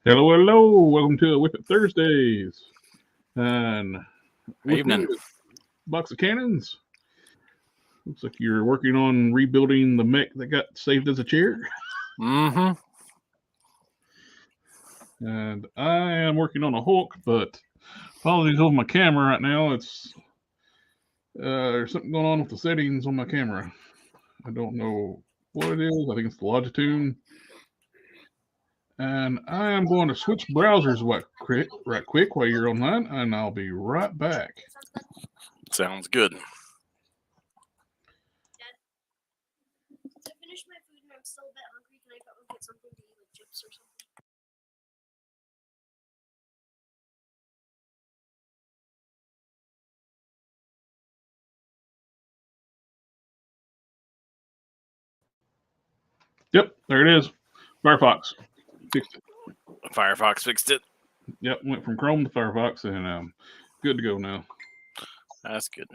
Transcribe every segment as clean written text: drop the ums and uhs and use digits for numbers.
Hello, hello. Welcome to WIP IT Thursdays. And with me, Evening. box of cannons. Looks like you're working on rebuilding the mech that got saved as a chair. Mm-hmm. And I am working on a Hulk, but apologies on my camera right now. It's there's something going on with the settings on my camera. I don't know what it is. I think it's the Longitude. And I am going to switch browsers right quick while you're online, and I'll be right back. Sounds good. Dad, to finish my food and I'm still a bit hungry, can I go and get something to eat, like chips or something? Yep, there it is. Firefox. Fixed it. Firefox fixed it. Yep, went from Chrome to Firefox, and good to go now. That's good.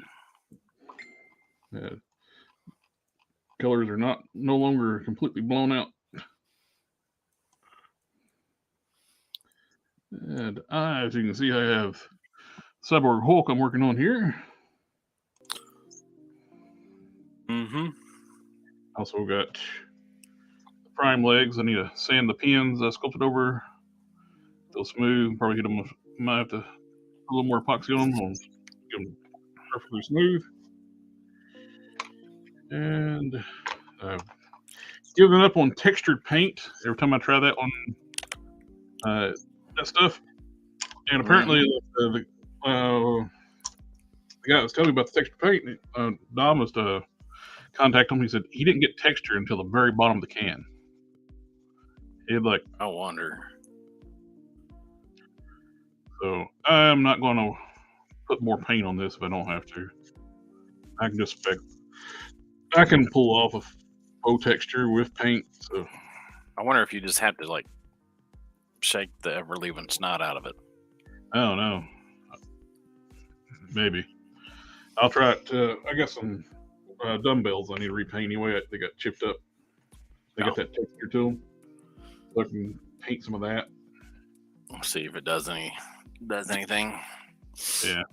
Colors are no longer completely blown out. And as you can see, I have Cyborg Hulk I'm working on here. Mm-hmm. Also got prime legs. I need to sand the pins I sculpted over. Feel smooth. Probably get them. Might have to put a little more epoxy on them. Get them perfectly smooth. And giving up on textured paint. Every time I try that on that stuff. And apparently the guy that was telling me about the textured paint, Dom was to contact him. He said he didn't get texture until the very bottom of the can. He had like, I wonder. So I'm not going to put more paint on this if I don't have to. I can just I can pull off a faux texture with paint. So I wonder if you just have to like shake the ever-leaving snot out of it. I don't know. Maybe I'll try it. I got some dumbbells I need to repaint anyway. They got chipped up. They got that texture to them. So I can paint some of that. We'll see if it does anything. Yeah.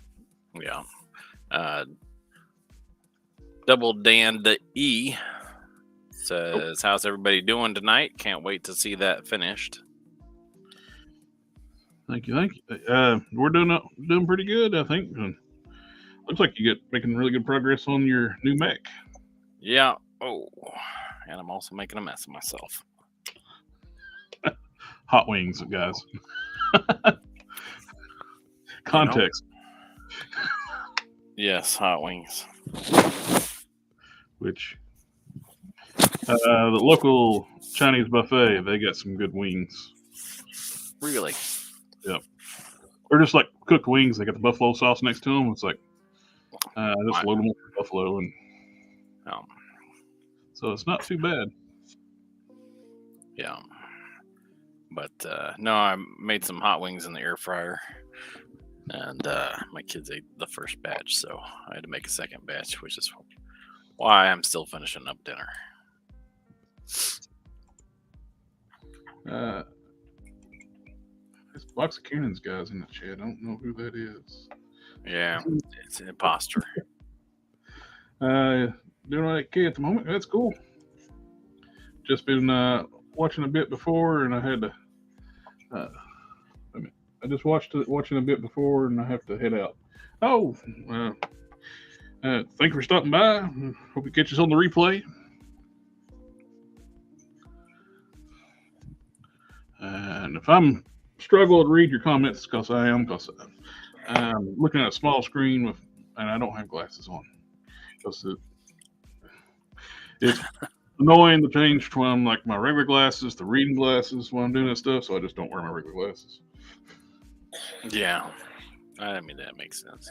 Yeah. Double Dan the E says, "How's everybody doing tonight? Can't wait to see that finished." Thank you. We're doing pretty good, I think. Looks like you making really good progress on your new mech. Yeah. Oh, and I'm also making a mess of myself. Hot wings, guys. Context. Yes, hot wings. Which the local Chinese buffet, they got some good wings. Really? Yep. They're just like cooked wings. They got the buffalo sauce next to them. It's like just load them up with buffalo, and so it's not too bad. Yeah. But no, I made some hot wings in the air fryer, and my kids ate the first batch, so I had to make a second batch, which is why I'm still finishing up dinner. This box of cannons guys in the chat. I don't know who that is. Yeah, it's an imposter. Doing okay at the moment. That's cool. Just been watching a bit before, and I had to. I just watching a bit before, and I have to head out. Oh, thank you for stopping by. Hope you catch us on the replay. And if I'm struggling to read your comments, because I'm looking at a small screen and I don't have glasses on. Because it's annoying to change from like my regular glasses to reading glasses when I'm doing that stuff, so I just don't wear my regular glasses. Yeah, I mean, that makes sense.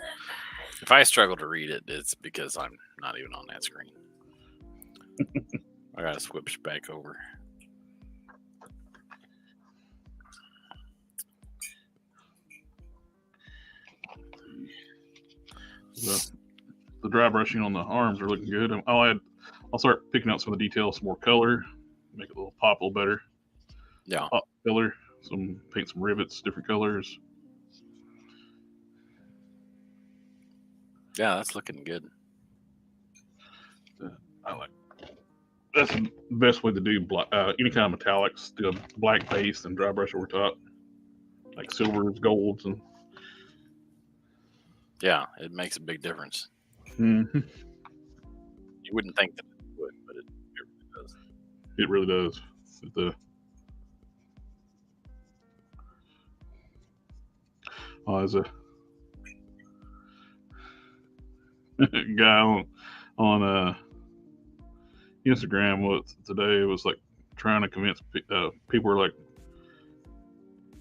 If I struggle to read it, it's because I'm not even on that screen. I gotta switch back over. The dry brushing on the arms are looking good. I'll start picking out some of the details, some more color, make it a little pop a little better. Yeah. Pop color. paint some rivets, different colors. Yeah, that's looking good. I like. That's the best way to do any kind of metallics. Do a black base and dry brush over top, like silvers, golds, and. Yeah, it makes a big difference. Mm-hmm. You wouldn't think that it would, but it really does. It really does. There's a guy on Instagram today was like trying to convince people were like,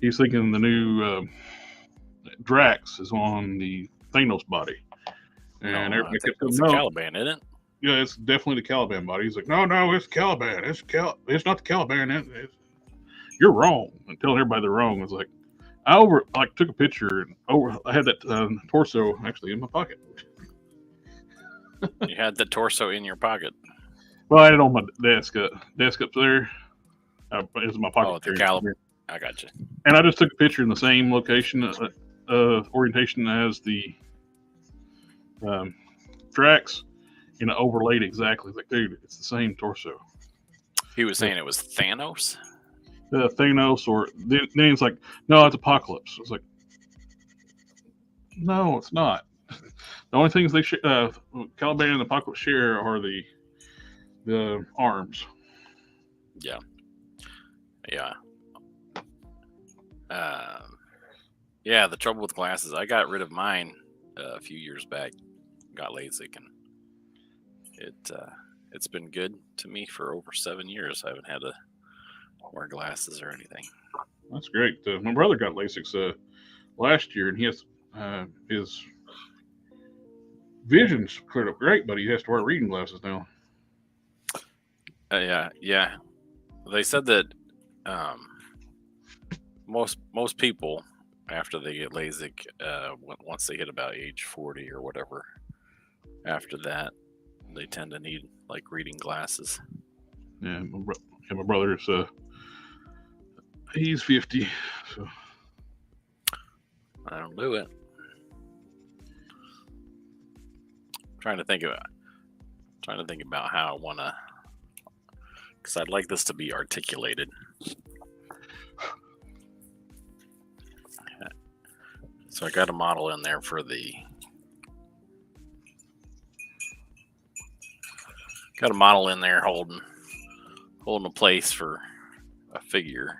he's thinking the new Drax is on the Thanos body, and No, I everybody think kept it's saying, a no, Caliban, isn't it? yeah, it's definitely the Caliban body. He's like, no, it's Caliban. It's not the Caliban. You're wrong. And telling everybody they're wrong. It's like I took a picture and I had that torso actually in my pocket. You had the torso in your pocket. Well, I had it on my desk up there. It's my pocket. Oh, the Caliban. I got you. And I just took a picture in the same location, orientation as the Drax, and I overlaid exactly. Like, dude, it's the same torso. He was saying it was Thanos. Thanos, or then it's like, no, it's Apocalypse. It's like, no, it's not. The only things Caliban and Apocalypse share are the arms. Yeah. Yeah, the trouble with glasses, I got rid of mine a few years back. Got LASIK, and it's been good to me for over 7 years. I haven't had to wear glasses or anything. That's great. My brother got LASIK last year, and he has his vision's cleared up great, but he has to wear reading glasses now. Yeah. They said that most people, after they get LASIK, once they hit about age 40 or whatever, after that, they tend to need like reading glasses. Yeah, my brother's he's 50, so I don't do it. Trying to think about how I want to, because I'd like this to be articulated. So I got a model in there for holding a place for a figure,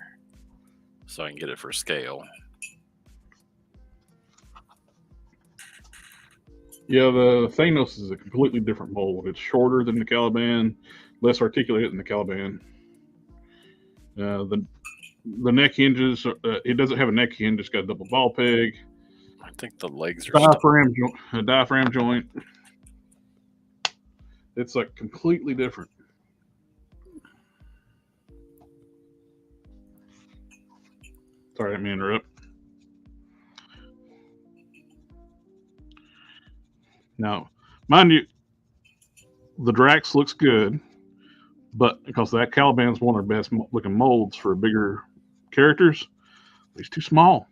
so I can get it for scale. Yeah, the Thanos is a completely different mold. It's shorter than the Caliban, less articulated than the Caliban. The neck hinges, it doesn't have a neck hinge, it's got a double ball peg. I think the legs are diaphragm joint. It's like completely different. Sorry, I didn't mean to interrupt. Now, mind you, the Drax looks good, but because that Caliban's one of the best looking molds for bigger characters, he's too small.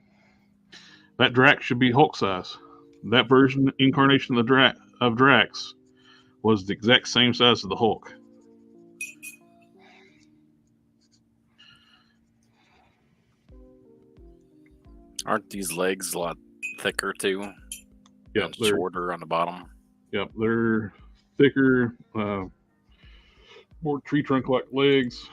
That Drax should be Hulk size. That incarnation of Drax was the exact same size as the Hulk. Aren't these legs a lot thicker too? Yeah, and shorter on the bottom. Yep, they're thicker, more tree trunk-like legs.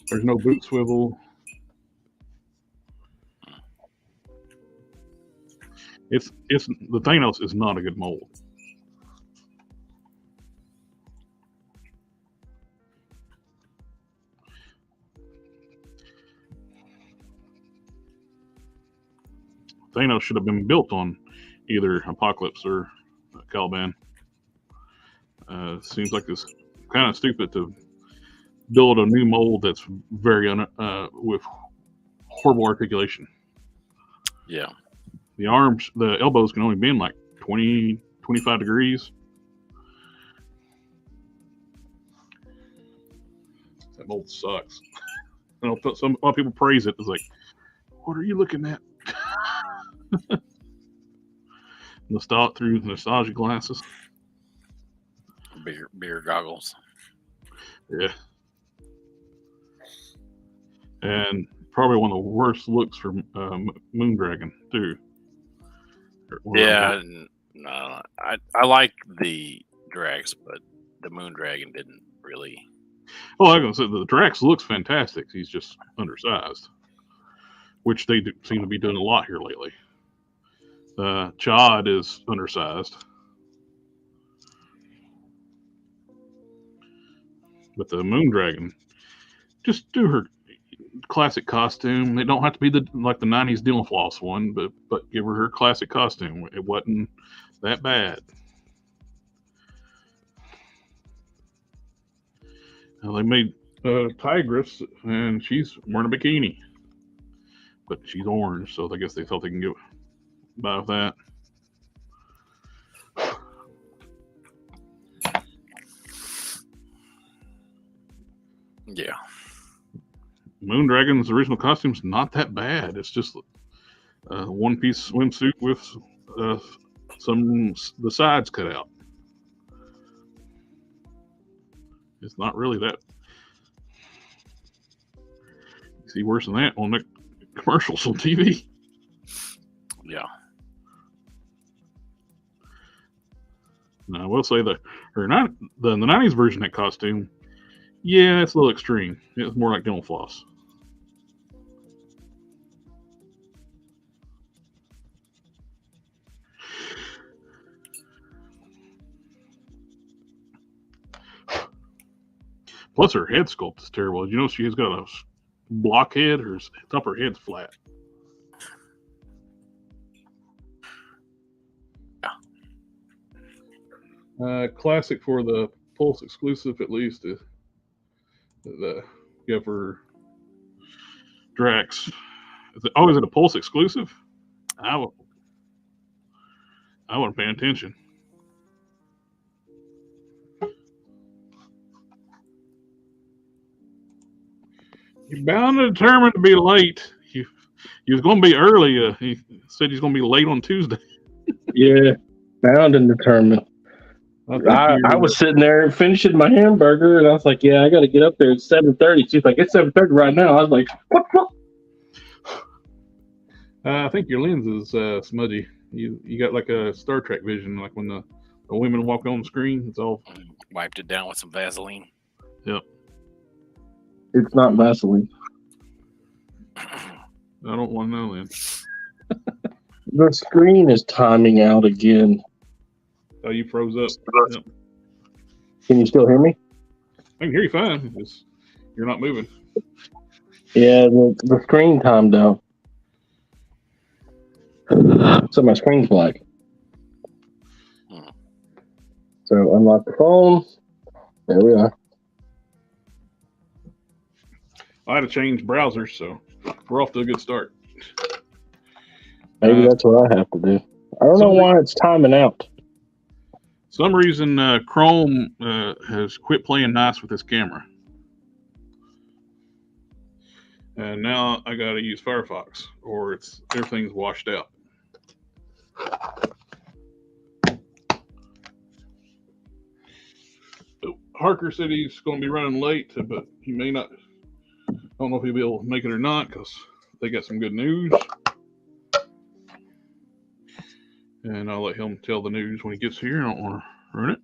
There's no boot swivel. It's the Thanos is not a good mold. Thanos should have been built on either Apocalypse or Caliban. Seems like it's kind of stupid to build a new mold that's very with horrible articulation. Yeah. The elbows can only bend like 20, 25 degrees. mold sucks. And a lot of people praise it. It's like, what are you looking at? Through nostalgia glasses. Beer goggles. Yeah. And probably one of the worst looks for Moondragon, too. Yeah, no, I like the Drax, but the Moondragon didn't really. Oh, I'm going to say the Drax looks fantastic. He's just undersized, which they seem to be doing a lot here lately. Chad is undersized. But the Moondragon, just do her classic costume. They don't have to be like the 90s Dental Floss one, but give her classic costume. It wasn't that bad. Now they made Tigress, and she's wearing a bikini. But she's orange, so I guess they thought they can get by with that. Yeah. Moondragon's original costume's not that bad. It's just a one-piece swimsuit with the sides cut out. It's not really that. You see worse than that on the commercials on TV. Yeah. Now I will say the 90s version of that costume, yeah, it's a little extreme. It's more like Dental Floss. Plus, her head sculpt is terrible. You know, she's got a blockhead. Her top of her head's flat. Yeah. Classic for the Pulse exclusive, at least. The for Drax. Is it a Pulse exclusive? I wasn't paying attention. You're bound and determined to be late. You was going to be early. He said he's going to be late on Tuesday. Yeah, bound and determined. I was sitting there finishing my hamburger, and I was like, "Yeah, I got to get up there at 7:30." She's like, "It's 7:30 right now." I was like, "What?" I think your lens is smudgy. You got like a Star Trek vision, like when the women walk on the screen. It's all wiped it down with some Vaseline. Yep. It's not Vaseline. I don't want to know then. The screen is timing out again. Oh, you froze up. Yep. Can you still hear me? I can hear you fine. You're not moving. Yeah, the screen timed out. So my screen's black. So unlock the phone. There we are. I had to change browsers, so we're off to a good start. Maybe that's what I have to do. I don't know why it's timing out. Some reason Chrome has quit playing nice with this camera. And now I got to use Firefox, or everything's washed out. Harker said he's going to be running late, but he may not. I don't know if he'll be able to make it or not because they got some good news. And I'll let him tell the news when he gets here. I don't want to ruin it.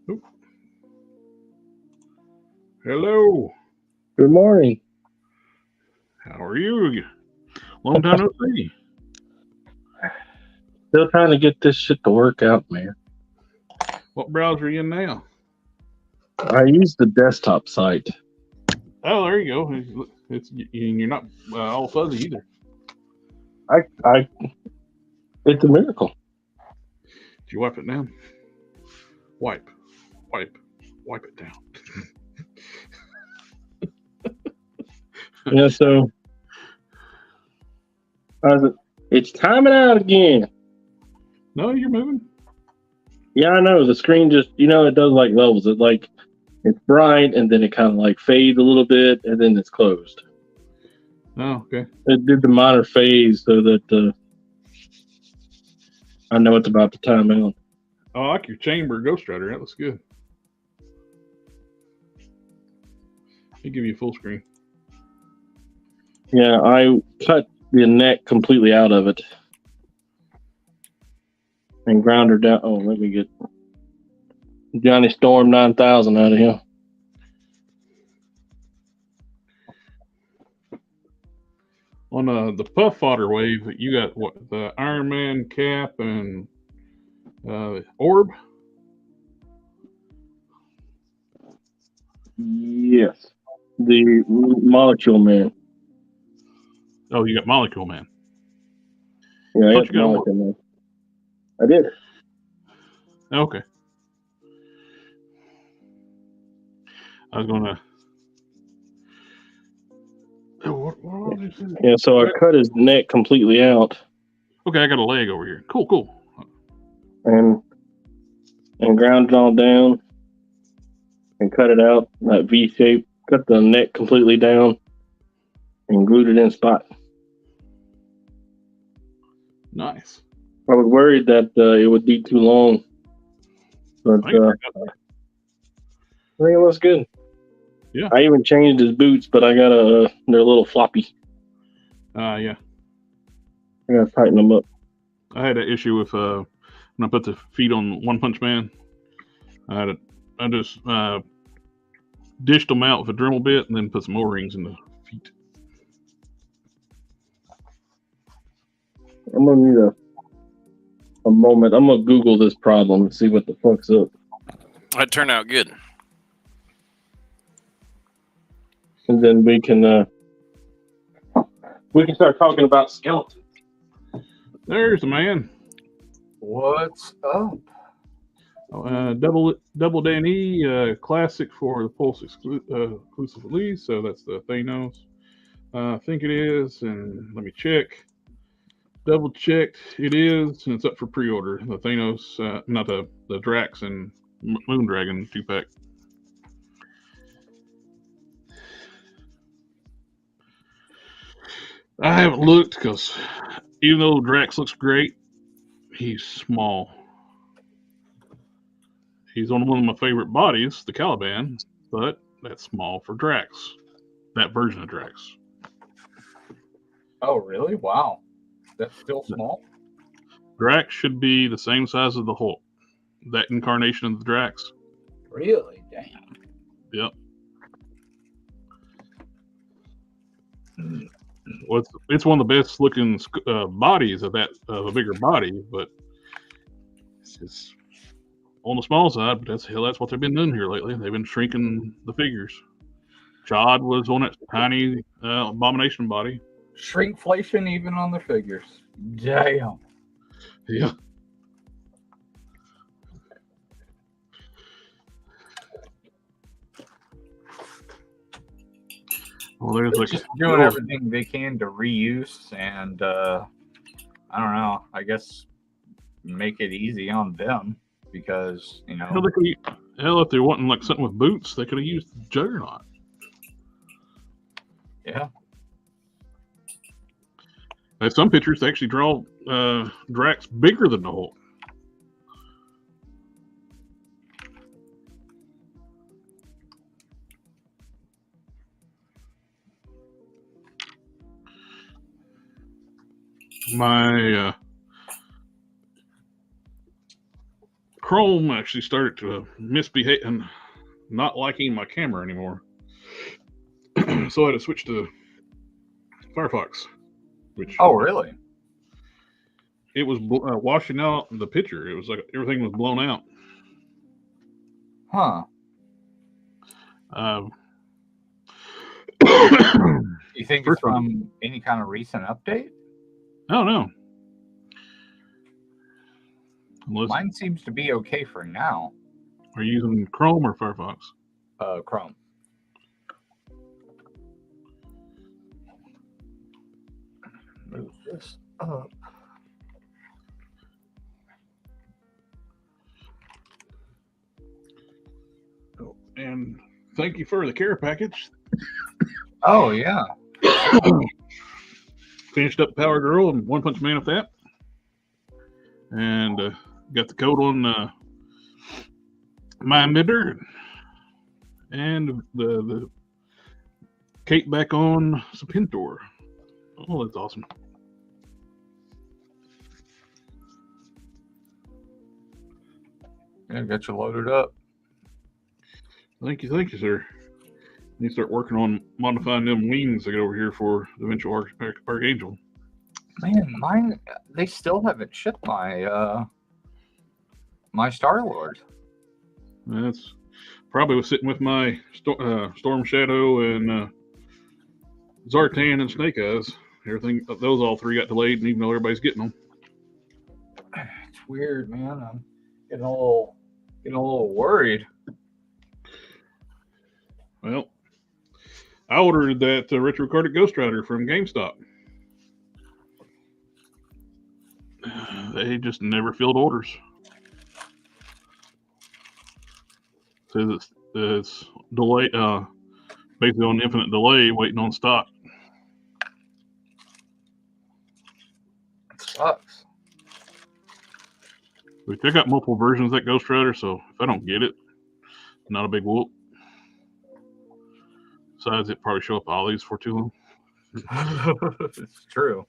Oh. Hello. Good morning. How are you? Long time no see. Still trying to get this shit to work out, man. What browser are you in now? I use the desktop site. Oh, there you go. You're not all fuzzy either. It's a miracle. Did you wipe it down? Wipe it down. Yeah, so it's timing out again. No, you're moving. Yeah, I know. The screen just, it does like levels. It's bright and then it kind of like fades a little bit and then it's closed. Oh, okay. It did the minor phase so that I know it's about to time out. Oh, I like your chamber Ghost Rider. That looks good. Let me give you a full screen. Yeah, I cut the neck completely out of it and ground her down. Oh, let me get Johnny Storm 9000 out of here. On the puff fodder wave, you got what? The Iron Man cap and orb? Yes. The Molecule Man. Oh, you got Molecule Man. Yeah, I Thought got you got Molecule Man. I did. Okay. I was gonna. Yeah, so I cut his neck completely out Okay, I got a leg over here. Cool. and ground it all down and cut it out that V shape. Cut the neck completely down and glued it in spot. Nice. I was worried that it would be too long, but I think it looks good. Yeah. I even changed his boots, but I got they're a little floppy. Yeah. I gotta tighten them up. I had an issue with when I put the feet on One Punch Man. I just dished them out with a Dremel bit and then put some O-rings in the feet. I'm gonna need a moment. I'm gonna Google this problem and see what the fuck's up. That turned out good. And then we can start talking about skeletons. There's the man. What's up? Double Danny classic for the Pulse exclusive release. So that's the Thanos. I think it is, and let me check. Double checked, it is, and it's up for pre-order. The Thanos, not the Drax and Moondragon 2-pack. I haven't looked because even though Drax looks great, he's small. He's on one of my favorite bodies, the Caliban, but that's small for Drax. That version of Drax. Oh, really? Wow. That's still small? Drax should be the same size as the Hulk. That incarnation of the Drax. Really? Damn. Yep. Well, it's one of the best looking bodies of a bigger body, but it's just on the small side. But that's what they've been doing here lately. They've been shrinking the figures. Jod was on that tiny abomination body. Shrinkflation even on the figures. Damn. Yeah. Well, there's They're like just doing everything they can to reuse and I don't know. I guess make it easy on them because hell, if they're wanting like something with boots, they could have used Juggernaut. Yeah. There's some pictures they actually draw Drax bigger than the Hulk. My Chrome actually started to misbehave and not liking my camera anymore. So I had to switch to Firefox. Oh, really? It was washing out the picture. It was like everything was blown out. Huh. You think it's from any kind of recent update? I don't know. Mine seems to be okay for now. Are you using Chrome or Firefox? Chrome. Move this up. And thank you for the care package. Oh yeah. Finished up Power Girl and One Punch Man with that. And got the coat on Mind Bender. And the cape back on Serpentor. Oh, that's awesome. Yeah, got you loaded up. Thank you, sir. You start working on modifying them wings to get over here for the eventual Archangel. Man, mine, they still haven't shipped my my Star-Lord. That's probably was sitting with my Storm Shadow and Zartan and Snake Eyes. Everything, those all three got delayed, and even though everybody's getting them. It's weird, man. I'm getting a little worried. Well, I ordered that retro carded Ghost Rider from GameStop. They just never filled orders. Says it's delay, basically on infinite delay, waiting on stock. It sucks. Which I got multiple versions of that Ghost Rider, so if I don't get it, not a big whoop. Besides, it probably show up at Ollie's for too long. It's true.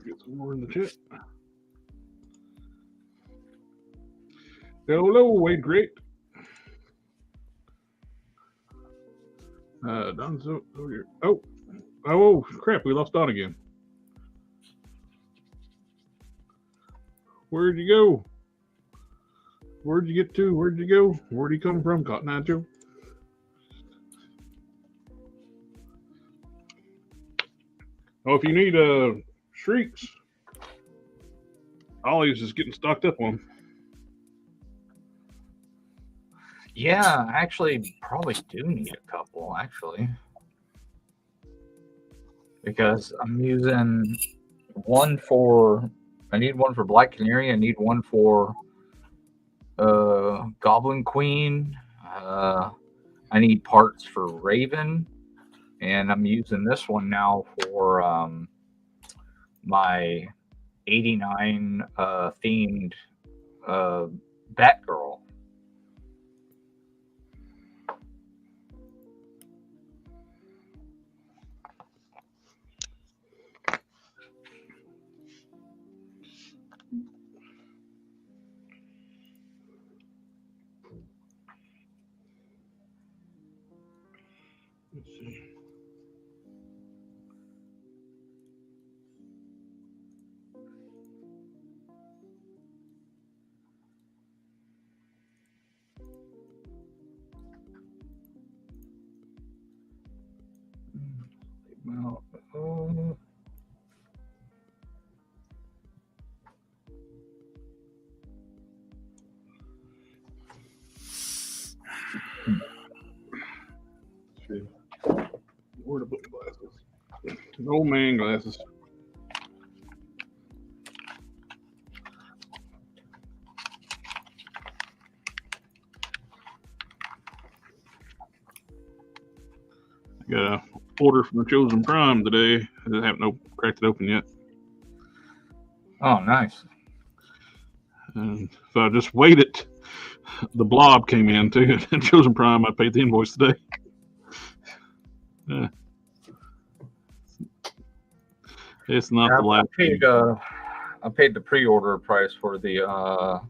Get some more in the chat. Hello, Wade Great. Don's over here. Oh, crap, we lost Don again. Where'd you go? Where'd you get to? Where'd you go? Where'd he come from, Cotton Eye Joe? Oh, if you need shrieks, Ollie's is getting stocked up on. Yeah, I actually probably do need a couple, actually. Because I'm using one for, I need one for Black Canary, I need one for Goblin Queen, I need parts for Raven, and I'm using this one now for my 89 themed Batgirl. Let's see. Where to put the glasses? Old man glasses. I got a order from the Chosen Prime today. I haven't cracked it open yet. Oh, nice. And if I just waited, the blob came in too. Chosen Prime, I paid the invoice today. Yeah. It's not the last. I paid the pre-order price for the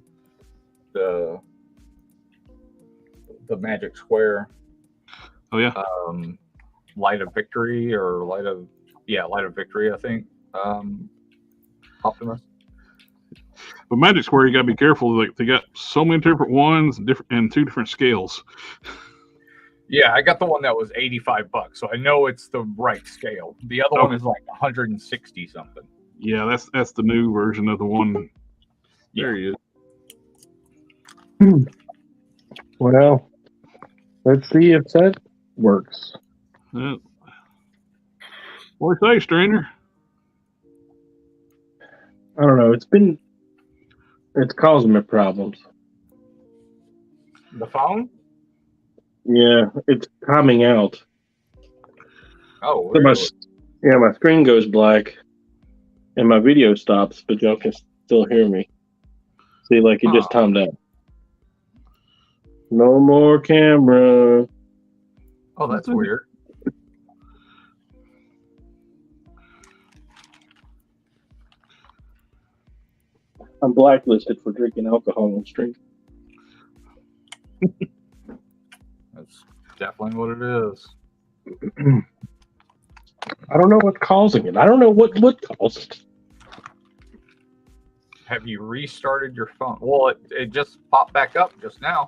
Magic Square. Oh yeah. Light of Victory, I think. Optimus. But Magic Square, you gotta be careful. Like they got so many different ones, and two different scales. Yeah, I got the one that was $85, so I know it's the right scale. The other one is like 160 something. Yeah, that's the new version of the one. There he is. Well, let's see if that works. Yeah. What do you say, stranger? I don't know. It's causing me problems. The phone? Yeah, it's timing out. Oh, So really? my screen goes black and my video stops, but y'all can still hear me. See, like it just timed out. No more camera. Oh, that's weird. I'm blacklisted for drinking alcohol on stream. That's definitely what it is. I don't know what's causing it. I don't know what caused it. Have you restarted your phone? Well, it just popped back up just now.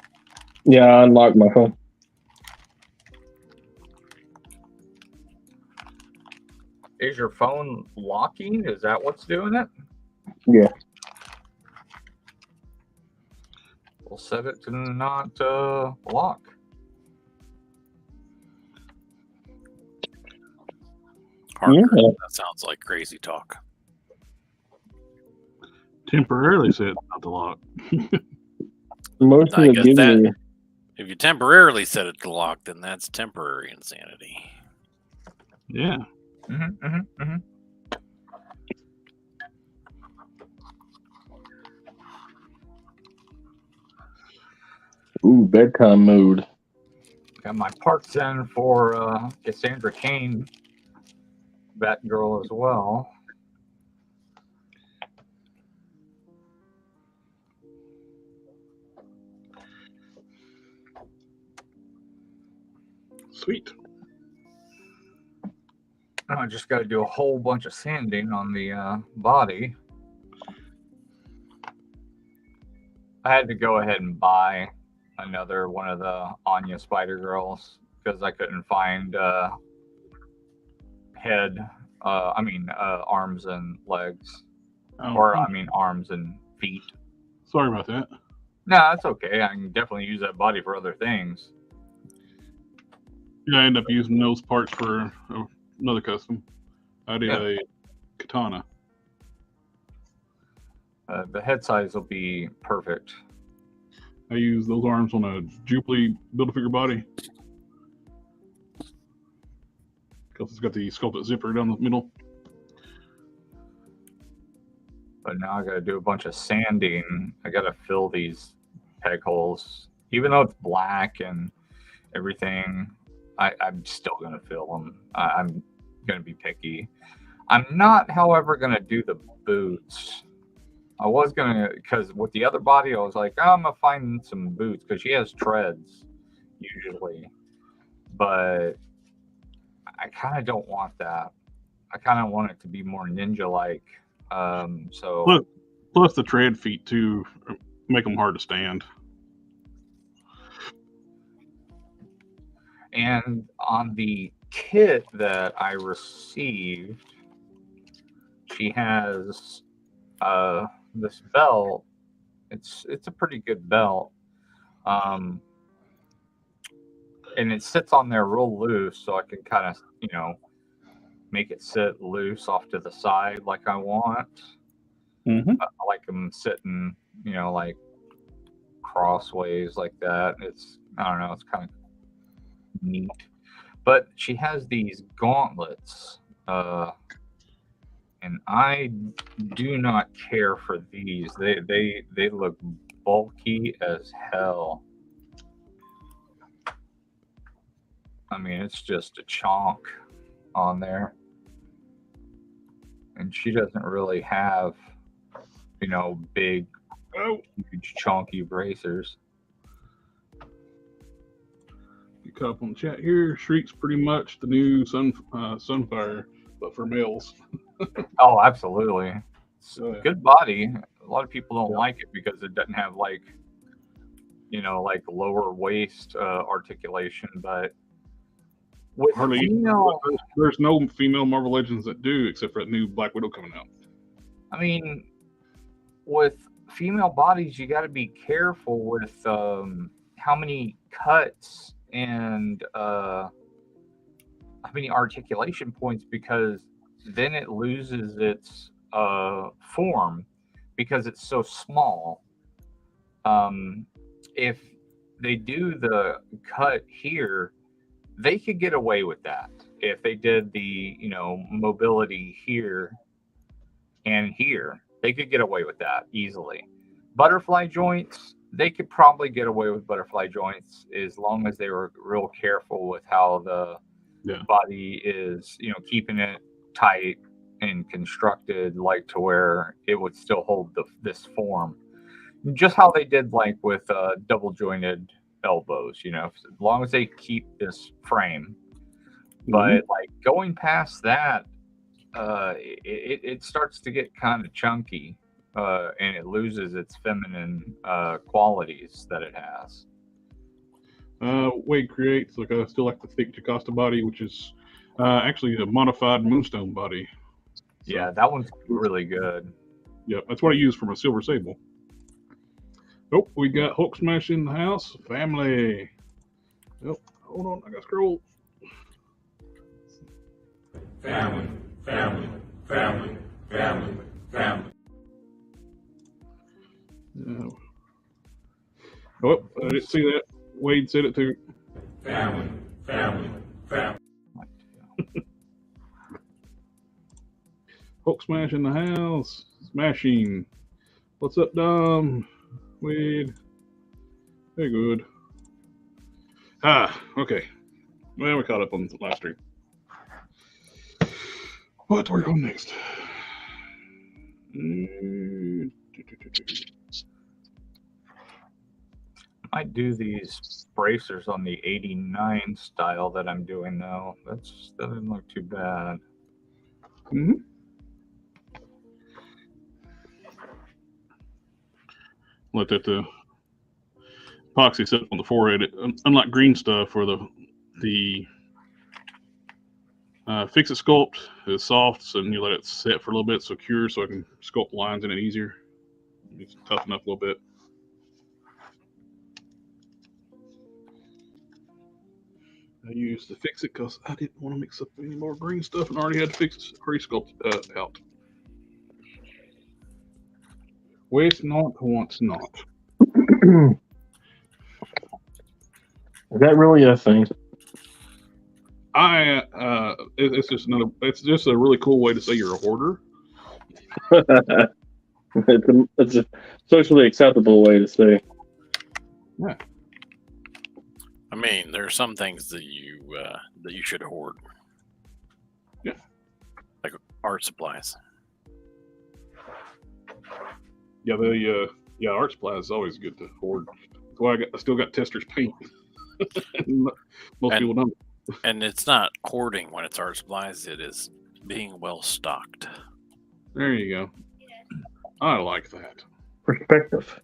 Yeah, I unlocked my phone. Is your phone locking? Is that what's doing it? Yeah. We'll set it to not lock. Harker, Yeah. that sounds like crazy talk. Temporarily set not to lock. Most of I the guess give that- me. If you temporarily set it to lock, then that's temporary insanity. Yeah. Ooh, bedtime mode. Got my parts in for Cassandra Cain, Batgirl as well. Sweet. Now I just got to do a whole bunch of sanding on the body. I had to go ahead and buy another one of the Anya Spider Girls because I couldn't find arms and legs, arms and feet. Sorry about that. No, that's okay. I can definitely use that body for other things. Yeah, I ended up using those parts for another custom. I did Yeah. a katana. The head size will be perfect. I used those arms on a Jubilee Build-A-Figure body. Because it's got the sculpted zipper down the middle. But now I got to do a bunch of sanding. I got to fill these peg holes. Even though it's black and everything, I'm still going to fill them. I'm going to be picky. I'm not, however, going to do the boots. I was going to, because with the other body, I was like, I'm going to find some boots because she has treads usually. But I kind of don't want that. I kind of want it to be more ninja-like. Plus the tread feet too make them hard to stand. And on the kit that I received, she has this belt. It's a pretty good belt. And it sits on there real loose, so I can kind of, make it sit loose off to the side like I want. Mm-hmm. I like them sitting, like crossways like that. I don't know, it's kind of neat. But she has these gauntlets, and I do not care for these. They look bulky as hell. I mean, it's just a chonk on there. And she doesn't really have, big, huge, chunky bracers. You caught up on the chat here. Shriek's pretty much the new Sunfire, but for males. Oh, absolutely. It's Oh, yeah. good body. A lot of people don't Yeah. like it because it doesn't have like lower waist articulation, but with Hardly. female, There's no female Marvel Legends that do, except for that new Black Widow coming out. I mean, with female bodies, you got to be careful with how many cuts and many articulation points, because then it loses its form because it's so small. If they do the cut here, they could get away with that. If they did the, mobility here and here, they could get away with that easily. Butterfly joints, they could probably get away with butterfly joints as long as they were real careful with how the body is, keeping it tight and constructed, like to where it would still hold this form. Just how they did like with double jointed elbows, as long as they keep this frame. But like going past that, it starts to get kind of chunky, and it loses its feminine qualities that it has. Wade creates I still like the thick Jocasta body, which is actually a modified Moonstone body. So, yeah, that one's really good. Yep, that's what I use for my Silver Sable. Oh, we got Hulk Smash in the house. Family. Oh, hold on, I got scroll. Family. Oh, I didn't see that. Wade said it too. Family. Hulk Smash in the house. Smashing. What's up, Dom? Wade. Very good. Okay. Well, we caught up on the last stream. What we're going next? Might do these bracers on the 89 style that I'm doing though. That doesn't look too bad. Let that epoxy sit on the forehead. Unlike green stuff, where the Fixit Sculpt is soft, and you let it set for a little bit, so cure, so I can sculpt lines in it easier. It's toughen up a little bit. I used the Fixit because I didn't want to mix up any more green stuff, and already had the Fixit pre-sculpted out. Waste not, wants not. Is that really a thing? It's just a really cool way to say you're a hoarder. It's a socially acceptable way to say. Yeah. I mean, there are some things that you should hoard. Yeah. Like art supplies. Yeah, art supplies is always good to hoard. That's why I still got Tester's paint. Most people don't. And it's not hoarding when it's art supplies, it is being well stocked. There you go. I like that. Perspective.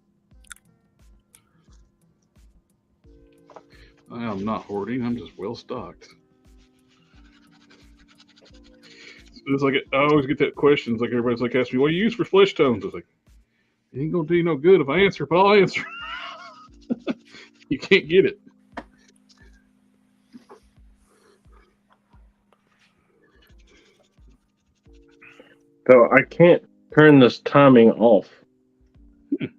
I am not hoarding, I'm just well stocked. It's like I always get that question. It's like everybody's like asking me, what do you use for flesh tones? I was like, it ain't gonna do you no good if I answer, but I'll answer. You can't get it. So I can't turn this timing off. Did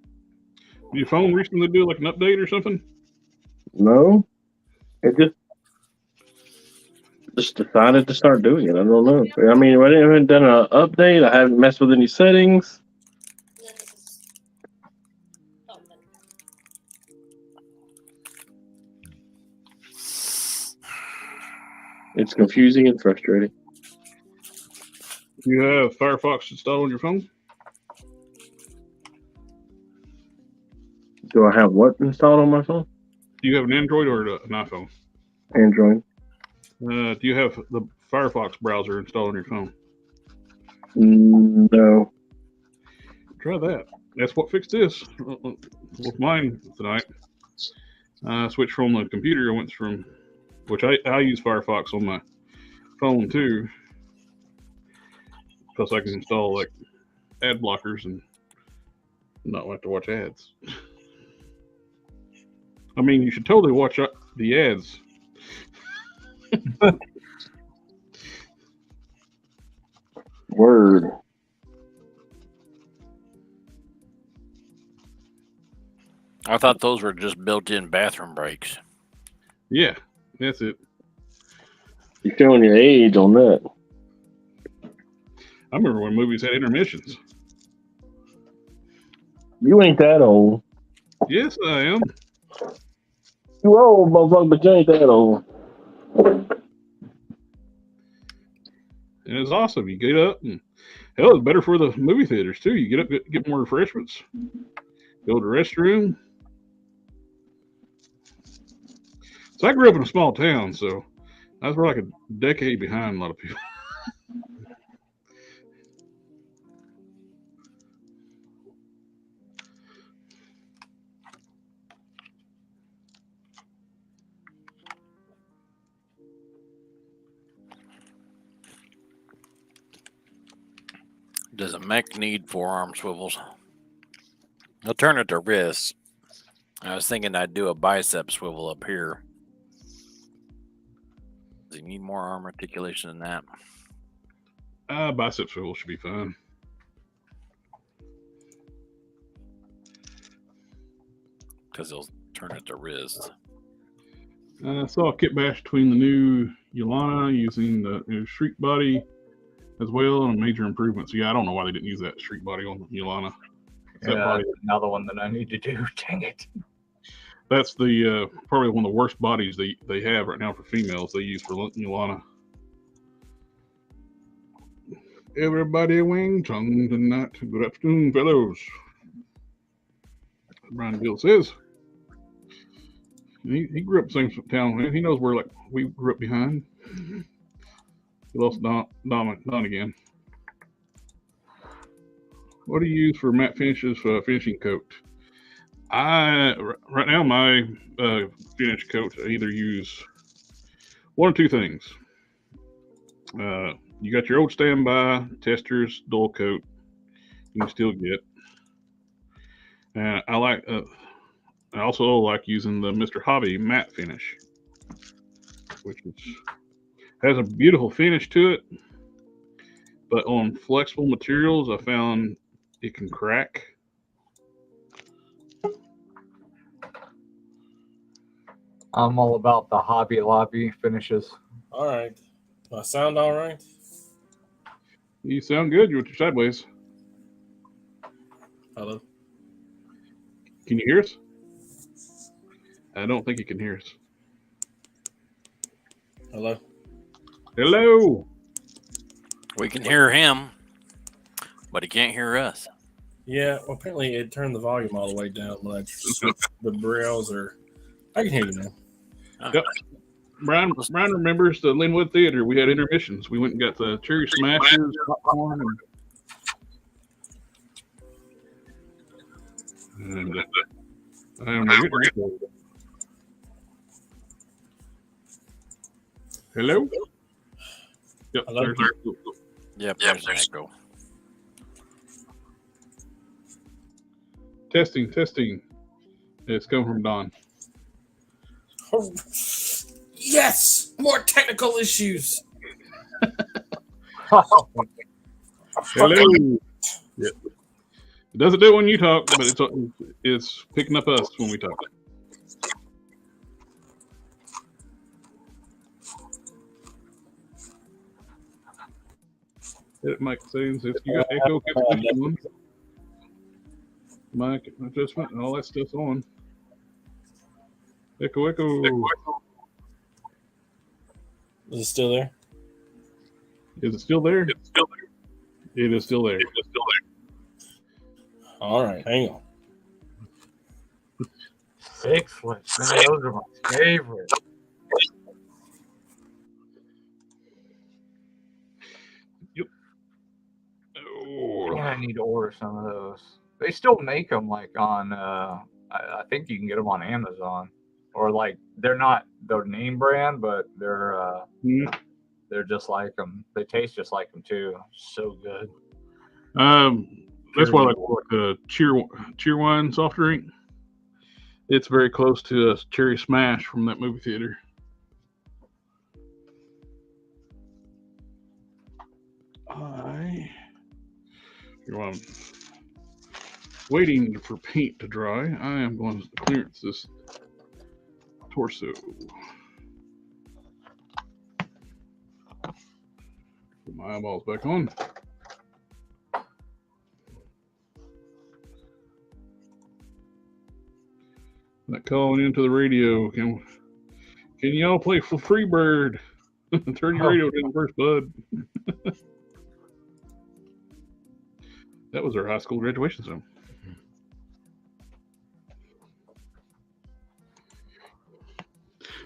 your phone recently do like an update or something? No, it just decided to start doing it. I don't know. I mean, I haven't done an update. I haven't messed with any settings. And then this is Solvent. It's confusing and frustrating. You have Firefox installed on your phone? Do I have what installed on my phone? Do you have an Android or an iPhone? Android. Do you have the Firefox browser installed on your phone? No. Try that. That's what fixed this with mine tonight. I switched from the computer. I went from, which I use Firefox on my phone too, because I can install like ad blockers and not have to watch ads. I mean, you should totally watch the ads. Word. I thought those were just built-in bathroom breaks. Yeah, that's it. You're showing your age on that. I remember when movies had intermissions. You ain't that old. Yes, I am. You old, motherfucker, but you ain't that old. And it's awesome. You get up and hell, it's better for the movie theaters too. You get up, get more refreshments, go to the restroom. So I grew up in a small town, so I was like a decade behind a lot of people. Does a mech need forearm swivels? I'll turn it to wrists. I was thinking I'd do a bicep swivel up here. Does he need more arm articulation than that? Bicep swivel should be fine. Because he'll turn it to wrist. I saw a kit bash between the new Yolana using the new Shriek body as well, and a major improvement. So yeah, I don't know why they didn't use that Shriek body on Yolana. Yeah, another one that I need to do. Dang it. That's the probably one of the worst bodies they have right now for females. They use for Yolana. Everybody wing tongue tonight. Good afternoon, fellows. Brian Gill says. He grew up in the same town. He knows where like we grew up behind. He lost Don again. What do you use for matte finishes for finishing coat? Right now my finish coat, I either use one or two things. You got your old standby testers dual coat you can still get. And I also like using the Mr. Hobby matte finish, which has a beautiful finish to it. But on flexible materials, I found it can crack. I'm all about the Hobby Lobby finishes. All right. Do I sound all right? You sound good. You're sideways. Hello? Can you hear us? I don't think you can hear us. Hello? Hello. We can hear him, but he can't hear us. Yeah, well, apparently it turned the volume all the way down when I switched the browser. I can hear you now. Yep. Brian remembers the Linwood Theater. We had intermissions. We went and got the cherry smashers, popcorn, and I am Hello? Yep. Hello? Yep, there's an echo. Testing. It's coming from Don. Oh, yes! More technical issues. Hello. Yep. It doesn't do it when you talk, but it's picking up us when we talk. It mic settings. If you got echo cancellation, mic adjustment, and all that stuff's on. Echo. Is it still there? Is it still there? It is still there. All right, hang on. 6 foot. Man, those are my favorite. Yep. Oh. Man, I need to order some of those. They still make them like on. I think you can get them on Amazon, or like they're not their name brand, but they're just like them. They taste just like them too. So good. That's why I like the cheer wine soft drink. It's very close to a cherry smash from that movie theater. I While I'm waiting for paint to dry, I am going to clearance this torso. Put my eyeballs back on. Not calling into the radio. Can y'all play for Freebird? Turn your radio down first, bud. That was our high school graduation song.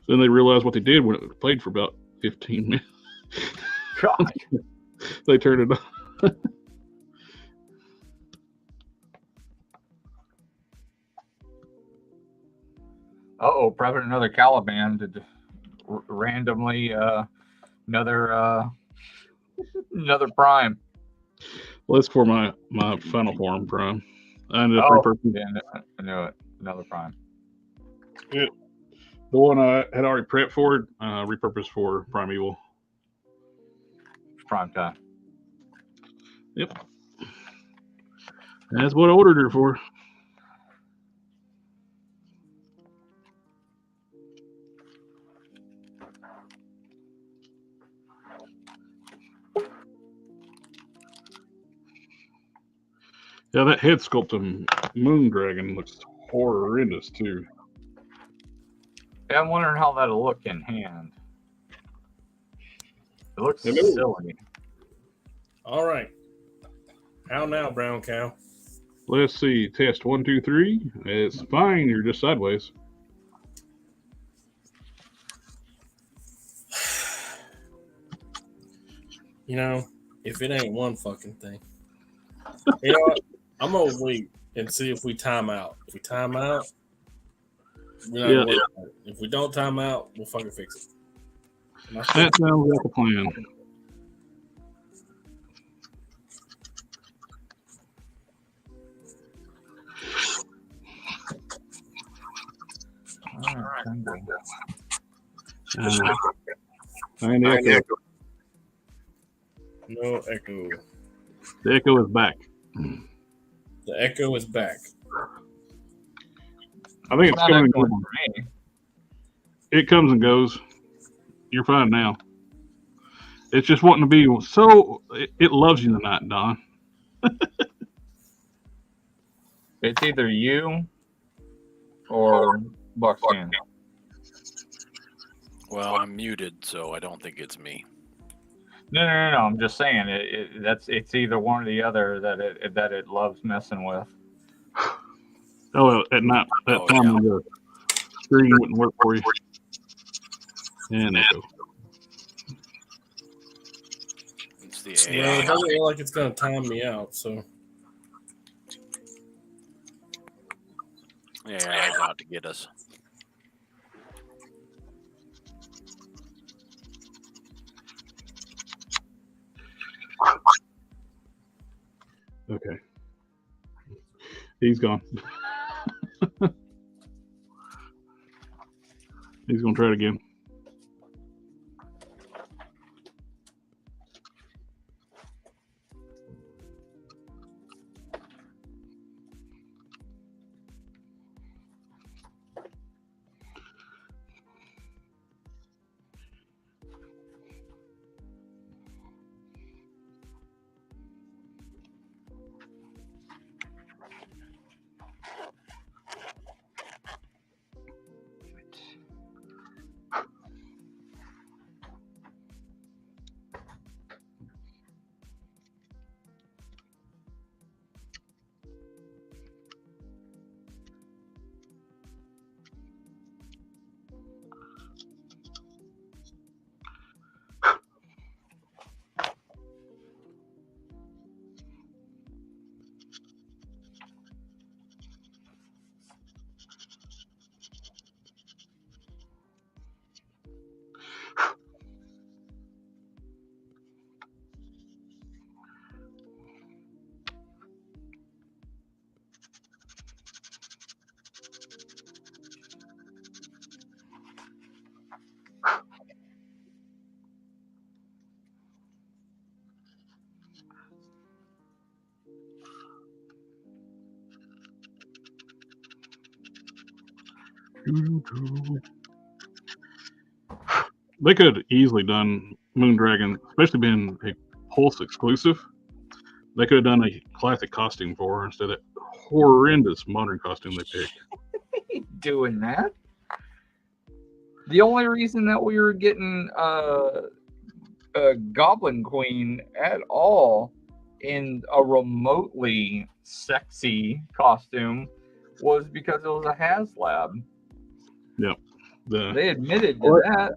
Then they realized what they did when it played for about 15 minutes. God. They turned it on. Uh-oh, probably another Caliban did randomly another prime. Well, that's for my final form prime. I ended up repurposing. Yeah, I knew it. Another prime. The one I had already prepped for it, repurposed for Primeval. Prime time. Yep. That's what I ordered her for. Yeah, that head sculpting moon dragon looks horrendous too. Yeah, I'm wondering how that'll look in hand. It looks Hello. silly. All right. How now, brown cow? Let's see. Test 1, 2, 3. It's fine. You're just sideways. You know, if it ain't one fucking thing. You know what? I'm going to wait and see if we time out. If we time out, we're not gonna worry about it. If we don't time out, we'll fucking fix it. That sounds like a plan. And the echo. No echo. The echo is back. The echo is back. I think it's coming and for going. me. It comes and goes. You're fine now. It's just wanting to be so. It loves you tonight, Don. It's either you or Buckskin. Well, I'm muted, so I don't think it's me. No. I'm just saying it's either one or the other that it loves messing with. Oh, at night, that time when the screen wouldn't work for you. And echo. It's the Well, AI. it doesn't look like it's going to time me out, so. Yeah, it's out to get us. Okay. He's gone. He's going to try it again. They could have easily done Moondragon, especially being a Pulse exclusive. They could have done a classic costume for her instead of that horrendous modern costume they picked. Doing that. The only reason that we were getting a Goblin Queen at all in a remotely sexy costume was because it was a HasLab. Yep. They admitted to that.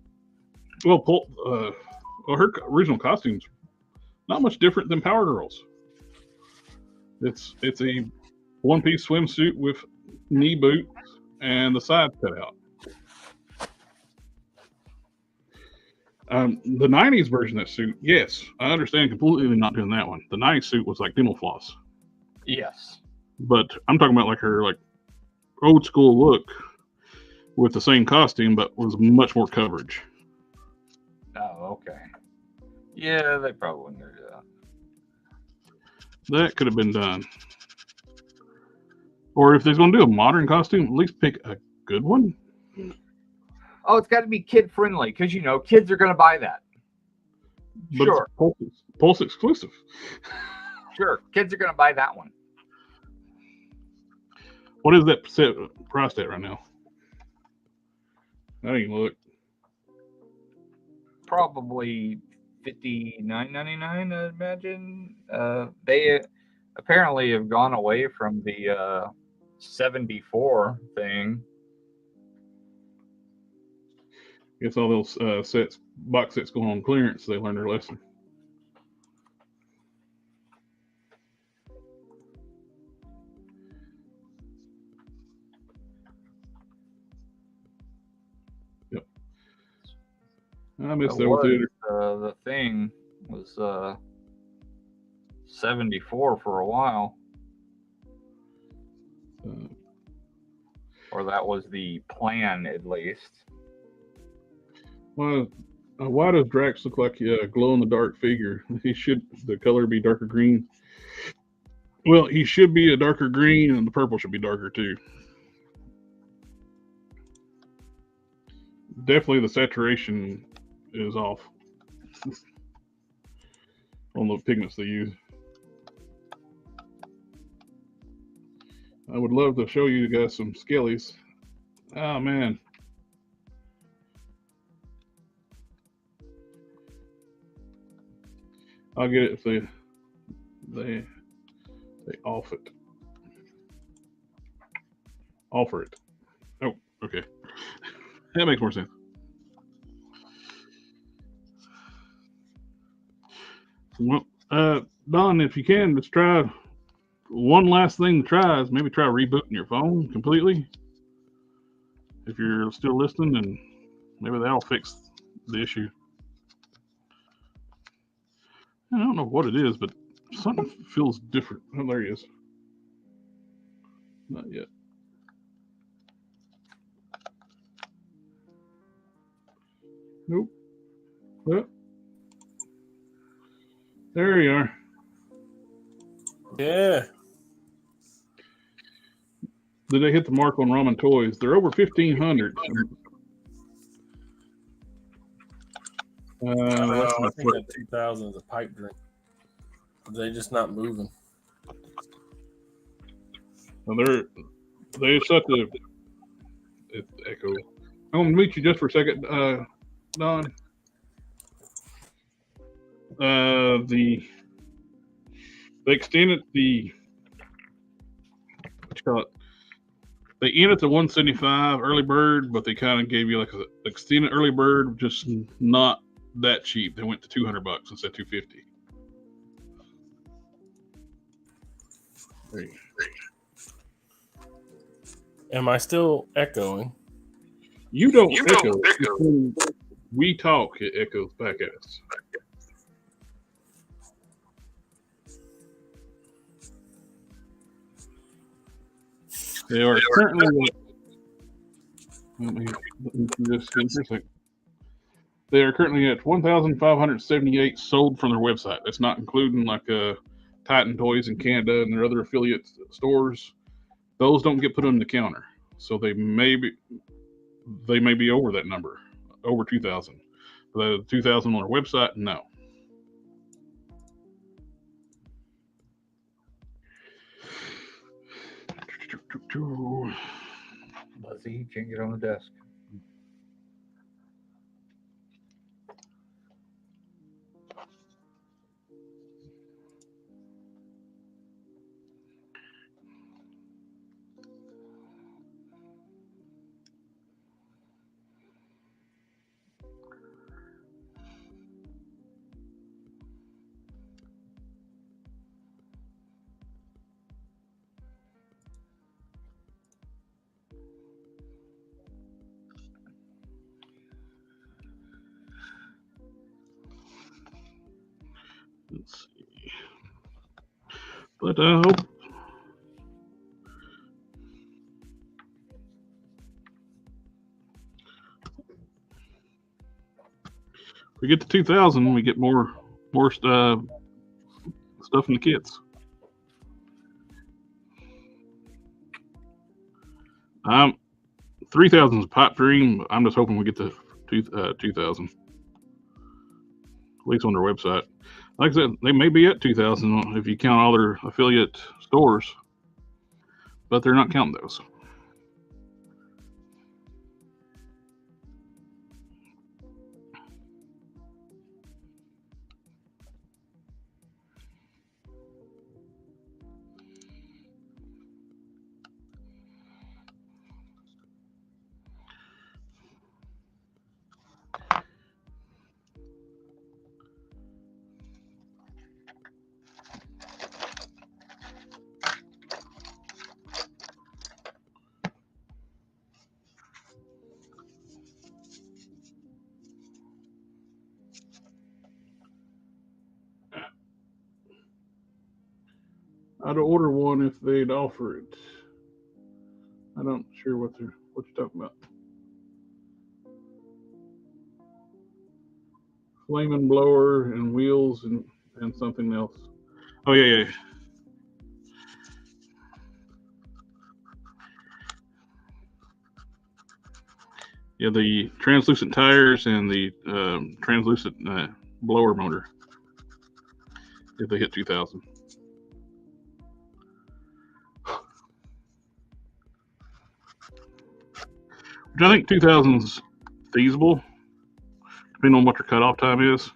Well, her original costume's not much different than Power Girl's. It's a one-piece swimsuit with knee boots and the sides cut out. The 90s version of that suit, yes, I understand completely not doing that one. The 90s suit was like dental floss. Yes. But I'm talking about like her like old school look with the same costume, but was much more coverage. Oh, okay. Yeah, they probably wouldn't do that. That could have been done. Or if they're going to do a modern costume, at least pick a good one. Oh, it's got to be kid friendly because kids are going to buy that. But Sure. It's Pulse exclusive. Sure, kids are going to buy that one. What is that set priced at right now? I didn't look. Probably $59.99, I imagine. They apparently have gone away from the 74 thing. Guess all those box sets going on clearance, they learned their lesson. Yep. I miss the old theater. The thing was 74 for a while. Or that was the plan, at least. Why does Drax look like a glow-in-the-dark figure? The color be darker green. Well, he should be a darker green, and the purple should be darker too. Definitely the saturation is off on the pigments they use. I would love to show you guys some skellies. Oh man. I'll get it if they offer it. Oh, okay. That makes more sense. Well, Don, if you can, let's try one last thing to try is maybe try rebooting your phone completely. If you're still listening, and maybe that'll fix the issue. I don't know what it is, but something feels different. Oh, there he is. Not yet. Nope. Oh. There you are. Yeah. Did they hit the mark on ramen toys? They're over 1,500. I think that 2,000 is a pipe dream. They're just not moving. Well, they such a echo. I'm gonna meet you just for a second, Don. They extended the what you call it. They ended the 175 early bird, but they kind of gave you like an extended early bird, just not that cheap. They went to $200 instead of $250. There you go. Am I still echoing? You don't echo. When we talk, it echoes back at us. They are currently. Let me just for a second. They are currently at 1,578 sold from their website. That's not including like Titan Toys in Canada and their other affiliate stores. Those don't get put on the counter, so they may be they may be over that number, over 2,000. The 2,000 on our website, no. Buzzy, can't get on the desk. Let's see. But I hope if we get to 2,000, we get more stuff in the kits. 3,000 is a pipe dream. I'm just hoping we get to 2,000. At least on their website. Like I said, they may be at 2,000 if you count all their affiliate stores, but they're not counting those. I'd order one if they'd offer it. I don't sure what you're talking about. Flaming blower and wheels and something else. Oh yeah. Yeah, the translucent tires and the translucent blower motor. If they hit 2,000. Which I think 2,000 is feasible, depending on what your cutoff time is.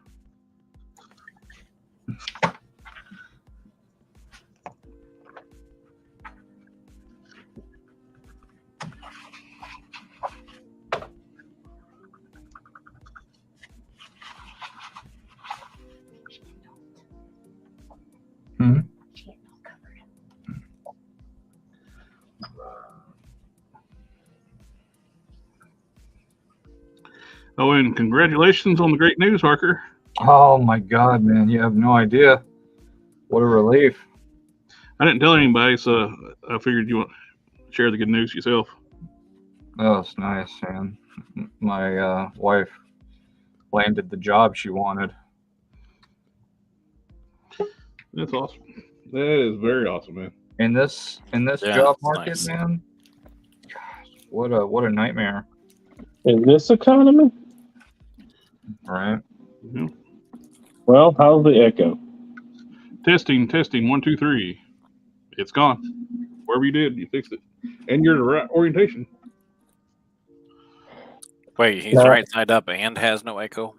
Oh, and congratulations on the great news, Harker. Oh my God, man. You have no idea. What a relief. I didn't tell anybody, so I figured you want to share the good news yourself. Oh, it's nice, man. My wife landed the job she wanted. That's awesome. That is very awesome, man. In this job market, nice. Man. Gosh, what a nightmare. In this economy? Right. Yeah. Well, how's the echo? Testing. 1, 2, 3. It's gone. Wherever you did, you fixed it. And you're in the right orientation. Wait, he's right side up and has no echo?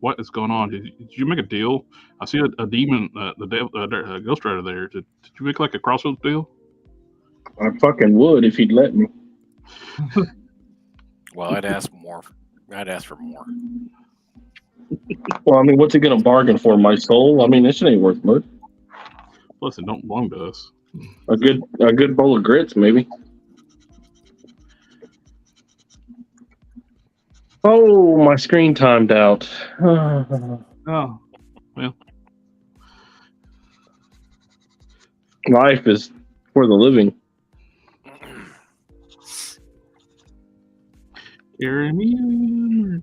What is going on? Did you make a deal? I see a demon, the Ghost Rider there. Did you make like a Crossroads deal? I fucking would if he'd let me. Well, I'd ask more. I'd ask for more. Well, I mean, what's he gonna bargain for? My soul? I mean, this shit ain't worth much. Plus, it don't belong to us. A good bowl of grits, maybe. Oh, my screen timed out. Oh, well. Life is for the living. Carry me.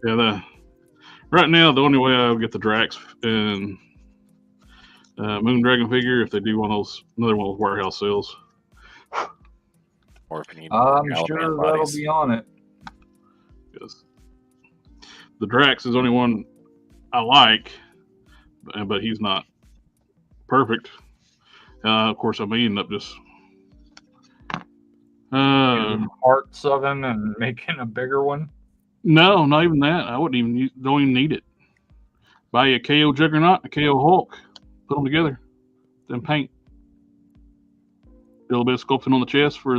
Yeah, right now the only way I'll get the Drax and Moon Dragon figure if they do another one of those warehouse sales. Or if you need I'm Alabama sure that'll bodies. be on it. Because the Drax is the only one I like, but he's not perfect. Of course, I may end up just Parts of him and making a bigger one. no, not even that. I wouldn't even don't even need it. Buy a KO Juggernaut, a KO Hulk, put them together, then paint. Do a little bit of sculpting on the chest for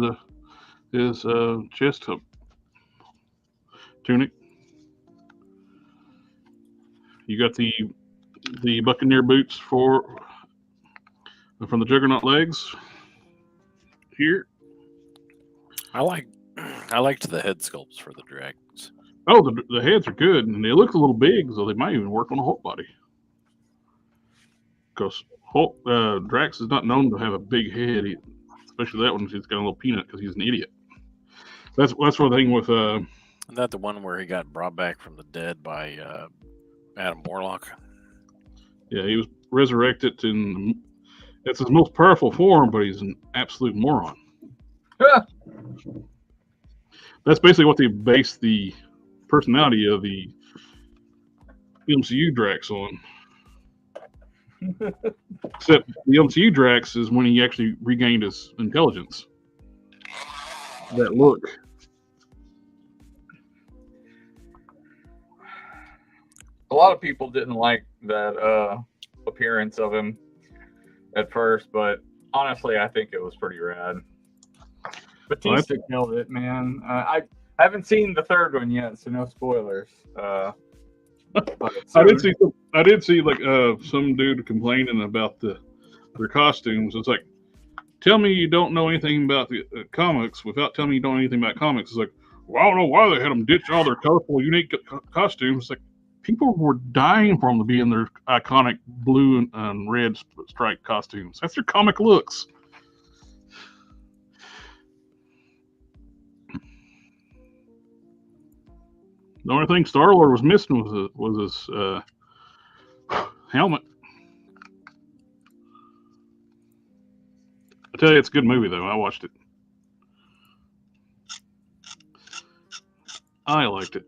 his chest tunic. You got the Buccaneer boots from the Juggernaut legs here. I liked the head sculpts for the dragons. Oh, the heads are good, and they look a little big, so they might even work on a Hulk body. Because Drax is not known to have a big head, especially that one. He's got a little peanut because he's an idiot. That's one thing with. Isn't that the one where he got brought back from the dead by Adam Warlock? Yeah, he was resurrected, and it's his most powerful form, but he's an absolute moron. That's basically what they base the personality of the MCU Drax on. Except the MCU Drax is when he actually regained his intelligence. That look. A lot of people didn't like that appearance of him at first, but honestly, I think it was pretty rad. Batista killed it, man. I haven't seen the third one yet, so no spoilers. But I did see like some dude complaining about their costumes. It's like, tell me you don't know anything about the comics without telling me you don't know anything about comics. It's like, well, I don't know why they had them ditch all their colorful, unique costumes. It's like people were dying for them to be in their iconic blue and red striped costumes. That's their comic looks. The only thing Star-Lord was missing was his helmet. I tell you, it's a good movie, though. I watched it. I liked it.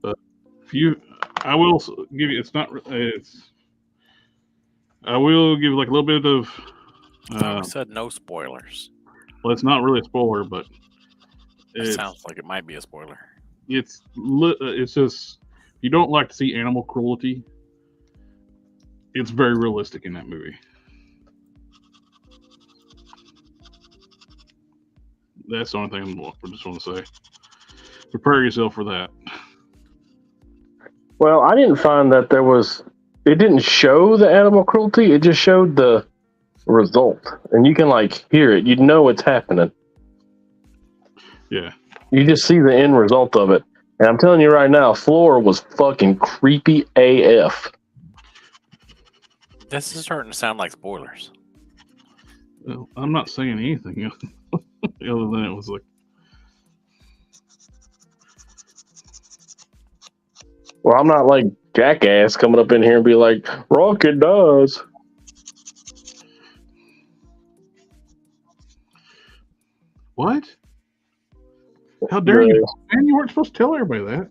But I will give you. It's not. I will give like a little bit of. I said no spoilers. Well, it's not really a spoiler, but It sounds like it might be a spoiler. It's just you don't like to see animal cruelty. It's very realistic in that movie. That's the only thing I just want to say. Prepare yourself for that. Well, I didn't find that it didn't show the animal cruelty. It just showed the result. And you can like hear it. You know it's happening. Yeah. You just see the end result of it. And I'm telling you right now, Floor was fucking creepy AF. This is starting to sound like spoilers. Well, I'm not saying anything other than it was like. Well, I'm not like Jackass coming up in here and be like, Rocket does. What? How dare you? Man, you weren't supposed to tell everybody that.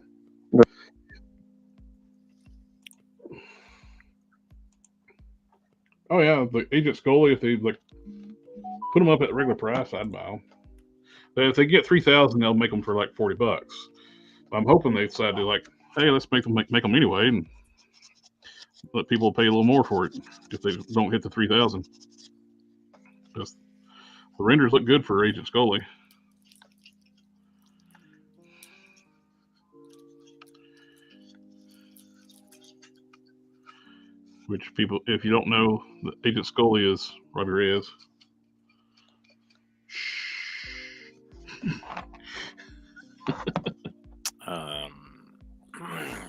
Oh yeah, the Agent Scully, if they like put them up at regular price, I'd buy them. But if they get 3,000, they'll make them for like $40. I'm hoping they decide to like, hey, let's make them anyway, and let people pay a little more for it if they don't hit the 3,000. Because the renders look good for Agent Scully. Which people, if you don't know, Agent Scully is Robbie Reyes.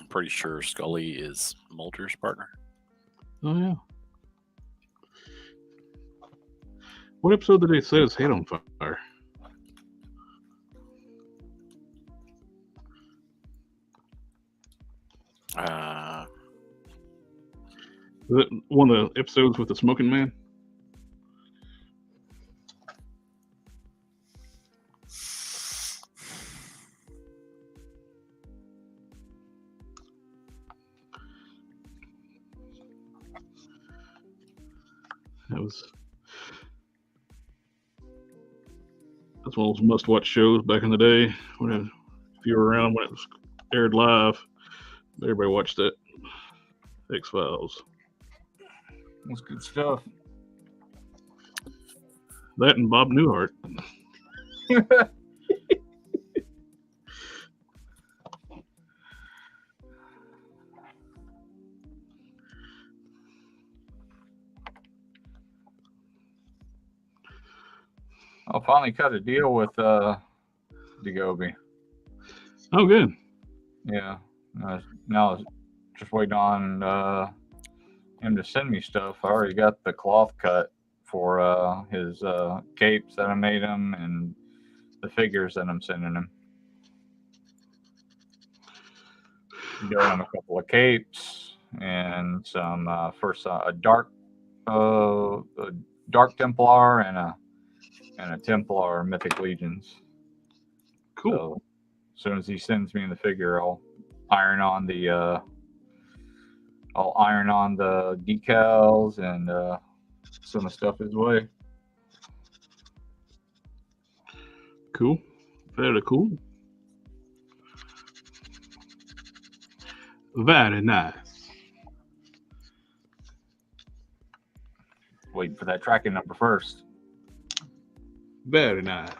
Pretty sure Scully is Mulder's partner. Oh yeah. What episode did they set his head on fire? Is it one of the episodes with the smoking man? That's one of those must-watch shows back in the day. If you were around when it was aired live, everybody watched that. X-Files. That's good stuff. That and Bob Newhart. I finally cut a deal with Degobi. Oh, good. Yeah. Now just waiting on him to send me stuff. I already got the cloth cut for his capes that I made him and the figures that I'm sending him. Doing him a couple of capes and some a dark Templar and a Templar Mythic Legions. Cool. So, as soon as he sends me the figure, I'll iron on the decals and send the stuff his way. Cool. Very cool. Very nice. Waiting for that tracking number first. Very nice.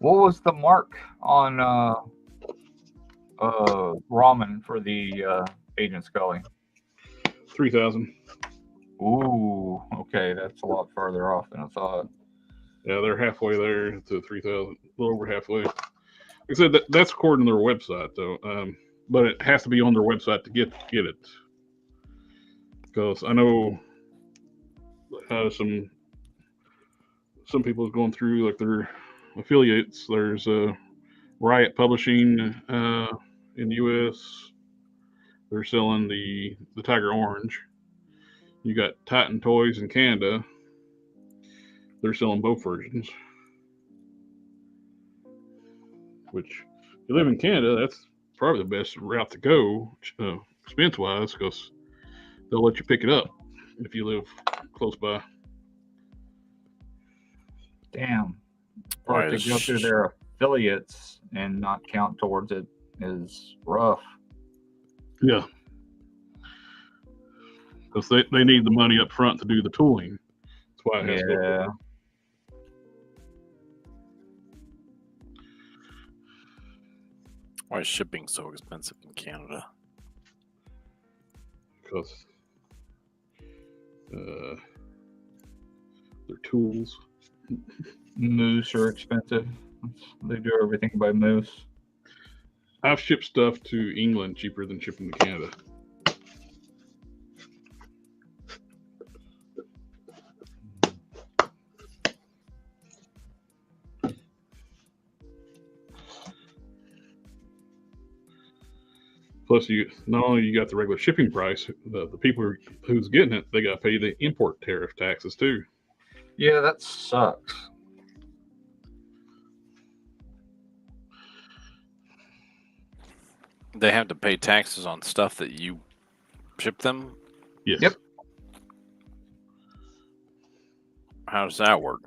What was the mark on ramen for the Agent Scully? 3,000. Ooh, okay, that's a lot farther off than I thought. Yeah, they're halfway there to 3,000. A little over halfway. Like I said, that's according to their website, though. But it has to be on their website to get it. Because I know some people are going through like their affiliates. There's Riot Publishing in the U.S. They're selling the Tiger Orange. You got Titan Toys in Canada. They're selling both versions. Which, if you live in Canada, that's probably the best route to go, expense-wise, because they'll let you pick it up if you live close by. Damn. Or to go through their affiliates and not count towards it is rough. Yeah. Because they need the money up front to do the tooling. That's why it has to go through. Why is shipping so expensive in Canada? Because their tools. Moose are expensive. They do everything by moose. I've shipped stuff to England cheaper than shipping to Canada. Plus, not only you got the regular shipping price, the people who's getting it, they got to pay the import tariff taxes too. Yeah, that sucks. They have to pay taxes on stuff that you ship them? Yes. Yep. How does that work?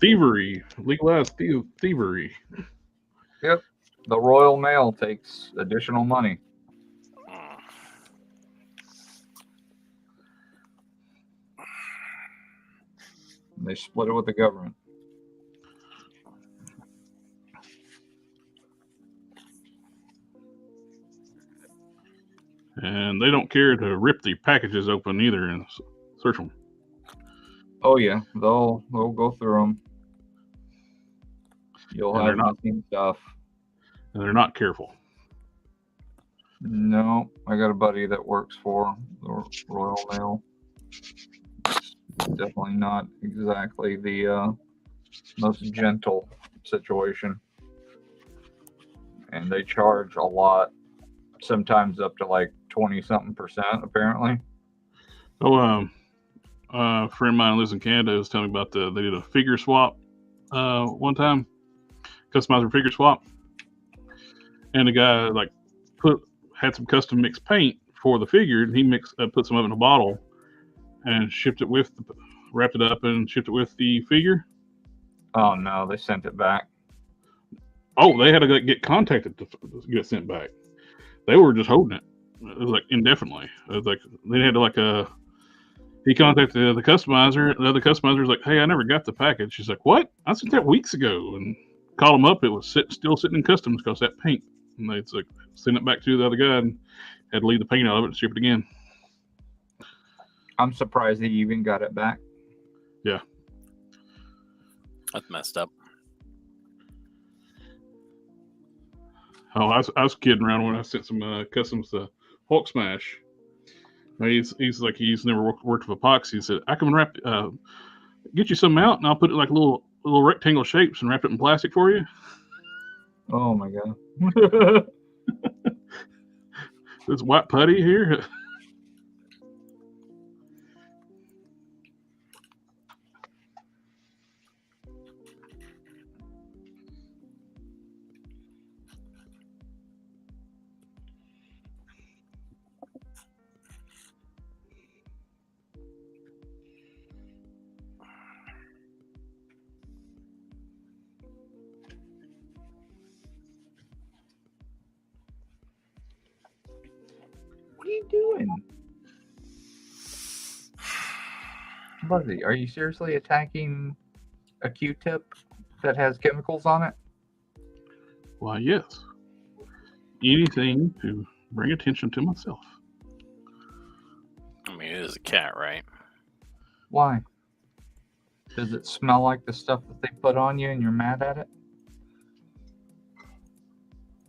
Thievery, legalized thievery. Yep. The Royal Mail takes additional money. They split it with the government. and they don't care to rip the packages open either and search them. Oh yeah, they'll go through them. You'll And have missing stuff. And they're not careful. No, I got a buddy that works for the Royal Mail. Definitely not exactly the most gentle situation. And they charge a lot, sometimes up to like 20-something% apparently. Oh, a friend of mine who lives in Canada was telling me about they did a figure swap one time, customizer figure swap, and the guy like had some custom mixed paint for the figure, and he put some of it in a bottle and wrapped it up and shipped it with the figure. Oh no, they sent it back. Oh, they had to get contacted to get sent back. They were just holding it. It was like indefinitely. It was like they had to he contacted the customizer. The other customizer was like, "Hey, I never got the package." She's like, "What? I sent that weeks ago." And called him up. It was still sitting in customs because that paint. And they like sent it back to the other guy and had to leave the paint out of it and ship it again. I'm surprised they even got it back. Yeah, That's messed up. Oh, I was kidding around when I sent some customs to Hulk Smash. He's like he's never worked with epoxy. He said, "I can get you some out, and I'll put it like little rectangle shapes and wrap it in plastic for you." Oh my god! This white putty here. What are you doing? Buzzy, are you seriously attacking a Q-tip that has chemicals on it? Why, yes. Anything to bring attention to myself. I mean, it is a cat, right? Why? Does it smell like the stuff that they put on you and you're mad at it?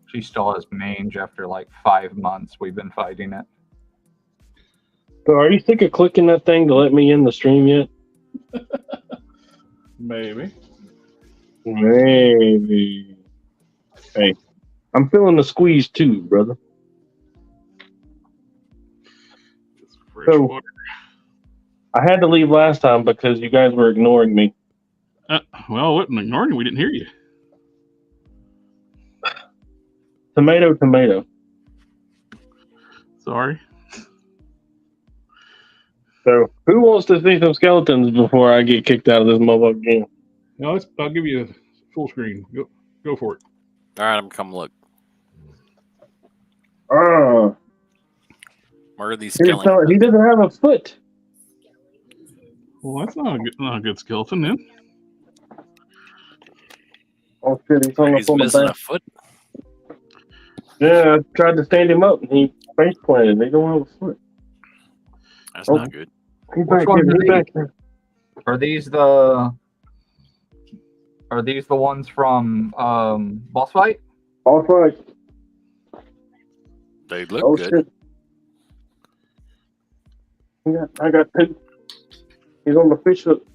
She still has mange after like 5 months we've been fighting it. So are you thinking of clicking that thing to let me in the stream yet? Maybe. Maybe. Hey, I'm feeling the squeeze too, brother. Fresh So- water. I had to leave last time because you guys were ignoring me. Well, I wasn't ignoring you. We didn't hear you. Tomato, tomato. Sorry. So who wants to see some skeletons before I get kicked out of this motherfucker game? No, I'll give you a full screen. Go for it. All right, I'm come look. Oh, Where are these he skeletons? doesn't have a foot. Well, that's not a good skeleton then. Oh shit, he's on He's the missing a back. foot. Yeah, I tried to stand him up and he face planted. They don't have a foot. That's Oh. not good. He's Which back ones here. are He's back here. Are these the ones from Boss Fight? All right. They look Oh good. shit. Yeah, I got two. He's on the fish hook.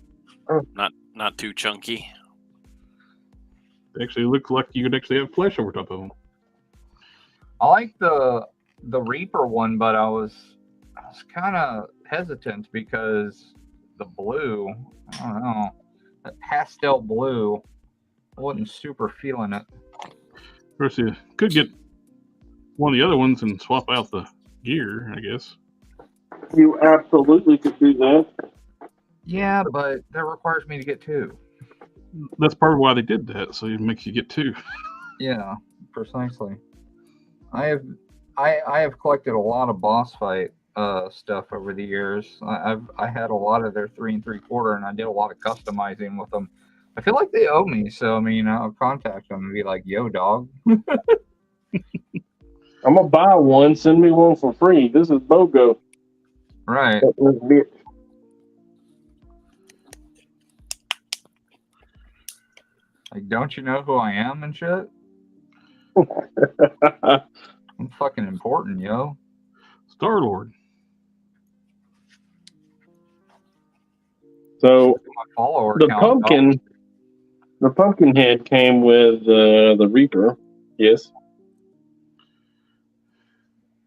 Not too chunky. They actually look like you could actually have flesh over top of them. I like the Reaper one, but I was kind of hesitant because the blue, I don't know, that pastel blue, I wasn't super feeling it. Of course, you could get one of the other ones and swap out the gear, I guess. You absolutely could do that. Yeah, but that requires me to get two. That's part of why they did that, so it makes you get two. Yeah, precisely. I have collected a lot of Boss Fight stuff over the years. I had a lot of their 3 3/4, and I did a lot of customizing with them. I feel like they owe me, so I mean, I'll contact them and be like, "Yo, dog." I'm gonna buy one. Send me one for free. This is BOGO. Right. Let's be it. Like, don't you know who I am and shit? I'm fucking important, yo. Star-Lord. So My follower the count. pumpkin head came with the Reaper. Yes.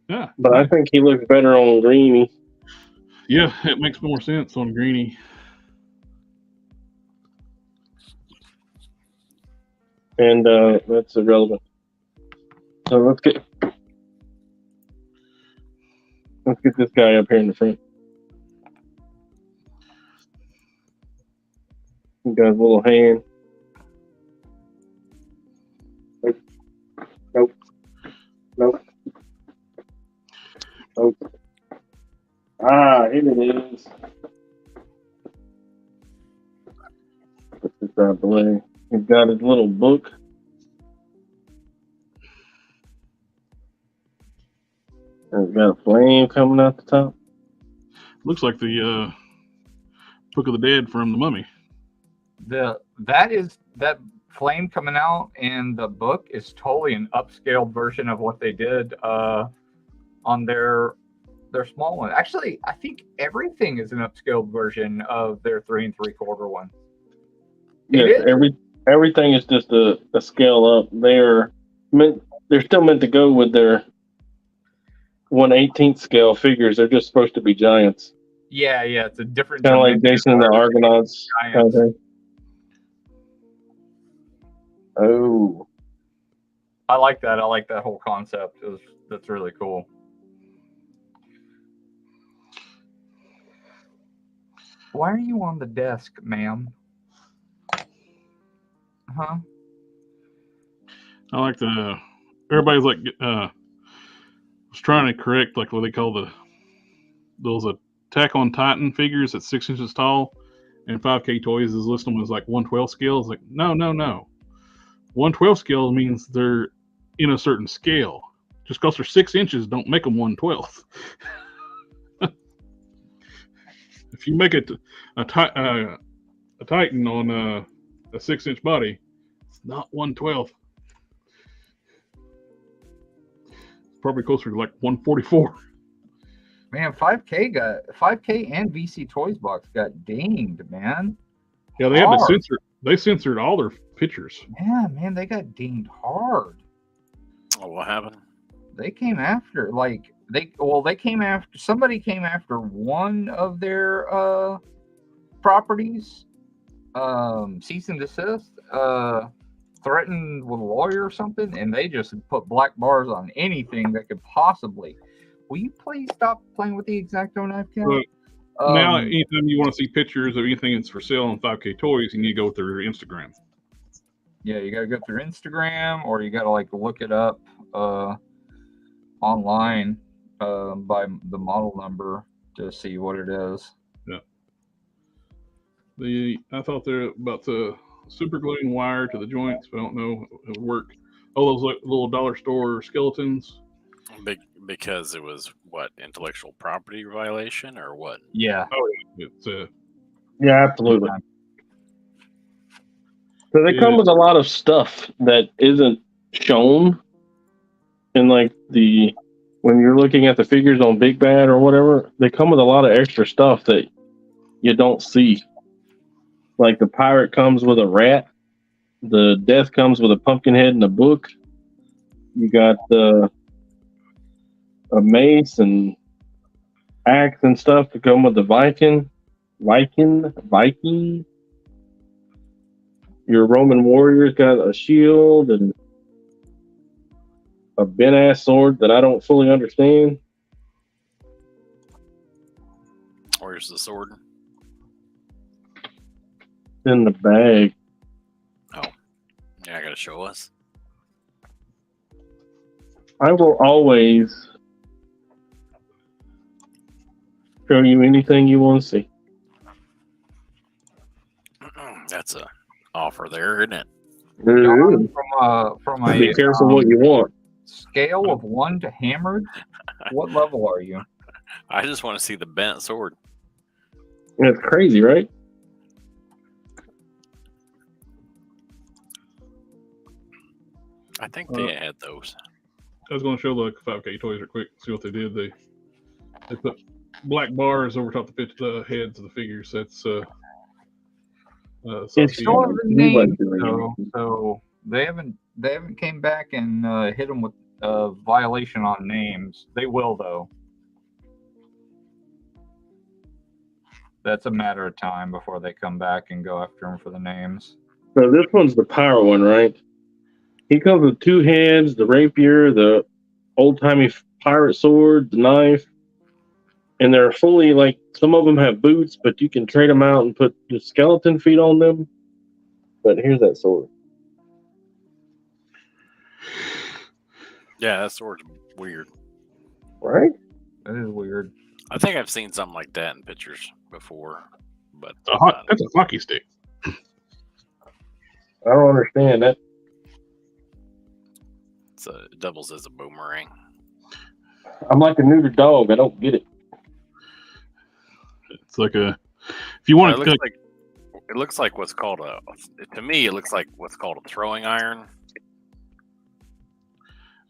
Yeah. But I think he looks better on Greeny. Yeah, it makes more sense on Greeny. And that's irrelevant. So let's get this guy up here in the front. He got his little hand. Nope. Ah, here it is. Put this out the way. He's got his little book. And it's got a flame coming out the top. Looks like the Book of the Dead from The Mummy. That flame coming out in the book is totally an upscaled version of what they did on their small one. Actually, I think everything is an upscaled version of their 3 3/4 one. Yes, everything is just a scale up. They're still meant to go with their 1/18 scale figures. They're just supposed to be giants. Yeah, it's a different Kind of like Jason and the Argonauts. Kind of thing. Oh, I like that. I like that whole concept. That's really cool. Why are you on the desk, ma'am? Huh? I like everybody's like was trying to correct like what they call those Attack on Titan figures that's 6 inches tall, and 5K Toys is listing them as like 1/12 scale. It's like no. 1/12 scale means they're in a certain scale. Just because they're 6 inches don't make them 1/12. If you make it a Titan on a 6-inch body, it's not 1/12. It's probably closer to like 1/44. Man, 5K and VC Toys box got dinged, man. Yeah, they had to censor. They censored all their pictures. Yeah, man, they got dinged hard. Oh, what happened? They came after somebody came after one of their properties, cease and desist, threatened with a lawyer or something, and they just put black bars on anything that could possibly. Will you please stop playing with the X-Acto knife count? Now, anytime you want to see pictures of anything that's for sale on 5K Toys, you need to go through Instagram. Yeah, you got to go through Instagram, or you got to like look it up online by the model number to see what it is. Yeah. I thought they're about to super gluing wire to the joints, but I don't know if it would work. Oh, those little dollar store skeletons. Because it was what, intellectual property violation or what? Yeah. Oh, it's yeah, absolutely. So they come with a lot of stuff that isn't shown in like when you're looking at the figures on Big Bad or whatever. They come with a lot of extra stuff that you don't see. Like the pirate comes with a rat. The death comes with a pumpkin head and a book. You got a mace and axe and stuff to come with the Viking. Your Roman warrior's got a shield and a bent-ass sword that I don't fully understand. Where's the sword? In the bag. Oh, yeah, I gotta show us. I will always show you anything you want to see. That's a offer there, isn't it? From Be careful what you want. Scale of 1 to hammered? What level are you? I just want to see the bent sword. That's crazy, right? I think they had those. I was going to show the 5K toys real quick. See what they did. They put black bars over top the heads of the figures. That's It's Still have the We name, went through though, so they haven't came back and hit them with a violation on names. They will, though. That's a matter of time before they come back and go after him for the names. So this one's the power one, right? He comes with 2 hands, the rapier, the old-timey pirate sword, the knife, and they're fully, like, some of them have boots, but you can trade them out and put the skeleton feet on them. But here's that sword. Yeah, that sword's weird. Right? That is weird. I think I've seen something like that in pictures before, but that's a hockey stick. I don't understand that. it doubles as a boomerang. I'm like a neuter dog. I don't get it. It's like if you want to it looks like what's called to me it looks like what's called a throwing iron.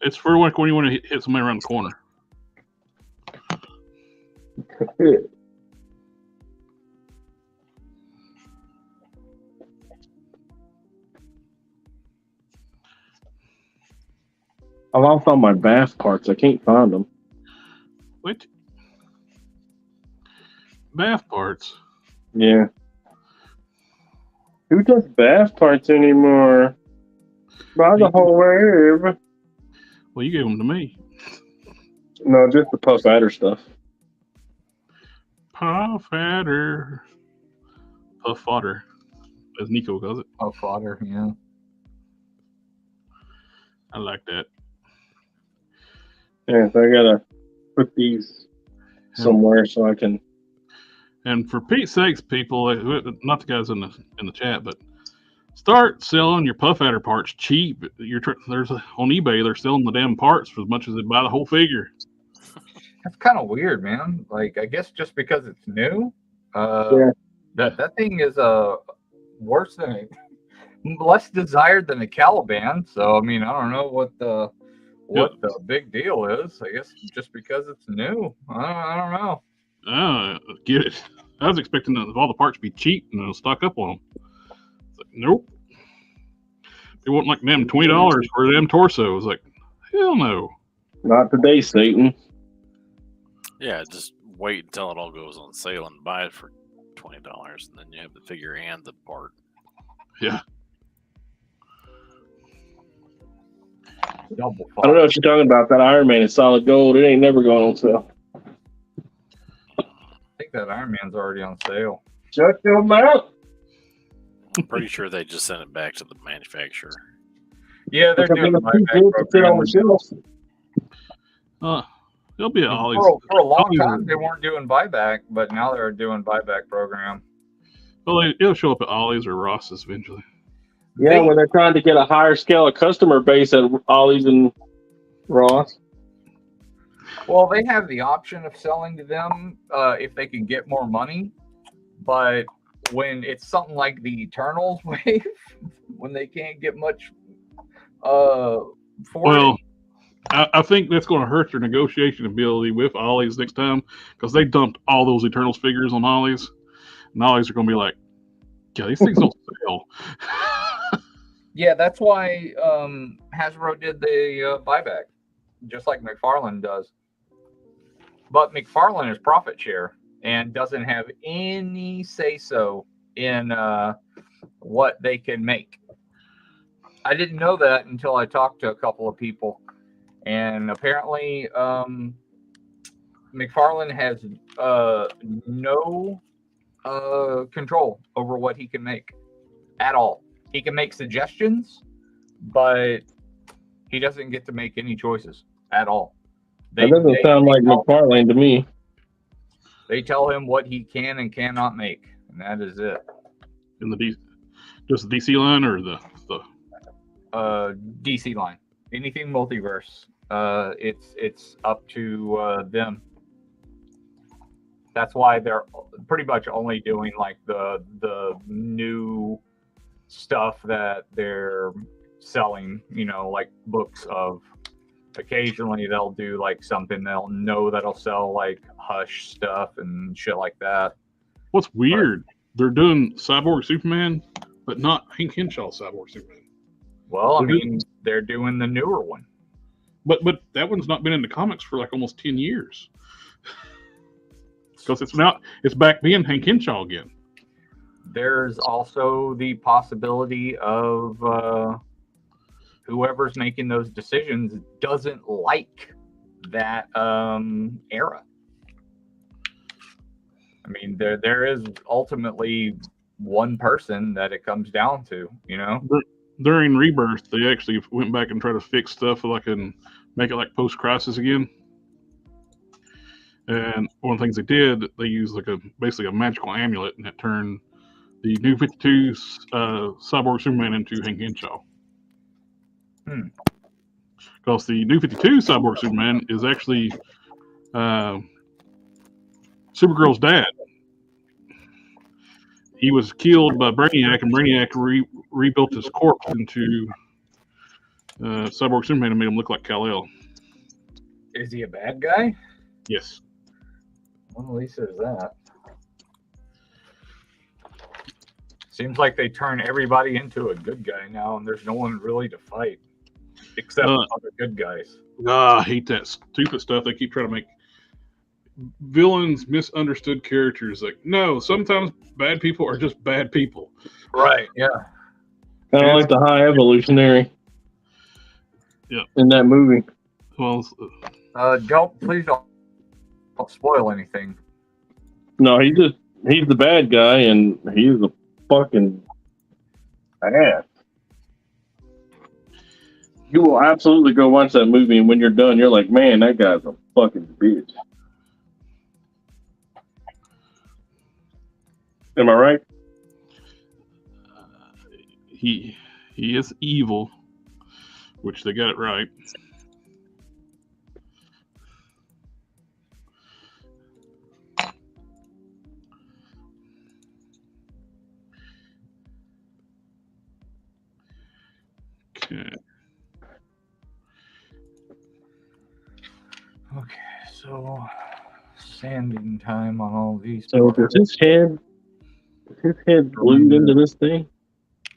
it's for when you want to hit somebody around the corner. I lost all my bath parts. I can't find them. What? Bath parts? Yeah. Who does bath parts anymore? By the whole wave. Well, you gave them to me. No, just the puff adder stuff. Puff adder. Puff fodder, as Nico calls it. Oh, fodder, yeah. I like that. Yeah, so I gotta put these somewhere so I can. And for Pete's sakes, people, not the guys in the chat, but start selling your puff adder parts cheap. There's on eBay, they're selling the damn parts for as much as they buy the whole figure. That's kind of weird, man. Like, I guess just because it's new, Yeah. that thing is worse than less desired than a Caliban. So I mean, I don't know what the big deal is. I guess just because it's new. I don't know. Get it. I was expecting all the parts to be cheap and they'll stock up on them. It's like, nope. They want like them $20 for them torsos. Like, hell no. Not today, Satan. Yeah, just wait until it all goes on sale and buy it for $20, and then you have the figure and the part. Yeah. Double I don't know what you're talking about. That Iron Man is solid gold. It ain't never going on sale. I think that Iron Man's already on sale. Shut your mouth. I'm pretty sure they just sent it back to the manufacturer. Yeah, they're doing the buyback program. There'll be all these. For a long time, they weren't doing buyback, but now they're doing buyback program. Well, it'll show up at Ollie's or Ross's eventually. Yeah, when they're trying to get a higher scale of customer base at Ollie's and Ross. Well, they have the option of selling to them if they can get more money, but when it's something like the Eternals wave, when they can't get much for it. I think that's going to hurt their negotiation ability with Ollie's next time because they dumped all those Eternals figures on Ollie's, and Ollie's are going to be like, "Yeah, these things don't sell." Yeah, that's why Hasbro did the buyback, just like McFarlane does. But McFarlane is profit share and doesn't have any say-so in what they can make. I didn't know that until I talked to a couple of people. And apparently, McFarlane has no control over what he can make at all. He can make suggestions, but he doesn't get to make any choices at all. That doesn't sound like McFarlane to me. They tell him what he can and cannot make, and that is it. In just the DC line or the DC line. anything multiverse. It's up to them. That's why they're pretty much only doing like the new stuff that they're selling. You know, like books of. Occasionally they'll do like something they'll know that'll sell, like Hush stuff and shit like that. What's weird? They're doing Cyborg Superman, but not Hank Henshaw Cyborg Superman. Well, I mean, they're doing the newer one. But that one's not been in the comics for like almost 10 years. Because it's back being Hank Henshaw again. There's also the possibility of whoever's making those decisions doesn't like that era. I mean, there is ultimately one person that it comes down to, you know? During Rebirth, they actually went back and tried to fix stuff like and make it like post-crisis again. And one of the things they did, they used like basically a magical amulet, and it turned the New 52 Cyborg Superman into Hank Henshaw. Because the New 52 Cyborg Superman is actually Supergirl's dad. He was killed by Brainiac, and Brainiac rebuilt his corpse into Cyborg Superman and made him look like Kal-El. Is he a bad guy? Yes. Well, at least there's that. Seems like they turn everybody into a good guy now, and there's no one really to fight except other good guys. I hate that stupid stuff. They keep trying to make villains misunderstood characters. Like, no, sometimes bad people are just bad people. Right, yeah. Kind of like the High Evolutionary. Yeah. In that movie. Well, Please don't spoil anything. No, he's the bad guy, and he's a fucking ass. You will absolutely go watch that movie, and when you're done, you're like, man, that guy's a fucking bitch. Am I right? he is evil, which they got it right. Okay, so sanding time on all these. So is his head glued into this thing?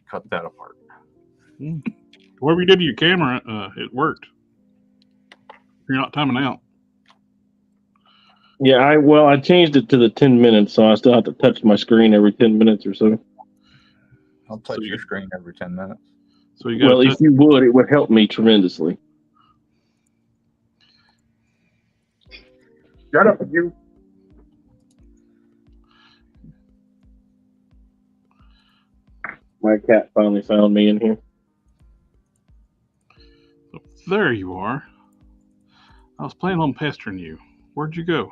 Cut that apart. Whatever you did to your camera, it worked. You're not timing out. Yeah, I changed it to the 10 minutes, so I still have to touch my screen every 10 minutes or so. I'll touch your screen every 10 minutes. So you got if you would, it would help me tremendously. Shut up, you. My cat finally found me in here. There you are. I was planning on pestering you. Where'd you go?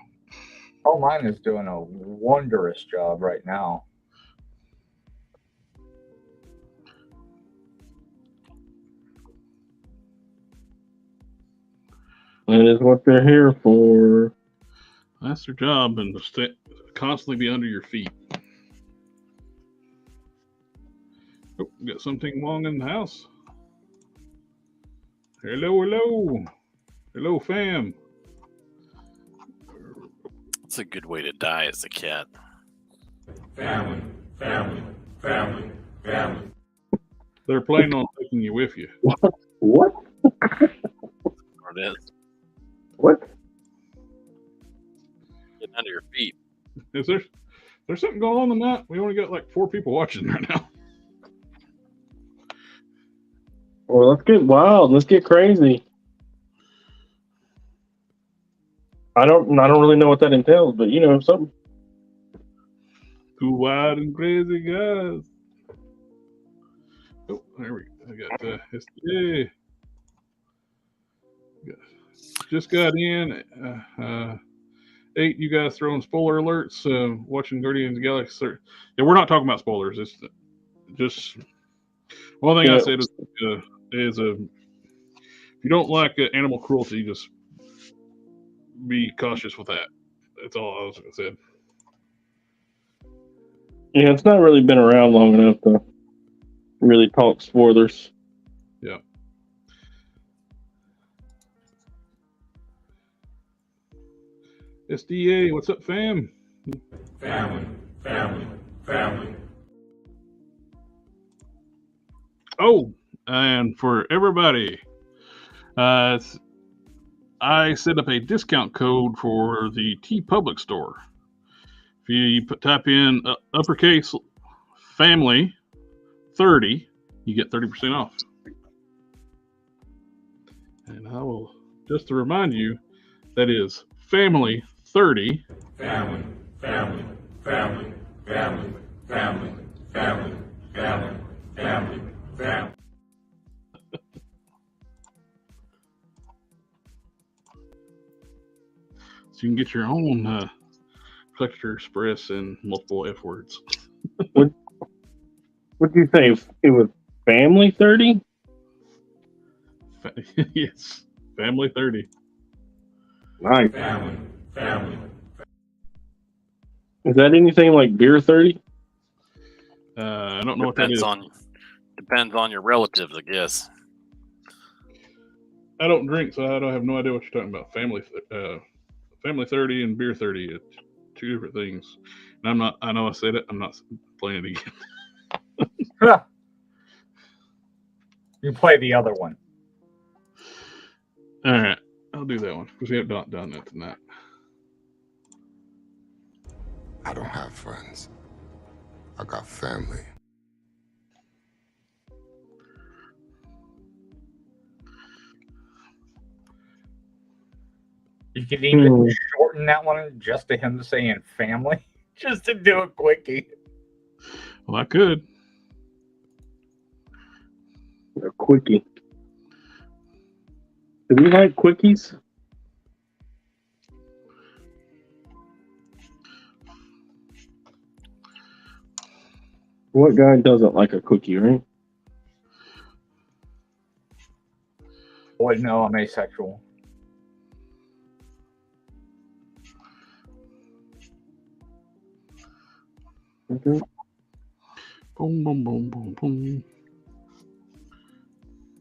Oh, mine is doing a wondrous job right now. That is what they're here for. That's their job, and to constantly be under your feet. Oh, we got something wrong in the house. Hello, fam. That's a good way to die as a cat. Family. They're planning on taking you with you. What? Or it is. What? Getting under your feet. Is there's something going on tonight? We only got like 4 people watching right now. Well, let's get wild. Let's get crazy. I don't really know what that entails, but something. 2 wild and crazy guys. Oh, there we go. I got SDA. Just got in. 8, you guys throwing spoiler alerts, watching Guardians of the Galaxy. Yeah, we're not talking about spoilers. It's just one thing I said is If you don't like animal cruelty, just be cautious with that. That's all I was going to say. Yeah, it's not really been around long enough to really talk spoilers. Yeah. SDA, what's up, fam? Family, family, family. Oh, and for everybody, I set up a discount code for the TeePublic store. If you type in uppercase family 30, you get 30% off. And I will, just to remind you, that is family 30. Family, family, family, family, family, family, family, family, family. So you can get your own Collector Express and multiple F words. What did you say? It was family 30? Yes, family 30. Nice. Family, family. Is that anything like beer 30? I don't know what that is. Depends on your relatives, I guess. I don't drink, so I don't have no idea what you're talking about. Family 30 and beer 30. It's two different things. And I know I said it. I'm not playing it again. You play the other one. All right, I'll do that one because we have not done that tonight. I don't have friends. I got family. You could even shorten that one just to him saying family, just to do a quickie. Well, I could. A quickie. Do we like quickies? What guy doesn't like a quickie, right? Boy, no, I'm asexual. Okay. Boom, boom, boom, boom, boom.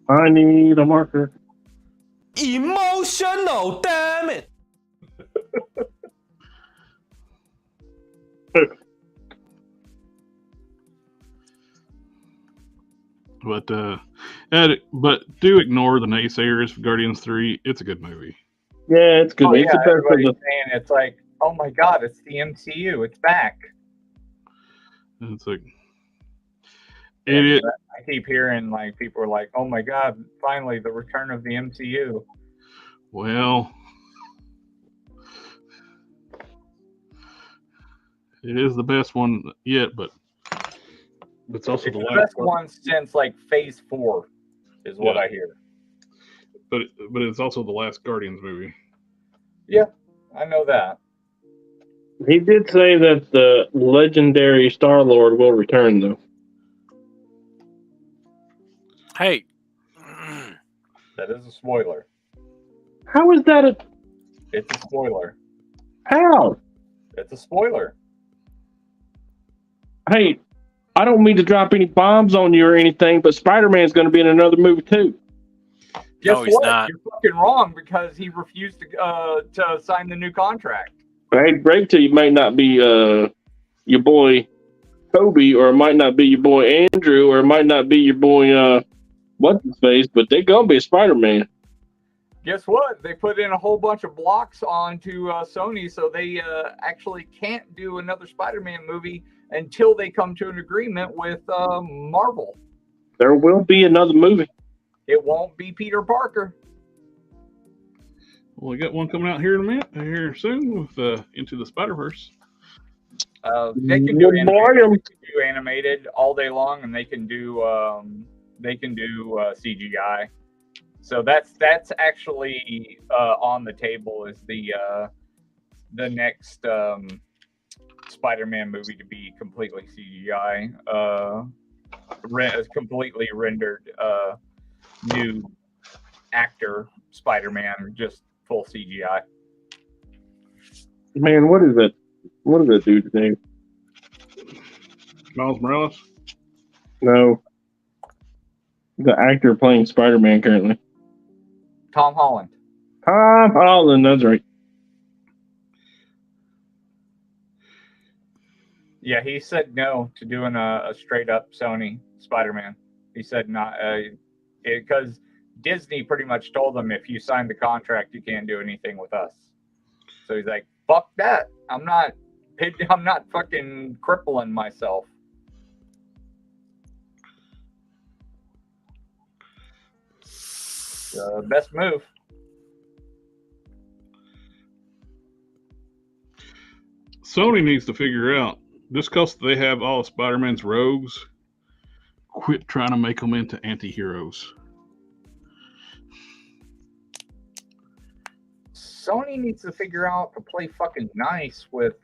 I need a marker. Emotional, damn it! But do ignore the naysayers for Guardians 3. It's a good movie. Yeah, it's good. Oh, It's yeah, the best of everybody's the. saying it's like, oh my god, it's the MCU, it's back. And it's like I keep hearing like people are like, oh my god, finally the return of the MCU. Well, it is the best one yet, but it's also It's the the last best one since like Phase 4, is what I hear. But it's also the last Guardians movie. Yeah, I know that. He did say that the legendary Star-Lord will return, though. Hey. That is a spoiler. How is that a... It's a spoiler. How? It's a spoiler. Hey, I don't mean to drop any bombs on you or anything, but Spider-Man's going to be in another movie, too. Guess No, he's what? not. You're fucking wrong because he refused to sign the new contract. I hate to break to you, it might not be your boy Toby, or it might not be your boy Andrew, or it might not be your boy what's his face, but they're gonna be a Spider-Man. Guess what? They put in a whole bunch of blocks onto Sony, so they actually can't do another Spider-Man movie until they come to an agreement with Marvel. There will be another movie. It won't be Peter Parker. Well, we got one coming out here in a minute, here soon with Into the Spider-Verse. They can do animated all day long, and they can do CGI. So that's actually on the table is the next Spider-Man movie to be completely CGI, completely rendered new actor Spider-Man, just full CGI. Man, what is that? What is that dude's name? Miles Morales. No, the actor playing Spider-Man currently. Tom Holland. Tom Holland. That's right. Yeah, he said no to doing a straight up Sony Spider-Man. He said not because Disney pretty much told him if you sign the contract, you can't do anything with us. So he's like, "Fuck that! I'm not fucking crippling myself." Best move. Sony needs to figure out, just because they have all of Spider-Man's rogues, quit trying to make them into anti-heroes. Sony needs to figure out to play fucking nice with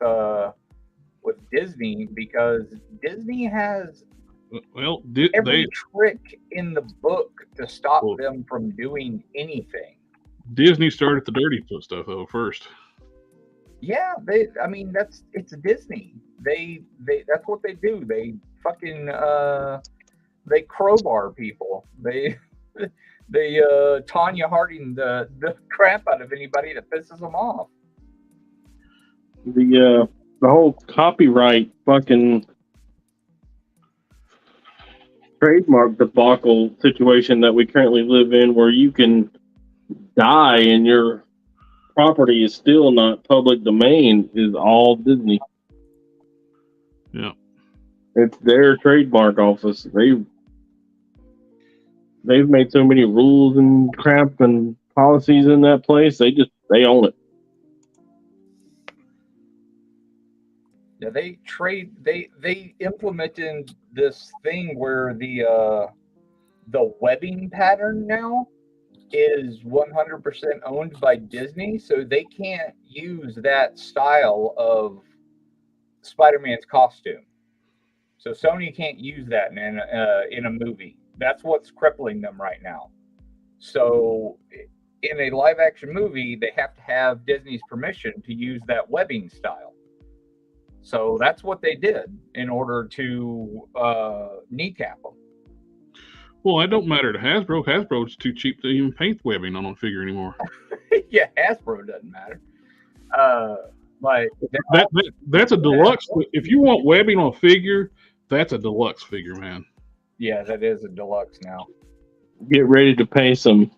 Disney, because Disney has Well, every trick in the book to stop Well, them from doing anything. Disney started the dirty foot stuff though first. Yeah, it's Disney. They that's what they do. They fucking they crowbar people. They Tanya Harding the crap out of anybody that pisses them off. The whole copyright fucking trademark debacle situation that we currently live in, where you can die and your property is still not public domain, is all Disney. Yeah. It's their trademark office. They've made so many rules and crap and policies in that place. They own it. Yeah, they implemented this thing where the webbing pattern now is 100% owned by Disney, so they can't use that style of Spider-Man's costume. So Sony can't use that in a movie. That's what's crippling them right now. So in a live-action movie, they have to have Disney's permission to use that webbing style. So that's what they did in order to kneecap them. Well, it don't matter to Hasbro. Hasbro's too cheap to even paint webbing on a figure anymore. Yeah, Hasbro doesn't matter. Like that's a deluxe. If you want webbing on a figure, that's a deluxe figure, man. Yeah, that is a deluxe now. Get ready to pay some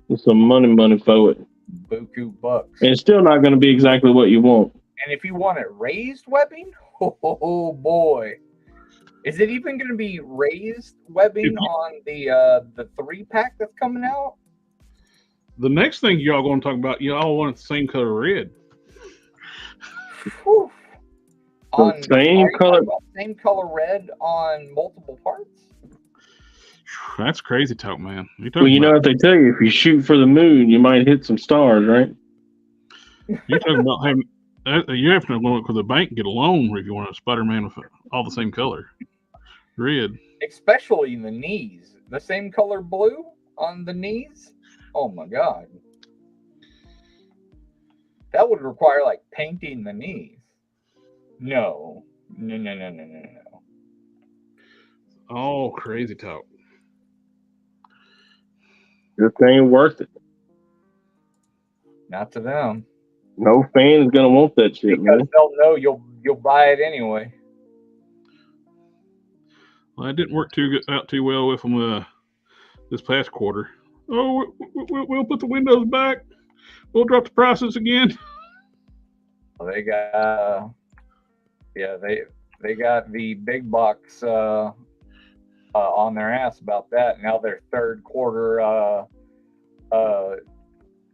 money for it. Buku bucks. And it's still not going to be exactly what you want. And if you want it raised webbing, oh boy. Is it even going to be raised webbing on the 3-pack that's coming out? The next thing y'all going to talk about, y'all want the same color red. Whew. Same color red on multiple parts? That's crazy talk, man. Well, you know what they tell you, if you shoot for the moon, you might hit some stars, right? You're talking about having, you have to go to the bank and get a loan if you want a Spider-Man with all the same color. Red. Especially the knees. The same color blue on the knees? Oh my god. That would require like painting the knees. No. Oh, crazy talk. This ain't worth it. Not to them. No fan is gonna want that shit, because man. they'll know you'll buy it anyway. Well, it didn't work out too well with them this past quarter. Oh, we'll put the windows back. We'll drop the prices again. They got they got the big bucks on their ass about that. Now their third quarter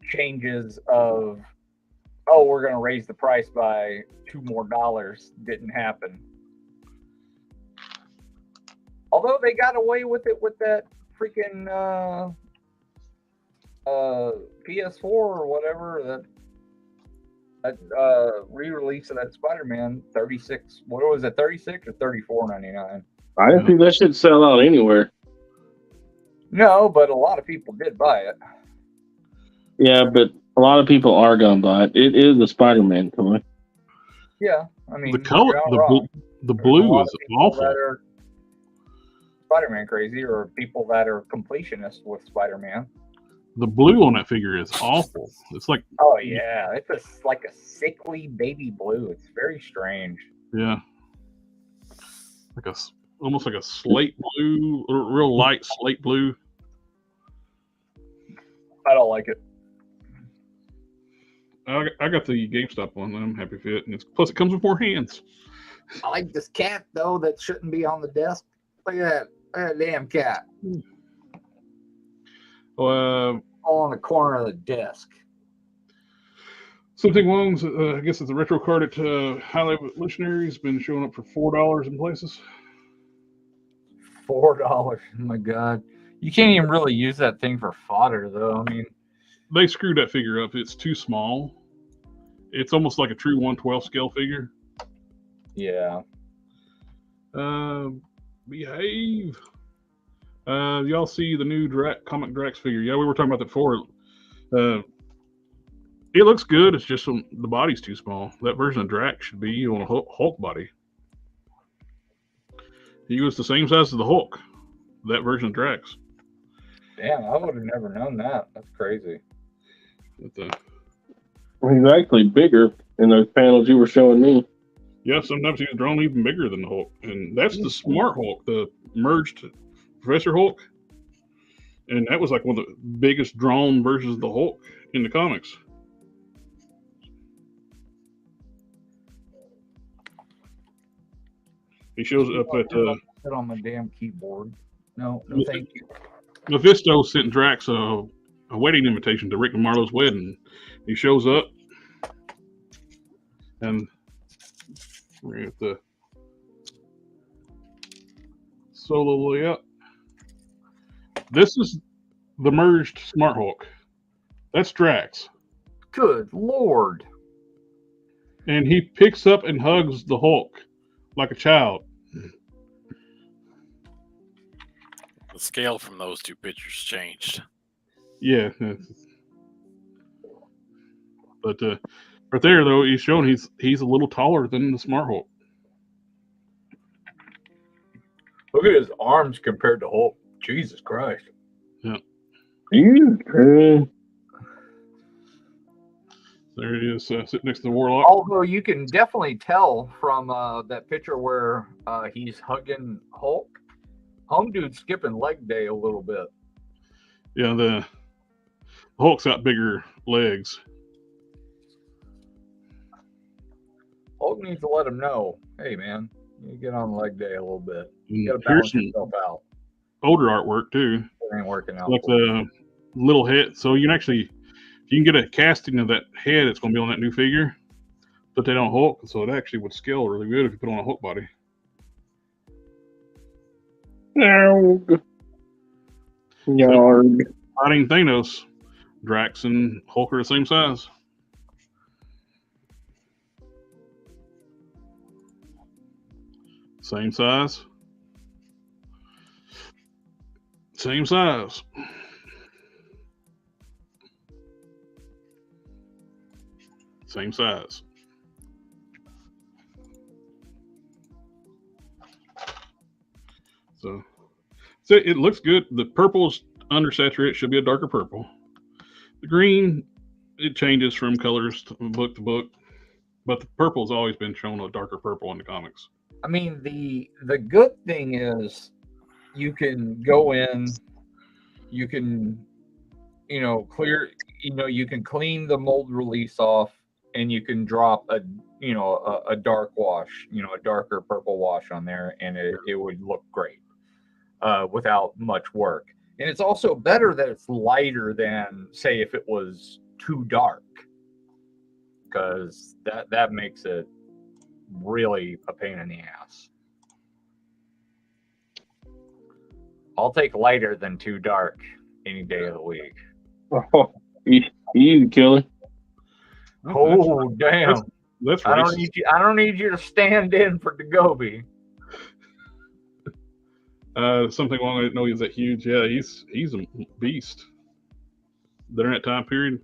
changes of, oh, we're going to raise the price by $2 more didn't happen. Although they got away with it with that freaking PS4 or whatever, that re-release of that Spider-Man 36. What was it, 36 or 34.99? I didn't think that should sell out anywhere. No, but a lot of people did buy it. Yeah, but a lot of people are gonna buy it. It is a Spider-Man toy. Yeah, I mean, The color, you're not wrong. the There's a blue lot is of people awful. that are Spider-Man crazy, or people that are completionists with Spider-Man. The blue on that figure is awful. It's like, Oh yeah, it's like a sickly baby blue. It's very strange. yeah, like almost like a slate blue, or real light slate blue. I don't like it. I got the GameStop one. I'm happy with it, and plus it comes with 4 hands. I like this cat though that shouldn't be on the desk. Look at that. Look at that damn cat. All on the corner of the desk. Something Wong's, I guess it's a retro card at Highlight Evolutionary. Has been showing up for $4 in places. $4. Oh my god. You can't even really use that thing for fodder though. I mean, they screwed that figure up. It's too small. It's almost like a true 1/12 scale figure. Yeah. Behave. Y'all see the new comic Drax figure? Yeah, we were talking about that before. It looks good. It's just the body's too small. That version of Drax should be on a Hulk body. He was the same size as the Hulk. That version of Drax. Damn, I would have never known that. That's crazy. But, He's actually bigger in those panels you were showing me. yeah, sometimes he's drawn even bigger than the Hulk. And that's the Smart Hulk, the merged Professor Hulk. And that was like one of the biggest drawn versions of the Hulk in the comics. He shows up at Sit on my damn keyboard. No, thank you. Mephisto sent Drax a wedding invitation to Rick and Marlowe's wedding. He shows up, and we're at the solo layout. This is the merged Smart Hulk. That's Drax. Good Lord. And he picks up and hugs the Hulk like a child. The scale from those two pictures changed. Yeah. But right there, though, he's showing he's a little taller than the Smart Hulk. Look at his arms compared to Hulk. Jesus Christ. Yeah. There he is, sitting next to the Warlock. Although you can definitely tell from that picture where he's hugging Hulk, Home Dude's skipping leg day a little bit. Yeah, the Hulk's got bigger legs. Hulk needs to let him know, hey man, you get on leg day a little bit. You gotta Here's balance some yourself out. older artwork too. It ain't working out. Like the little head. So you can actually, if you can get a casting of that head, it's going to be on that new figure. But they don't Hulk, so it actually would scale really good if you put on a Hulk body. Yarg. Yarg. Fighting Thanos, Drax and Hulk are the same size. Same size. Same size. Same size. So it looks good. The purple is undersaturated. Should be a darker purple. The green, it changes from colors to book. But the purple's always been shown a darker purple in the comics. I mean, the good thing is you can go in, you can, clear, you can clean the mold release off, and you can drop a dark wash, a darker purple wash on there, and it would look great without much work. And it's also better that it's lighter than, say, if it was too dark, because that makes it really a pain in the ass. I'll take lighter than too dark any day of the week. Oh, easy, killer. Oh, damn. That's I racist. don't need you to stand in for Dagobi. Something long I didn't know he was that huge. Yeah, he's a beast. During that time period.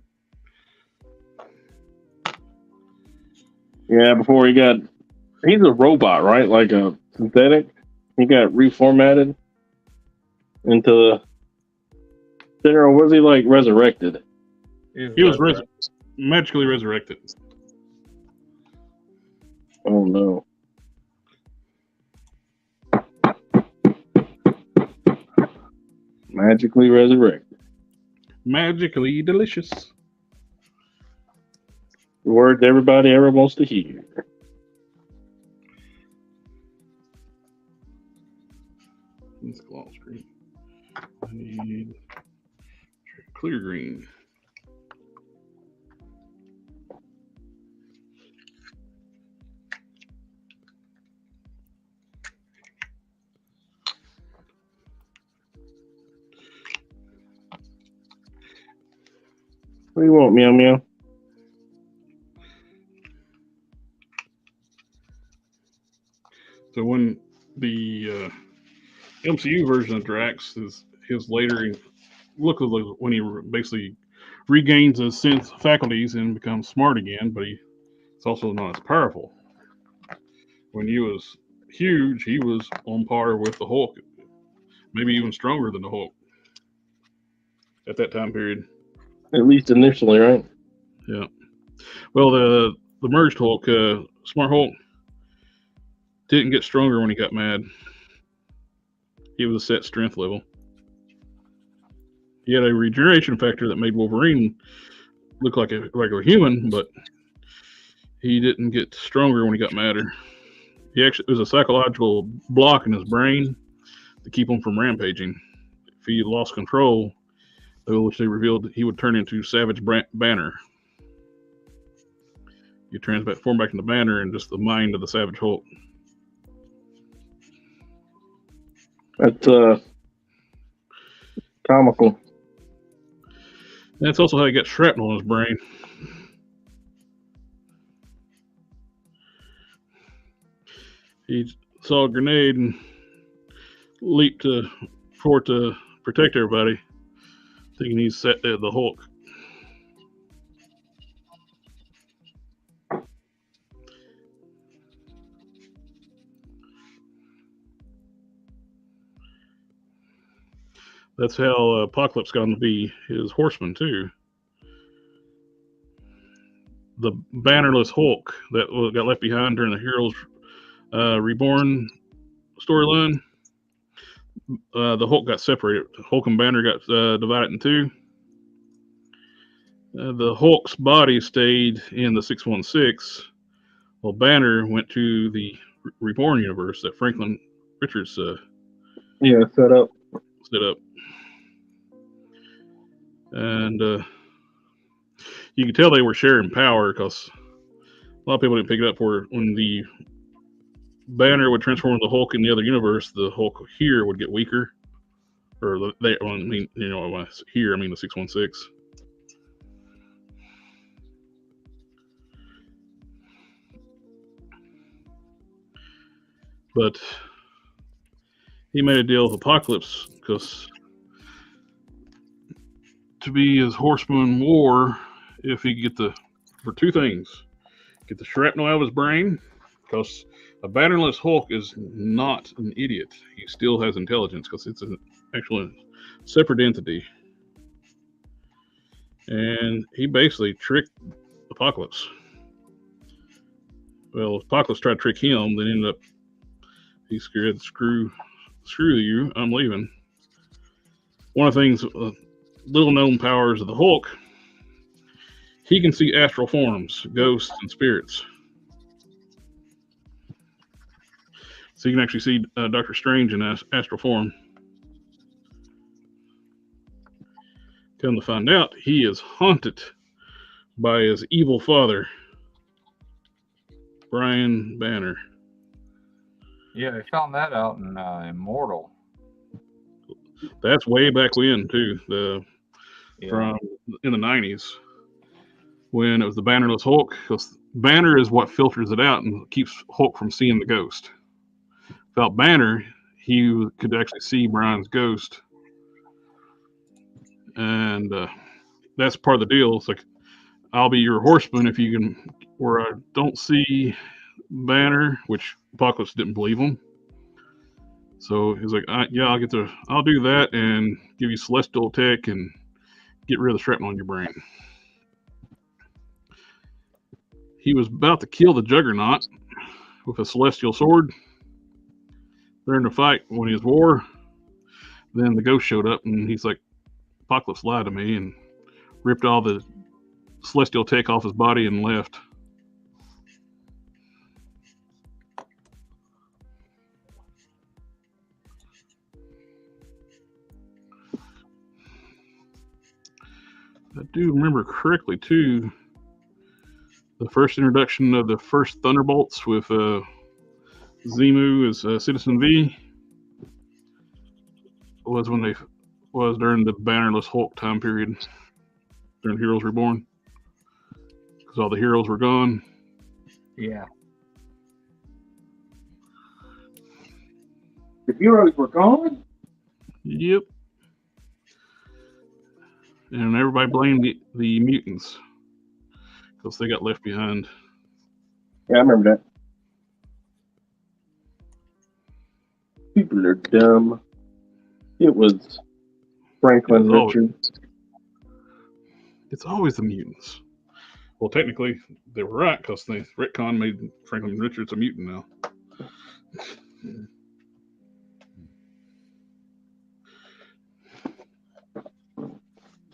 Yeah, before he's a robot, right? Like a synthetic. He got reformatted into the center, or was he like resurrected? He was magically resurrected. Oh no. Magically resurrected. Magically delicious. The words everybody ever wants to hear. Let's gloss green. I need clear green. What do you want, Meow Meow? So when the MCU version of Drax is his later look when he basically regains his sense faculties and becomes smart again, but it's also not as powerful. When he was huge, he was on par with the Hulk, maybe even stronger than the Hulk at that time period. At least initially, right? Yeah. Well, the merged Hulk, Smart Hulk, didn't get stronger when he got mad. He was a set strength level. He had a regeneration factor that made Wolverine look like a regular human, but he didn't get stronger when he got madder. It was a psychological block in his brain to keep him from rampaging. If he lost control, which they revealed he would turn into Savage Banner. You transform back into Banner and just the mind of the Savage Hulk. That's comical. That's also how he got shrapnel in his brain. He saw a grenade and leaped for it to protect everybody, thinking he's set the Hulk. That's how Apocalypse got to be his horseman too. The bannerless Hulk that got left behind during the Heroes Reborn storyline. The Hulk got separated. Hulk and Banner got divided in two. The Hulk's body stayed in the 616, while Banner went to the Reborn universe that Franklin Richards set up. And you can tell they were sharing power because a lot of people didn't pick it up for when the Banner would transform into the Hulk in the other universe, the Hulk here would get weaker. Or when I here, I mean the 616. But he made a deal with Apocalypse because to be his horseman war, if he could get for two things, get the shrapnel out of his brain, because a bannerless Hulk is not an idiot. He still has intelligence because it's an actual separate entity. And he basically tricked Apocalypse. Well, Apocalypse tried to trick him, then ended up he scared screw you, I'm leaving. One of the things, little known powers of the Hulk, he can see astral forms, ghosts, and spirits. So you can actually see Doctor Strange in astral form. Come to find out, he is haunted by his evil father, Brian Banner. Yeah, I found that out in Immortal. That's way back when too. From in the 90s when it was the bannerless Hulk. Because Banner is what filters it out and keeps Hulk from seeing the ghost. Without Banner, he could actually see Brian's ghost, and that's part of the deal. It's like, I'll be your horseman if you can, where I don't see Banner, which Apocalypse didn't believe him. So he's like, yeah, I'll do that and give you celestial tech and get rid of the shrapnel on your brain. He was about to kill the Juggernaut with a celestial sword during the fight when he was war. Then the ghost showed up and he's like, Apocalypse lied to me, and ripped all the celestial tech off his body and left. I do remember correctly too, the first introduction of the first Thunderbolts with Zemu as Citizen V was during the Bannerless Hulk time period, during Heroes Reborn, because all the heroes were gone. Yeah. The heroes were gone? Yep. And everybody blamed the mutants because they got left behind. Yeah, I remember that. People are dumb. It was Franklin Richards. It's always the mutants. Well, technically, they were right because the retcon made Franklin Richards a mutant now.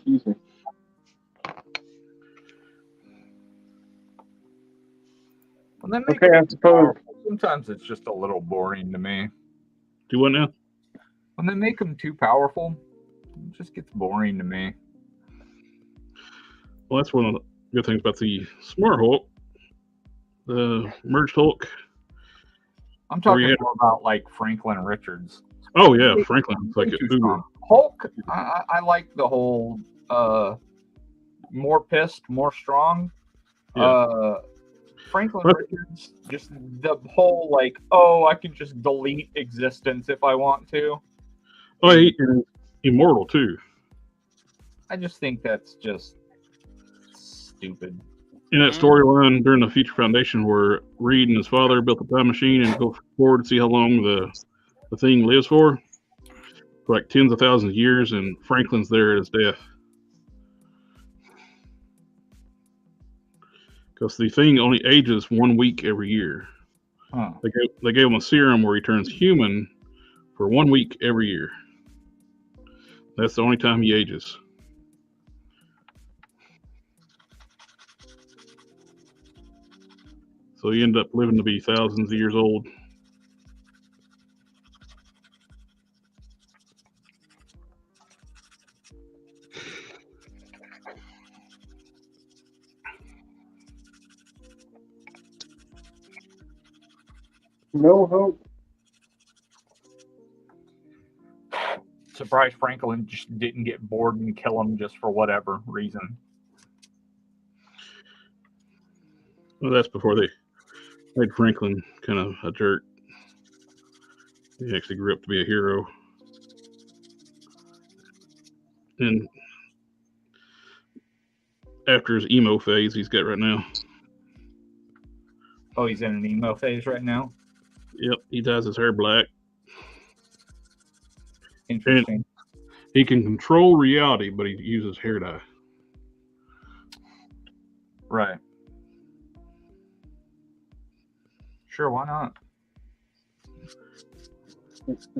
Excuse me. Well, then Okay, I suppose. Sometimes it's just a little boring to me. Do what now? When they make them too powerful, it just gets boring to me. Well, that's one of the good things about the Smart Hulk, the Merged Hulk. I'm talking more about like Franklin Richards. Oh yeah, Franklin. Like Hulk, I like the whole more pissed, more strong. Yeah. Franklin Richards, just the whole like, oh, I can just delete existence if I want to. Oh, he's immortal too. I just think that's just stupid. In that storyline during the Future Foundation, where Reed and his father built the time machine and go forward to see how long the thing lives for like tens of thousands of years, and Franklin's there at his death. Because the thing only ages 1 week every year. Huh. They gave him a serum where he turns human for 1 week every year. That's the only time he ages. So he ended up living to be thousands of years old. No hope. Surprised Franklin just didn't get bored and kill him just for whatever reason. Well, that's before they made Franklin kind of a jerk. He actually grew up to be a hero. And after his emo phase he's got right now. Oh, he's in an emo phase right now? Yep, he dyes his hair black. Interesting. And he can control reality, but he uses hair dye. Right. Sure, why not?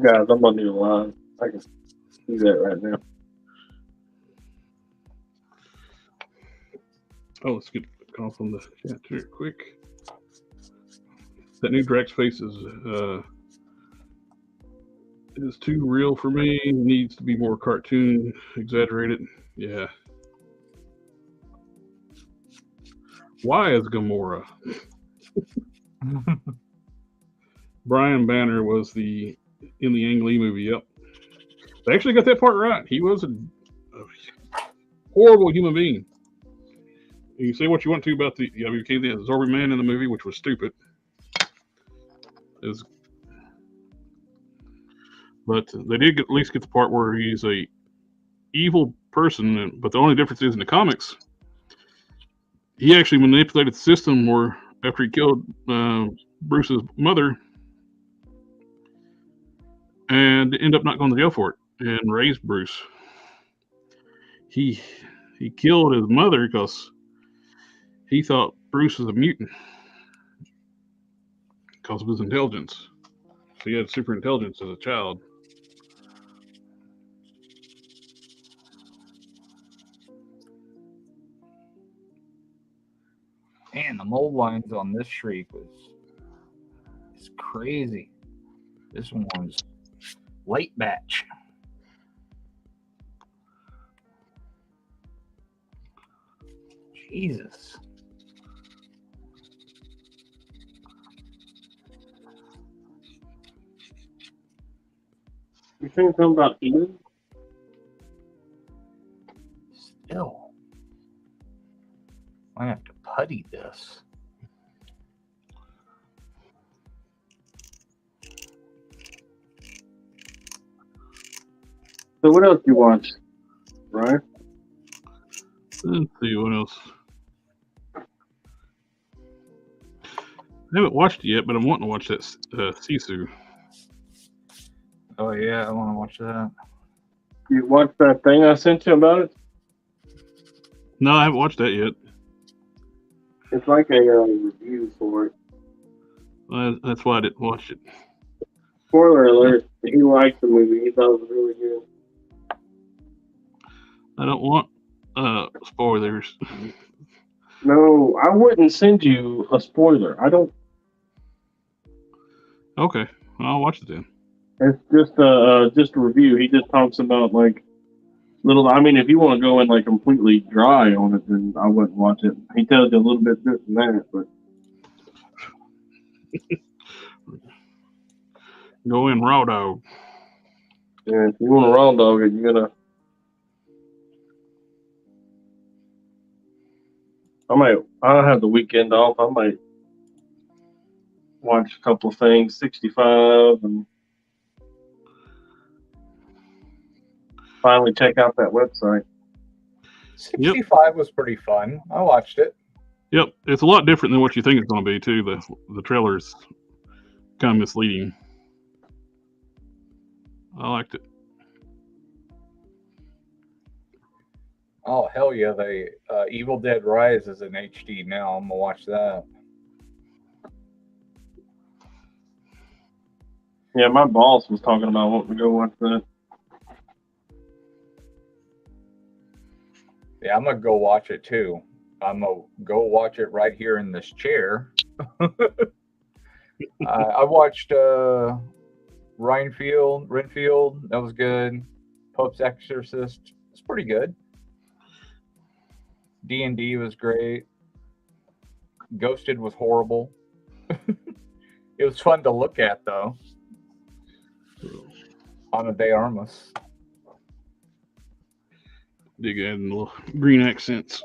Guys, I'm on the line. I can do that right now. Oh, let's get a call from the chat here quick. That new Drax face is too real for me. It needs to be more cartoon, exaggerated. Yeah. Why is Gamora? Brian Banner was in the Ang Lee movie. Yep. They actually got that part right. He was a horrible human being. You can say what you want to about the Zorby Man in the movie, which was stupid. But they did at least get the part where he's a evil person. But the only difference is in the comics, he actually manipulated the system where after he killed Bruce's mother and ended up not going to jail for it and raised Bruce. He killed his mother because he thought Bruce was a mutant because of his intelligence. So he had super intelligence as a child. Man, the mold lines on this Shriek it's crazy. This one's late batch. Jesus. You saying something about Eden? Still. I have to putty this. So what else you watch, right? Let's see what else. I haven't watched it yet, but I'm wanting to watch that Sisu. Oh yeah, I want to watch that. You watched that thing I sent you about it? No, I haven't watched that yet. It's like a review for it. That's why I didn't watch it. Spoiler alert, he liked the movie. He thought it was really good. I don't want spoilers. No, I wouldn't send you a spoiler. I don't. Okay, I'll watch it then. It's just a review. He just talks about like little. I mean, if you want to go in like completely dry on it, then I wouldn't watch it. He tells you a little bit this and that, but Go in raw dog. yeah, if you want to raw dog it, you gotta. I'll have the weekend off. I might watch a couple of things, 65, and finally check out that website. 65 was pretty fun. I watched it. Yep, it's a lot different than what you think it's going to be too. The trailer's kind of misleading. I liked it. Oh hell yeah! The Evil Dead Rise is in HD now. I'm gonna watch that. Yeah, my boss was talking about wanting to go watch that. Yeah, I'm gonna go watch it too. I'm gonna go watch it right here in this chair. I watched Renfield. That was good. Pope's Exorcist. It's pretty good. D&D was great. Ghosted was horrible. It was fun to look at though. Ana de Armas. Dig adding little green accents.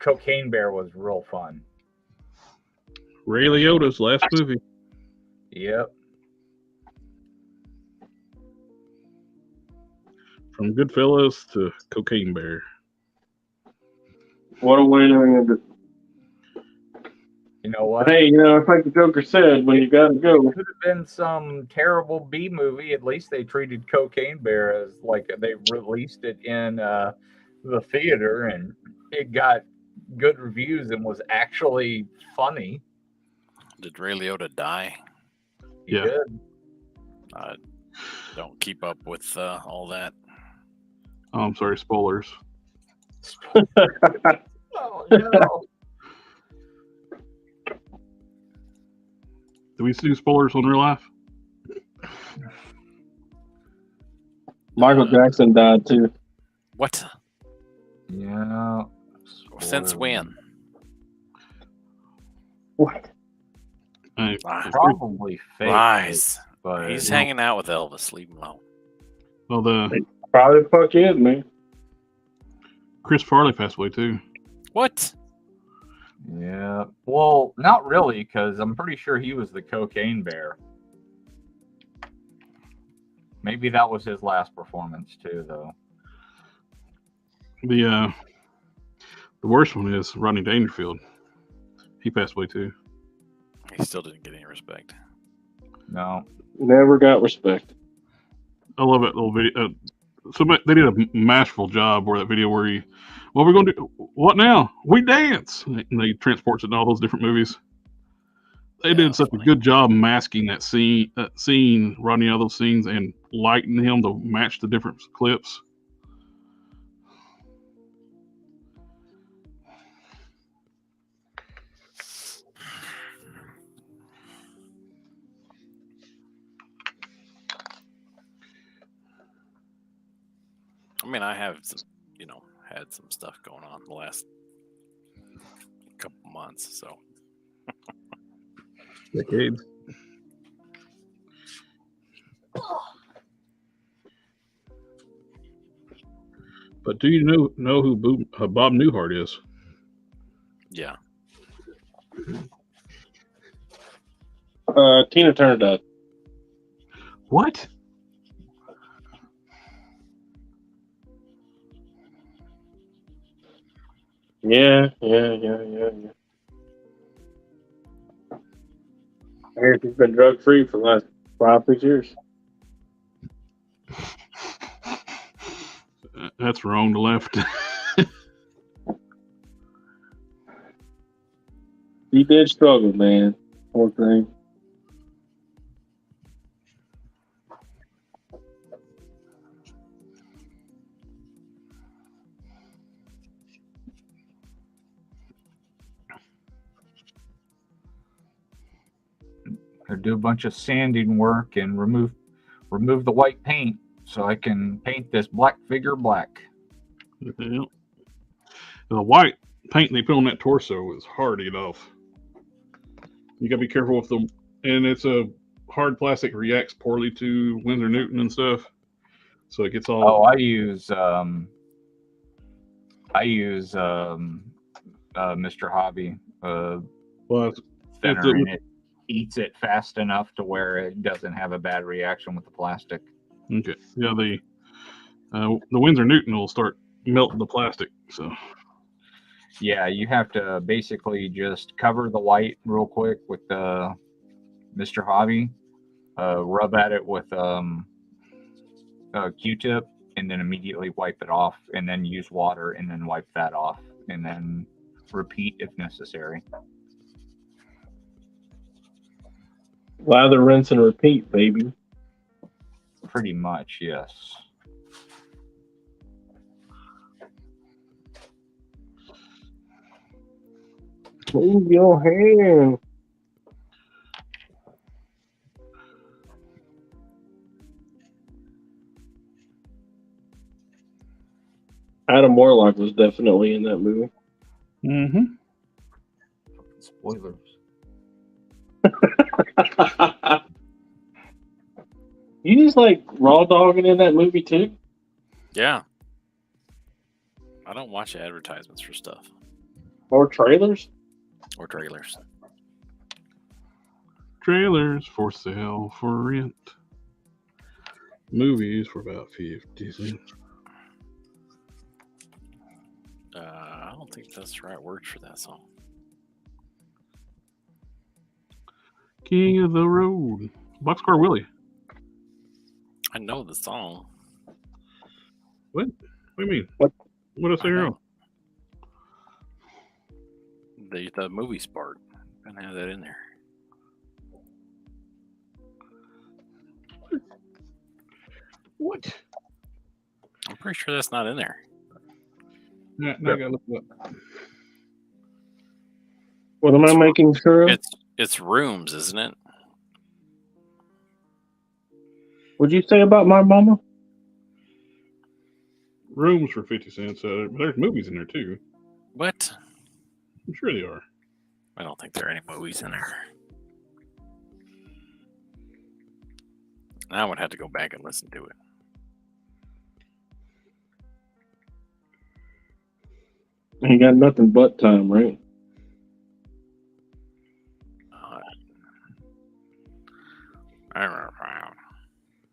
Cocaine Bear was real fun. Ray Liotta's last movie. Yep. From Goodfellas to Cocaine Bear. What a way to end it. You know what? Hey, it's like the Joker said, when you gotta go. It could have been some terrible B movie. At least they treated Cocaine Bear as like they released it in the theater and it got good reviews and was actually funny. Did Ray Liotta die? He Yeah. did. I don't keep up with all that. Oh, I'm sorry, spoilers. Oh no. Do we do spoilers on real life? Michael Jackson died too. What? Yeah. Since when? What? Probably fake. Lies. But He's hanging out with Elvis. Leave him alone. Well, the Probably the fuck is, man. Chris Farley passed away too. What? Yeah. Well, not really, because I'm pretty sure he was the cocaine bear. Maybe that was his last performance too, though. The worst one is Rodney Dangerfield. He passed away too. He still didn't get any respect. No. Never got respect. I love that little video. So they did a masterful job where that video where he, what we're going to do? What now? We dance, and they transports it in all those different movies. They did such a good job masking that scene, running out of those scenes, and lightening him to match the different clips. I mean, I have some, had some stuff going on the last couple months, so. Decades. But do you know who Bob Newhart is? Yeah. Tina Turner died. What? Yeah. I hear she's been drug free for the last 5-6 years. That's wrong to left. He did struggle, man. Poor thing. I do a bunch of sanding work and remove the white paint so I can paint this black figure black. Yeah. The white paint they put on that torso is hard to get off. You gotta be careful with and it's a hard plastic, reacts poorly to Winsor Newton and stuff, so it gets all. Oh, I use Mr. Hobby Well, thinner, and it eats it fast enough to where it doesn't have a bad reaction with the plastic. Okay. Yeah, the Winsor Newton will start melting the plastic. So. Yeah, you have to basically just cover the white real quick with Mr. Hobby, rub at it with a Q-tip, and then immediately wipe it off, and then use water, and then wipe that off, and then repeat if necessary. Lather, rinse, and repeat, baby. Pretty much, yes. Move your hand. Adam Warlock was definitely in that movie. Mm-hmm. Spoilers. You just like raw dogging in that movie too? Yeah. I don't watch advertisements for stuff. Or trailers? Or trailers. Trailers for sale for rent. Movies for about 50 cents. I don't think that's the right word for that song. King of the Road. Boxcar Willie. I know the song. What? What do you mean? What? What did I say wrong? The movie part. I'm gonna have that in there. What? I'm pretty sure that's not in there. Now I gotta look it up. What am I making sure of? It's Rooms, isn't it? What'd you say about my mama? Rooms for 50 cents. There's movies in there too. What? I'm sure they are. I don't think there are any movies in there. I would have to go back and listen to it. You got nothing but time, right?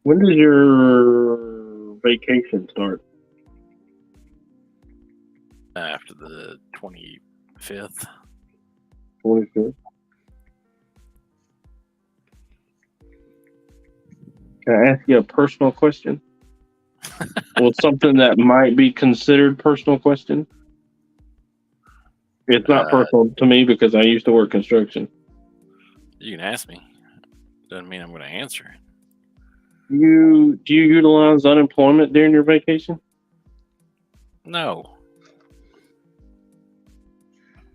When does your vacation start? After the 25th. 25th. Can I ask you a personal question? Well, something that might be considered personal question. It's not personal to me because I used to work construction. You can ask me. Doesn't mean I'm going to answer it. Do you utilize unemployment during your vacation? No.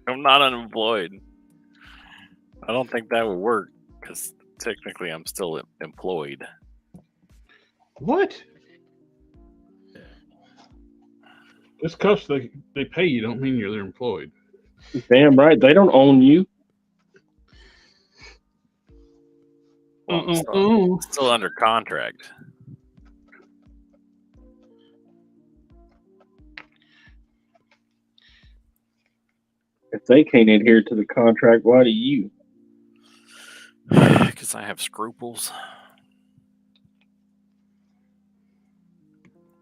I'm not unemployed. I don't think that would work because technically I'm still employed. What? Just because they pay you don't mean they're employed. Damn right. They don't own you. Well, I'm still under contract. If they can't adhere to the contract, why do you? Because I have scruples.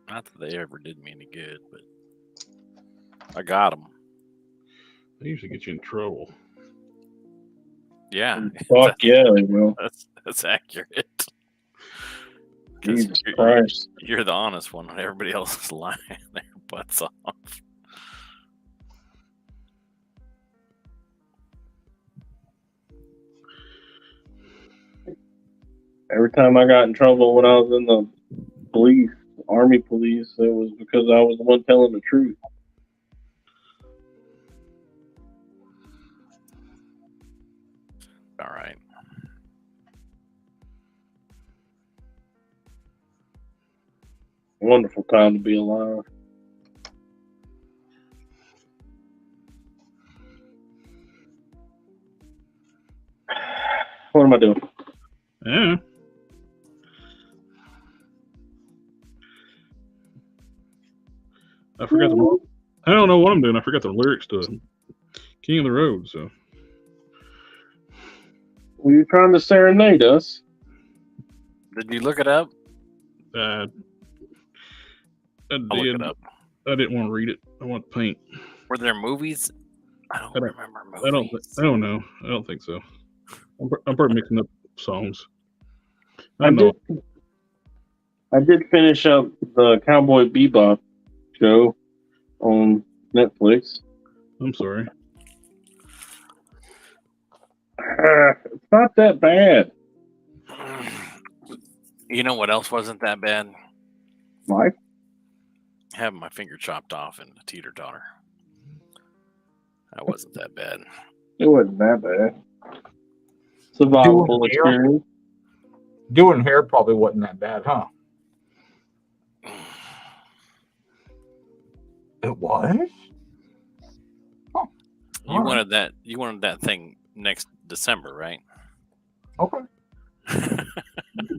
Not that they ever did me any good, but I got them. They usually get you in trouble. Yeah. Fuck yeah, they will. That's accurate. Jesus Christ. You're the honest one when everybody else is lying their butts off. Every time I got in trouble when I was in the police, Army police, it was because I was the one telling the truth. All right. Wonderful time to be alive. What am I doing? Yeah. I forgot the. I don't know what I'm doing. I forgot the lyrics to King of the Road. So. Were you trying to serenade us? Did you look it up? I I'll look did. it up. I didn't want to read it. I want to paint. Were there movies? I don't remember movies. I don't know. I don't think so. I'm probably mixing up songs. I did finish up the Cowboy Bebop show on Netflix. I'm sorry. It's not that bad. You know what else wasn't that bad? Life? Having my finger chopped off in a teeter-totter. That wasn't that bad. It wasn't that bad. Survivable experience. Doing hair probably wasn't that bad, huh? It was? Huh. You wanted that thing next December, right? Okay. I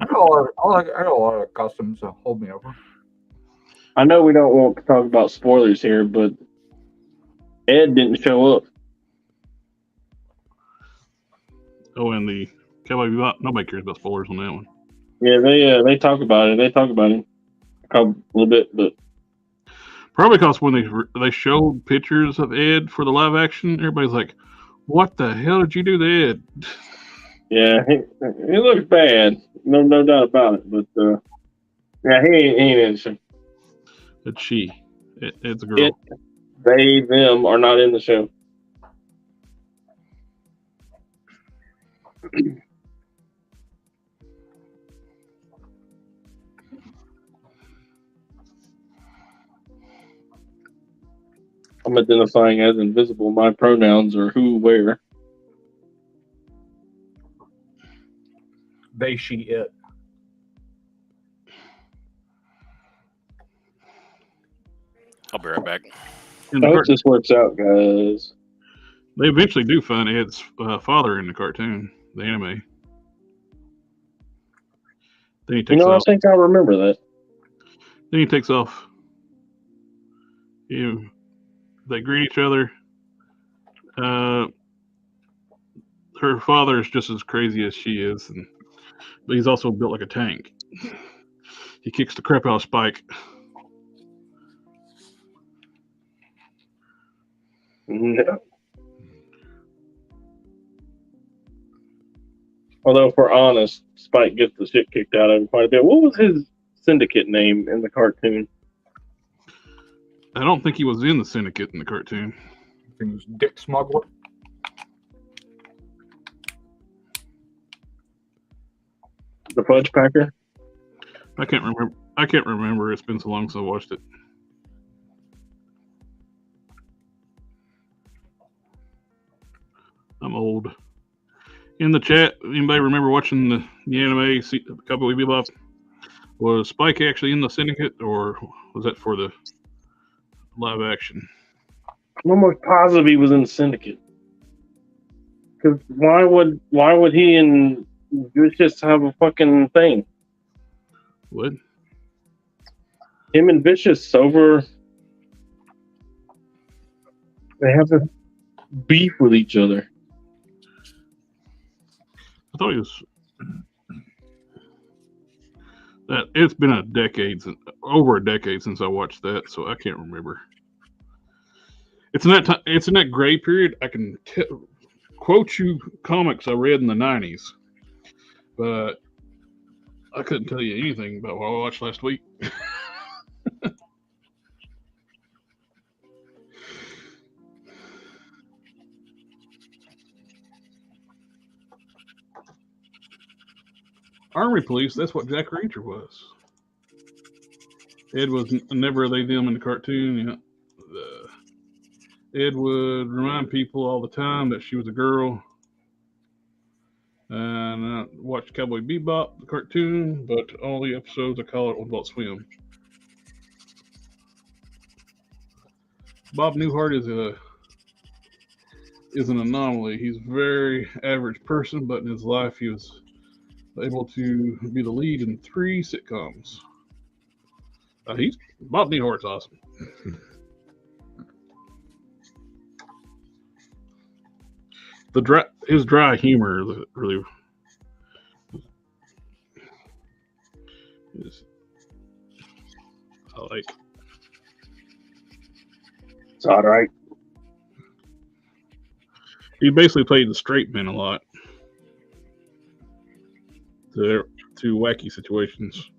got a lot of customs to hold me over. I know we don't want to talk about spoilers here, but Ed didn't show up. Oh, and the Cowboy Bebop. Nobody cares about spoilers on that one. Yeah, they talk about it. They talk about it a little bit, but probably because when they showed pictures of Ed for the live action, everybody's like, "What the hell did you do to Ed?" Yeah, he looks bad. No doubt about it. But yeah, he ain't innocent. It's she. It's a girl. They, them are not in the show. I'm identifying as invisible. My pronouns are who, where. They, she, it. I'll be right back. I hope this works out, guys. They eventually do find Ed's father in the cartoon, the anime. Then he takes off. I think I remember that. Then he takes off. They greet each other. Her father is just as crazy as she is, and but he's also built like a tank. He kicks the crap out of Spike. No. Although, if we're honest, Spike gets the shit kicked out of him quite a bit. What was his syndicate name in the cartoon? I don't think he was in the syndicate in the cartoon. I think it was Dick Smuggler. The Fudge Packer? I can't remember. It's been so long since I watched it. I'm old. In the chat, anybody remember watching the anime Cowboy Bebop? Was Spike actually in the syndicate, or was that for the live action? I'm almost positive he was in the syndicate. Because why would he and Vicious have a fucking thing? What? Him and Vicious over. They have this beef with each other. I thought he was. That it's been over a decade since I watched that, so I can't remember. It's in that time. It's in that gray period. I can quote you comics I read in the '90s, but I couldn't tell you anything about what I watched last week. Army Police, that's what Jack Reacher was. Ed was never they them in the cartoon. You know, Ed would remind people all the time that she was a girl. And I watched Cowboy Bebop, the cartoon, but all the episodes I call it on Adult Swim. Bob Newhart is an anomaly. He's a very average person, but in his life he was able to be the lead in 3 sitcoms. Bob Newhart's awesome. His dry humor really is, I like. It's all right. He basically played the straight man a lot. To wacky situations,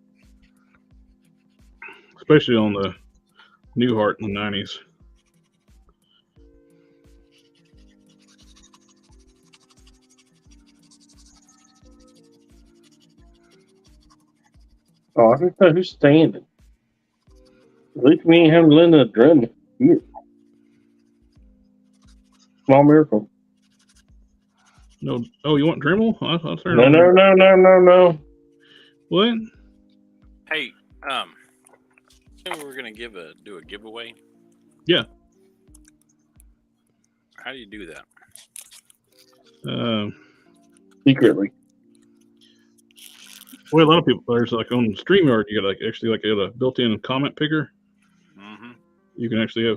especially on the Newhart in the 90s. Oh, I don't know who's standing. At least we ain't having Linda Drum here. Small miracle. No, oh, you want Dremel? I'll turn No, on. No. What? Hey, we're gonna do a giveaway. Yeah. How do you do that? Secretly. Well, a lot of people, there's like on StreamYard, you got actually a built-in comment picker. Mm-hmm. You can actually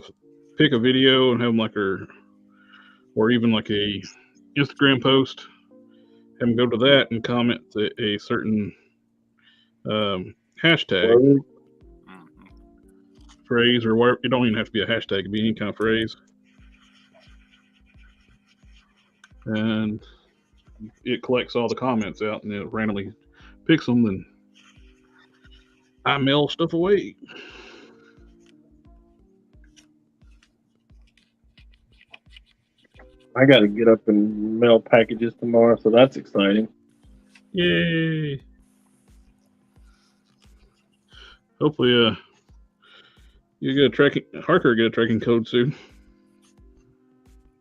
pick a video and have them or even like a Instagram post, have them go to that and comment a certain hashtag, phrase, or whatever. It don't even have to be a hashtag; it can be any kind of phrase, and it collects all the comments out and it randomly picks them, and I mail stuff away. I got to get up and mail packages tomorrow, so that's exciting. Yay! Hopefully, you get Harker get a tracking code soon.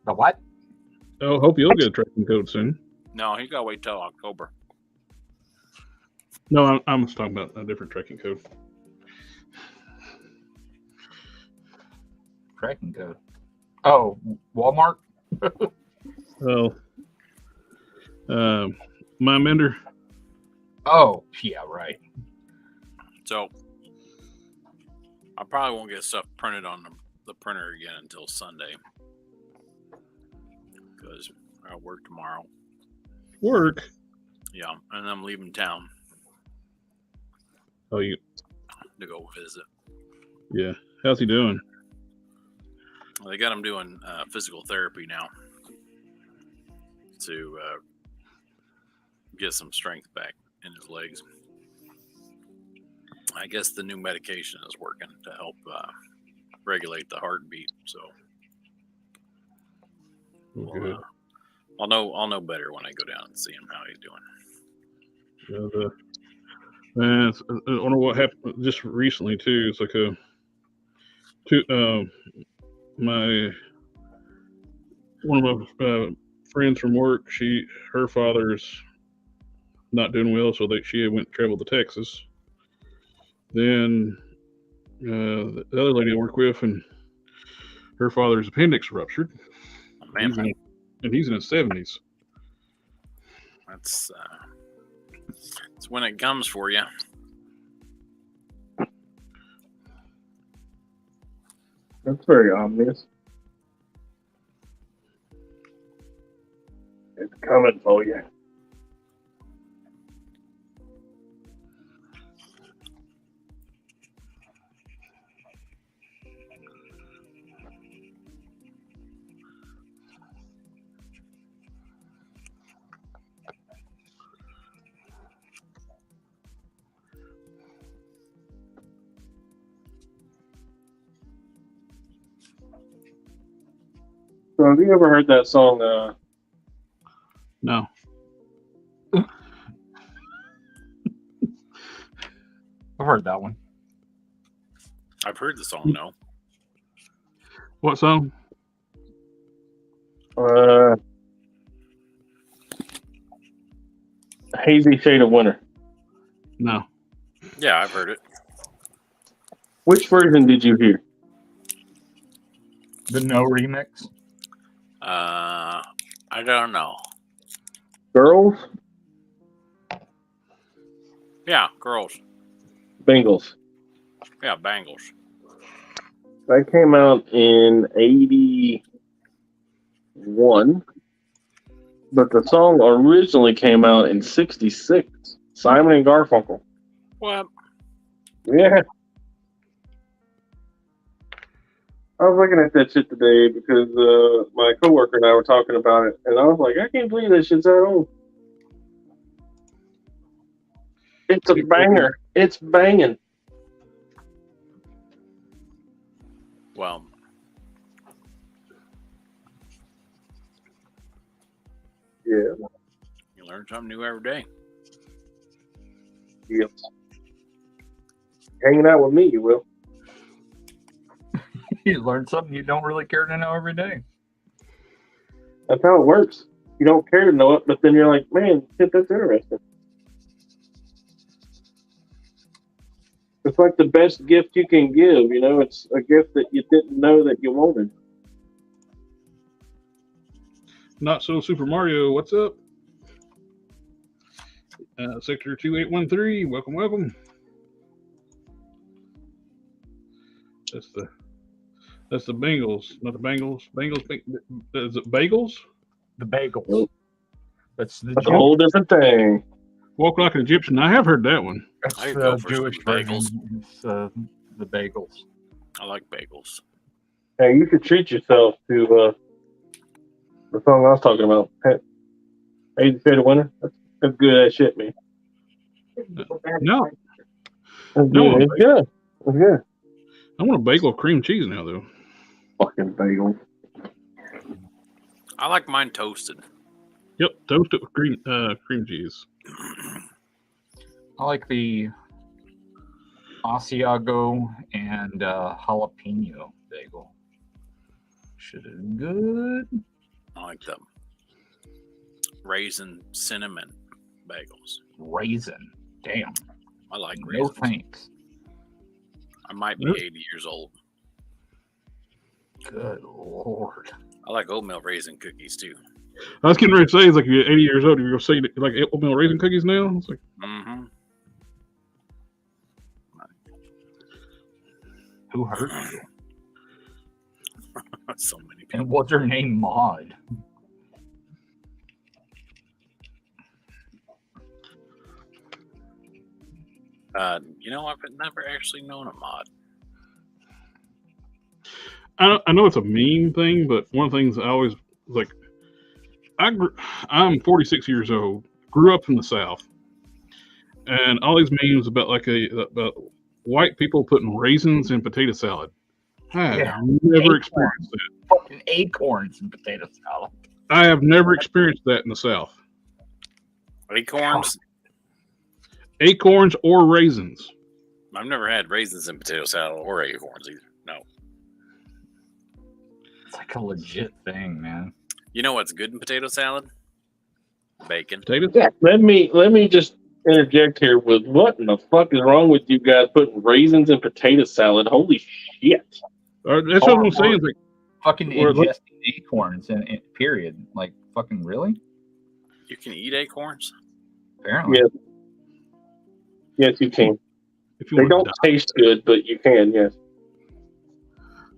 The what? Oh, hope you'll get a tracking code soon. No, he gotta wait till October. No, I'm just talking about a different tracking code. Tracking code. Oh, Walmart? Well, my mender. Oh, yeah, right. So I probably won't get stuff printed on the printer again until Sunday because I work tomorrow. Work? Yeah, and I'm leaving town Oh, you? to go visit. Yeah. How's he doing? Well, they got him doing physical therapy now to get some strength back in his legs. I guess the new medication is working to help regulate the heartbeat. So Good. I'll know better when I go down and see him how he's doing. Man, I don't know what happened just recently too. It's like one of my friends from work. Her father's not doing well, so she traveled to Texas. Then the other lady I work with, and her father's appendix ruptured. Oh, man, He's in his 70s. That's when it comes for you. That's very obvious. It's coming for you. So have you ever heard that song? No. I've heard that one. I've heard the song. No. What song? Hazy Shade of Winter. No. Yeah, I've heard it. Which version did you hear? The No remix. I don't know. Girls? Yeah, girls. Bengals. Yeah, Bangles. That came out in 81. But the song originally came out in 66. Simon and Garfunkel. What? Yeah. I was looking at that shit today because my coworker and I were talking about it, and I was like, I can't believe that shit's that old. It's a banger. It's banging. Well, Yeah. you learn something new every day. Yes. Hanging out with me, you will. You learn something you don't really care to know every day. That's how it works. You don't care to know it, but then you're like, man, shit, that's interesting. It's like the best gift you can give, you know? It's a gift that you didn't know that you wanted. Not So Super Mario, what's up? Sector 2813, welcome. That's the Bengals, not the Bengals. Is it Bagels? The bagels. That's a whole different thing. Walk Like an Egyptian. I have heard that one. That's I could the go for Jewish some version. bagels. It's the bagels. I like bagels. Hey, you should treat yourself to the song I was talking about. Hazy Shade of Winter. That's good as shit, man. No. That's No, good. It's good. It's good. I want a bagel with cream cheese now, though. Fucking bagel. I like mine toasted. Yep, toast it with cream cheese. I like the Asiago and jalapeno bagel. Shit is good. I like the raisin cinnamon bagels. Raisin. Damn. I like No raisins. thanks. I might be 80 years old. Good Lord. I like oatmeal raisin cookies too. I was getting ready to say, it's like you're 80 years old, you're going to say like oatmeal raisin cookies now? It's like, Mm-hmm. Who hurt you? So many people. And what's her name? Maud. I've never actually known a mod. I know it's a meme thing, but one of the things I always like, I'm 46 years old, grew up in the South, and all these memes about about white people putting raisins in potato salad. I have never experienced that. Fucking acorns and potato salad. I have never experienced that in the South. Acorns? Acorns or raisins. I've never had raisins in potato salad or acorns either. No. It's like a legit thing, man. You know what's good in potato salad? Bacon. Potatoes? Yeah, let me just interject here with what in the fuck is wrong with you guys putting raisins in potato salad? Holy shit! That's what I'm saying. Like, Fucking ingesting acorns and period. Like fucking really? You can eat acorns? Apparently. Yes. Yes, you can. if you They want don't to taste good, but you can. Yes.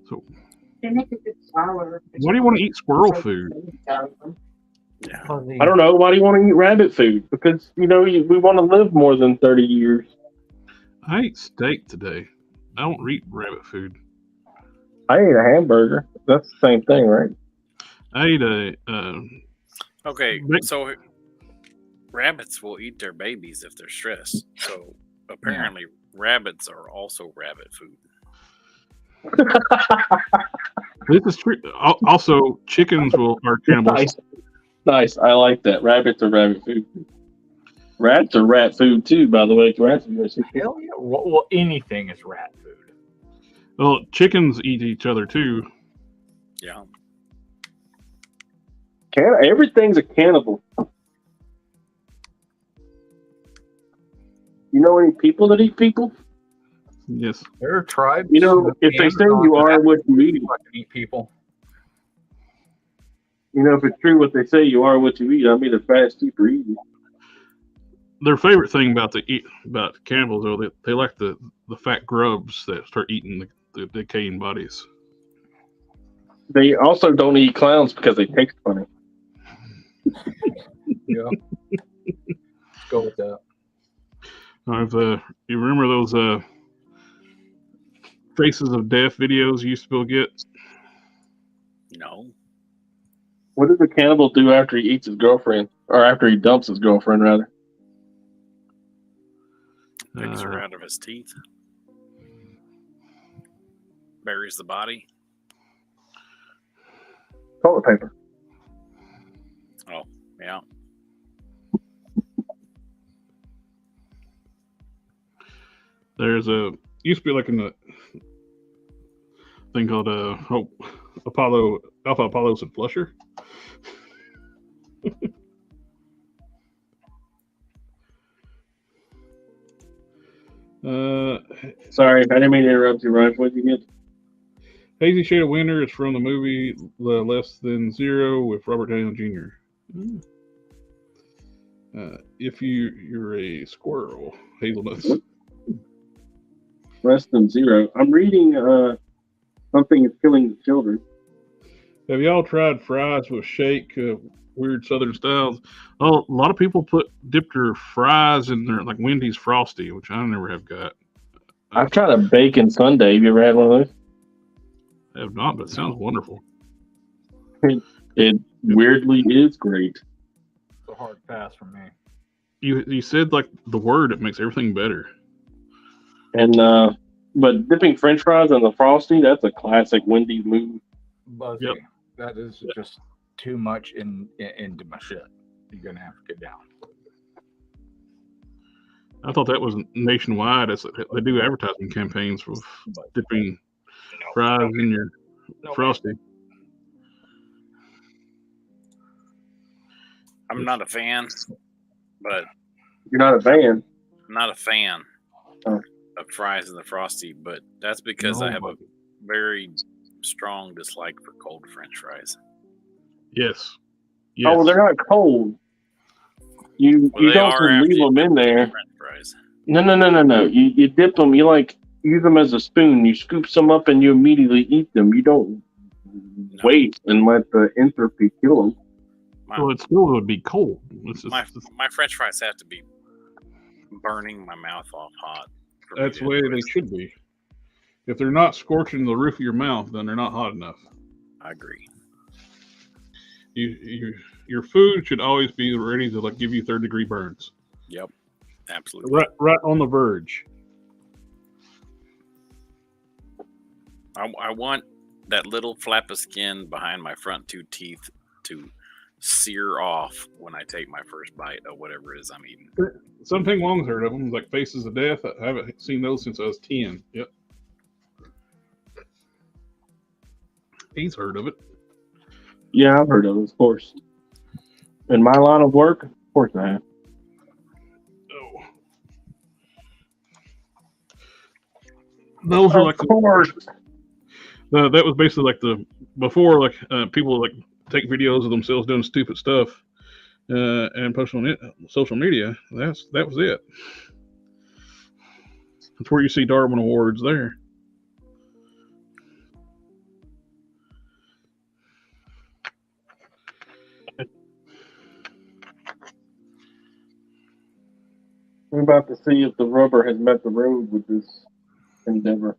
So, They make a good flour. why do you want to eat squirrel food? Yeah. I don't know. Why do you want to eat rabbit food? Because we want to live more than 30 years. I ate steak today. I don't eat rabbit food. I ate a hamburger. That's the same thing, right? I ate a. Okay, so rabbits will eat their babies if they're stressed. So apparently, rabbits are also rabbit food. This is true. Also, chickens are cannibals. Nice. I like that. Rabbits are rabbit food. Rats are rat food too, by the way. Rats are Hell yeah. Well, anything is rat food. Well, chickens eat each other too. Yeah. Everything's a cannibal. You know any people that eat people? Yes. There are tribes. You know, if they say you are what you eat, eat people. you know, if it's true what they say, you are what you eat. I mean, the fast, cheap, or easy. Their favorite thing about cannibals, though, they like the fat grubs that start eating the decaying bodies. They also don't eat clowns because they taste funny. Yeah. Let's go with that. You remember those Faces of Death videos you used to be able to get? No. What does the cannibal do after he eats his girlfriend? Or after he dumps his girlfriend, rather? Picks her out of his teeth. Buries the body. Toilet paper. Oh, yeah. There's used to be like in the thing called Alpha Apollos and Flusher. Sorry, I didn't mean to interrupt you, Ryan. What did you get? Hazy Shade of Winter is from the movie Less Than Zero with Robert Downey Jr. If you're a squirrel, hazelnuts. Less Than Zero. I'm reading Something is Killing the Children. Have y'all tried fries with shake? Weird Southern styles. Oh, a lot of people dip their fries in their like Wendy's Frosty, which I never have got. I've tried a bacon sundae. Have you ever had one of those? I have not, but it sounds wonderful. It weirdly is great. It's a hard pass for me. You said like the word, it makes everything better. And but dipping French fries in the Frosty, that's a classic Wendy's move. Buzzy. Yep. That is just too much into my shit. You're gonna have to get down. I thought that was nationwide. They do advertising campaigns with dipping fries in your Frosty. I'm not a fan, but You're not a fan. I'm not a fan Oh. of fries in the Frosty, but that's because I have a very strong dislike for cold French fries. Yes. Oh, well, they're not cold. You Well, they don't are just leave after them in there. French fries. No. You dip them. You use them as a spoon. You scoop some up and you immediately eat them. You don't wait and let the entropy kill them. Well, it still would be cold. My French fries have to be burning my mouth off hot. That's the way they should be. If they're not scorching the roof of your mouth, then they're not hot enough. I agree. Your food should always be ready to like give you 3rd-degree burns. Yep, absolutely. Right on the verge. I want that little flap of skin behind my front 2 teeth to sear off when I take my first bite of whatever it is I'm eating. Some Ping Wong's heard of them, like Faces of Death. I haven't seen those since I was 10. Yep. He's heard of it. Yeah, I've heard of it, of course. In my line of work, of course I have. Oh. Those are like Of course. that was basically like before people like take videos of themselves doing stupid stuff and post on social media. That was it. That's where you see Darwin Awards there. We're about to see if the rubber has met the road with this endeavor.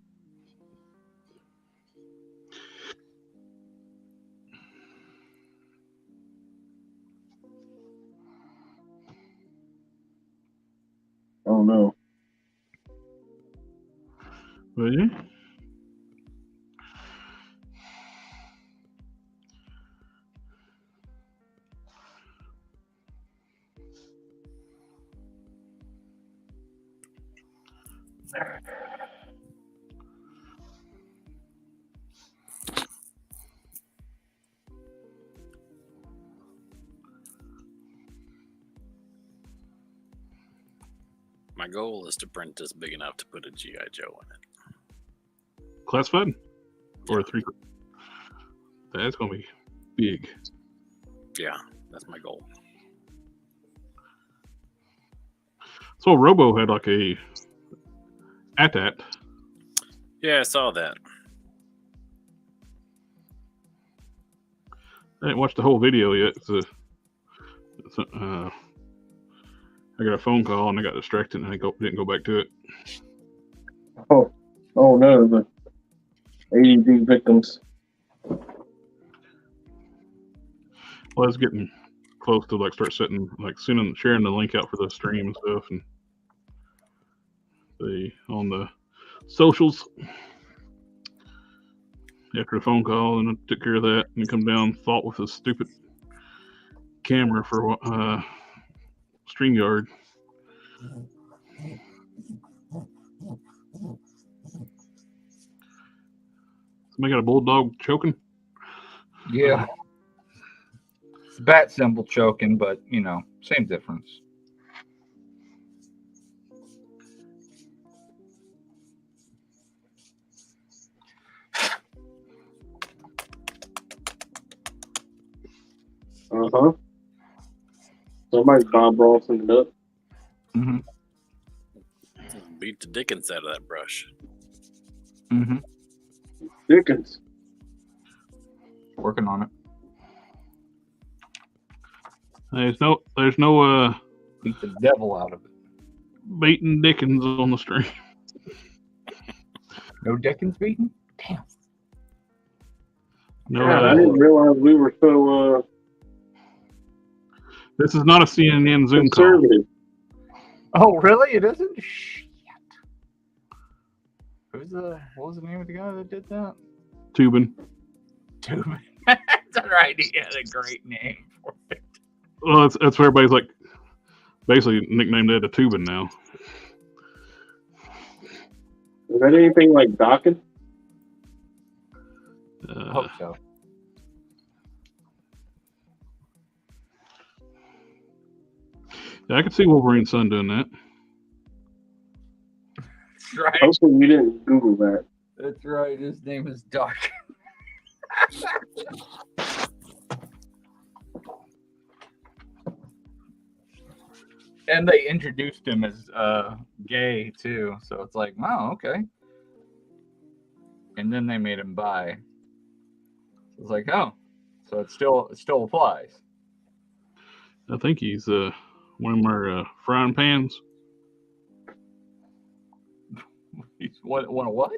Oh no. Really? My goal is to print this big enough to put a G.I. Joe in it. Classified? Or 3? That's going to be big. Yeah, that's my goal. So Robo had like a AT-AT. Yeah, I saw that. I didn't watch the whole video yet. I got a phone call and I got distracted and I didn't go back to it. Oh no, the ADD victims. Well, it's getting close to like start sharing the link out for the stream and stuff and on the socials. After the phone call, and I took care of that, and come down, fought with a stupid camera for StreamYard. Somebody got a bulldog choking? Yeah. It's bat symbol choking, but, same difference. Uh-huh. Somebody's Bob Bronson it up. Mm-hmm. Beat the dickens out of that brush. Mm-hmm. Dickens. Working on it. There's no Beat the devil out of it. beating Dickens on the stream. No Dickens beating? Damn. No, God, I didn't realize we were so this is not a CNN Zoom call. conservative. Oh, really? It isn't? Shit. What was the name of the guy that did that? Tubin. Tubin. That's right. He had a great name for it. Well, that's where everybody's like basically nicknamed it a Tubin now. Is that anything like Docking? I hope so. Yeah, I could see Wolverine's son doing that. That's right. Hopefully you didn't Google that. That's right. His name is Doc. And they introduced him as gay too, so it's like, wow, okay. And then they made him bi. It's like, oh, so it still applies. I think he's one of our frying pans. What? What?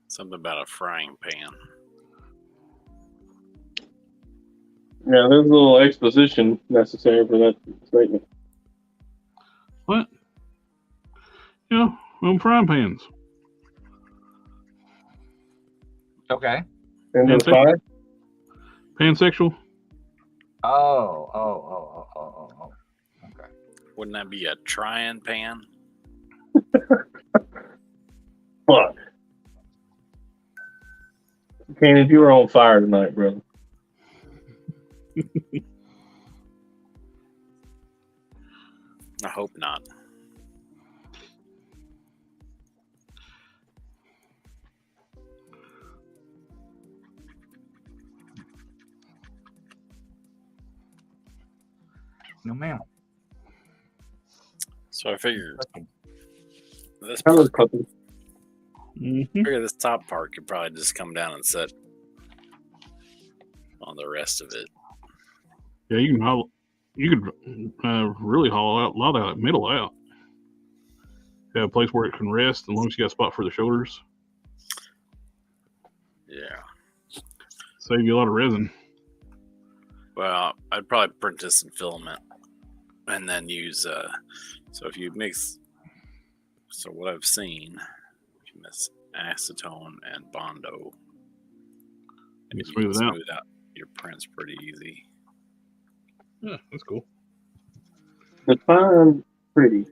Something about a frying pan. Yeah, there's a little exposition necessary for that statement. What? Yeah, frying pans. Okay. And Yeah, the fire? Pansexual. Oh. Okay. Wouldn't that be a trying pan? Fuck. Candy, you were on fire tonight, brother. I hope not. No, ma'am. So I figure this Hello, part, puppy. figure this top part could probably just come down and set on the rest of it. Yeah, you could really hollow out a lot of that middle out. Have a place where it can rest, as long as you got a spot for the shoulders. Yeah. Save you a lot of resin. Well, I'd probably print this in filament and then use, so if you mix, so what I've seen, if you mix acetone and Bondo, and You smooth it out. smooth out your prints pretty easy. Yeah, that's cool. Define pretty.